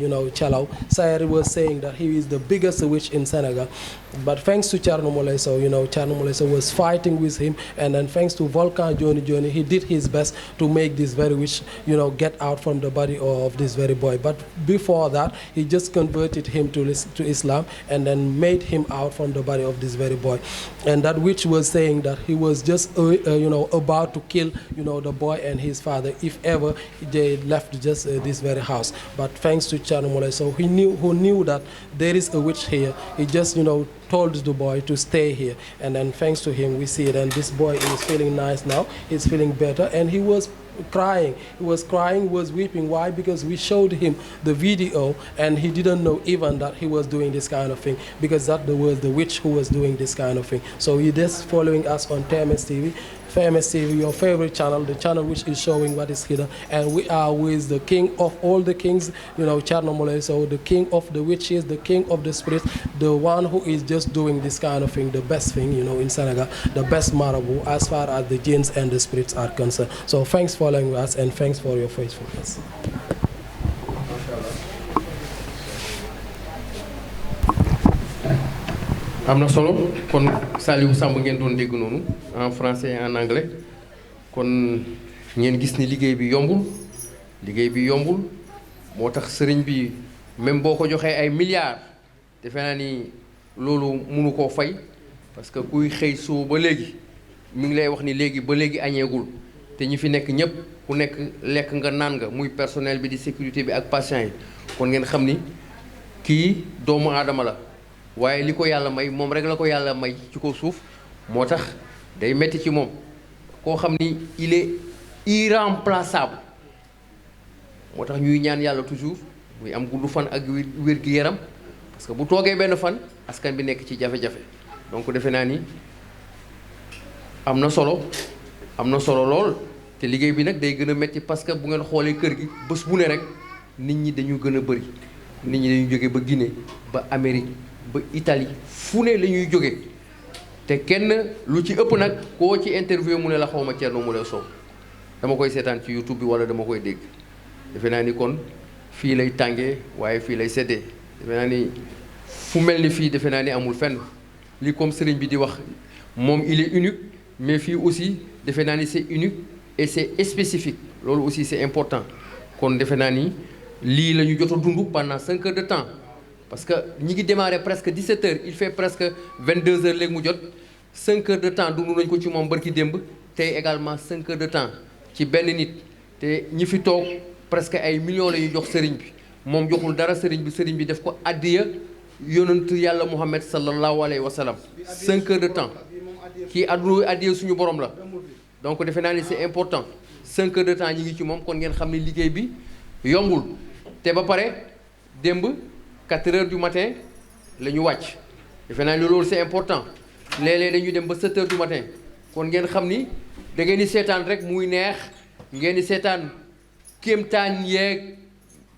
Chalaw. Saher was saying that he is the biggest witch in Senegal, but thanks to Thierno Moulay Sow, Thierno Moulay Sow was fighting with him, and then thanks to Volcan Johnny, he did his best to make this very witch get out from the body of this very boy. But before that, he just converted him to Islam and then made him out from the body of this very boy. And that witch was saying that he was just about to kill the boy and his father if ever they left just this very house. But thanks to Thierno Moulay Sow, who knew that there is a witch here, he just told the boy to stay here, and then thanks to him we see it, and this boy is feeling nice now, he's feeling better, and he was crying, he was weeping. Why? Because we showed him the video and he didn't know even that he was doing this kind of thing, because that was the witch who was doing this kind of thing. So he just following us on TMS TV, your favorite channel, the channel which is showing what is hidden, and we are with the king of all the kings, Thierno Moulay Sow, the king of the witches, the king of the spirits, the one who is just doing this kind of thing, the best thing, in Senegal, the best marabout as far as the jinns and the spirits are concerned. So thanks for following us and thanks for your faithfulness. am na solo kon Saliou Samb ngeen doon dégg noonu en français et en anglais, kon ngeen gis ni liggéey bi yombul moo tax sëriñ bi même boo ko joxee ay milliards defe naa ni loolu mënu koo fay, parce que kuy xëy soo ba léegi mi ngi lay wax ni léegi ba léegi añeegul, te ñi fi nekk ñëpp ku nekk lekk nga naan nga, muy personnel bi di sécurité bi ak patient yi, kon ngeen xam ni kii doomu aadama la waaye li ko yàlla may moom rek la ko yàlla may ci kaw suuf moo tax day metti ci moom koo xam ni il est irremplaçable moo tax ñuy ñaan yàlla toujours muy am gudd fan ak wér gi yaram parce que bu toogee benn fan askan bi nekk ci jafe-jafe donc defe naa ni am na solo lool te liggéey bi nag day gën a metti parce que bu ngeen xoolee kër gi bés bu ne rek nit ñi dañu gën a bëri nit ñi dañuy jóge ba Guinée ba Amérique ba Italie fu ne la ñuy jóge te kenn lu ci ëpp nag koo ci interview mu ne la xawma Thierno Moule Sow dama koy seetaan ci YouTube bi wala dama koy dégg defe naa ni kon fii lay tàngee waaye fii lay seddee defe naa ni fu mel ni fii defe naa ni amul fenn li comme sëriñ bi di wax moom il est unique mais fii aussi defe naa ni c'est unique et c'est spécifique loolu aussi c'est important kon defe naa ni lii la ñu jot a dund pendant 5 heures de temps parce que ñi ngi démarré presque 17 heures il fait presque 22 heures léegi mu jot 5 heures de temps dund nañ ko ci moom barki démb tey également 5 heures de temps ci benn nit te ñi fi toog presque ay millions la ñuy jox sëriñ bi moom joxul dara sëriñ bi def ko addiya yonentu yàlla Muhammad sallallahu alayhi wa sallam 5 heures de temps kii addiya suñu borom la donc defe naa ni c'est important 5 heures de temps ñi ngi ci moom kon ngeen xam ne liggéey bi yombul te ba pare démb 4 heures du matin la ñu wàcc defe naa ni loolu c'est important léeg-léeg dañuy dem ba 7 heures du matin kon ngeen xam ni da ngeen di seetaan rek muy neex ngeen di seetaan kéemtaan yeeg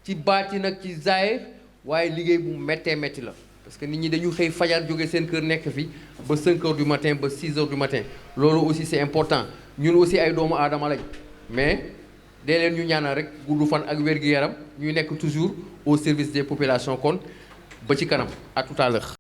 ci baati nag ci zaahir waaye liggéey bu méttee métti la parce que nit ñi dañu xëy fajar jóge seen kër nekk fi ba 5 heures du matin ba 6 heures du matin loolu aussi c'est important ñun aussi ay doomu aadama lañ mais dee leen ñu ñaanal rek gudd fan ak wér-gu-yaram ñuy nekk toujours au service des populations kon ba ci kanam à tout à l'heure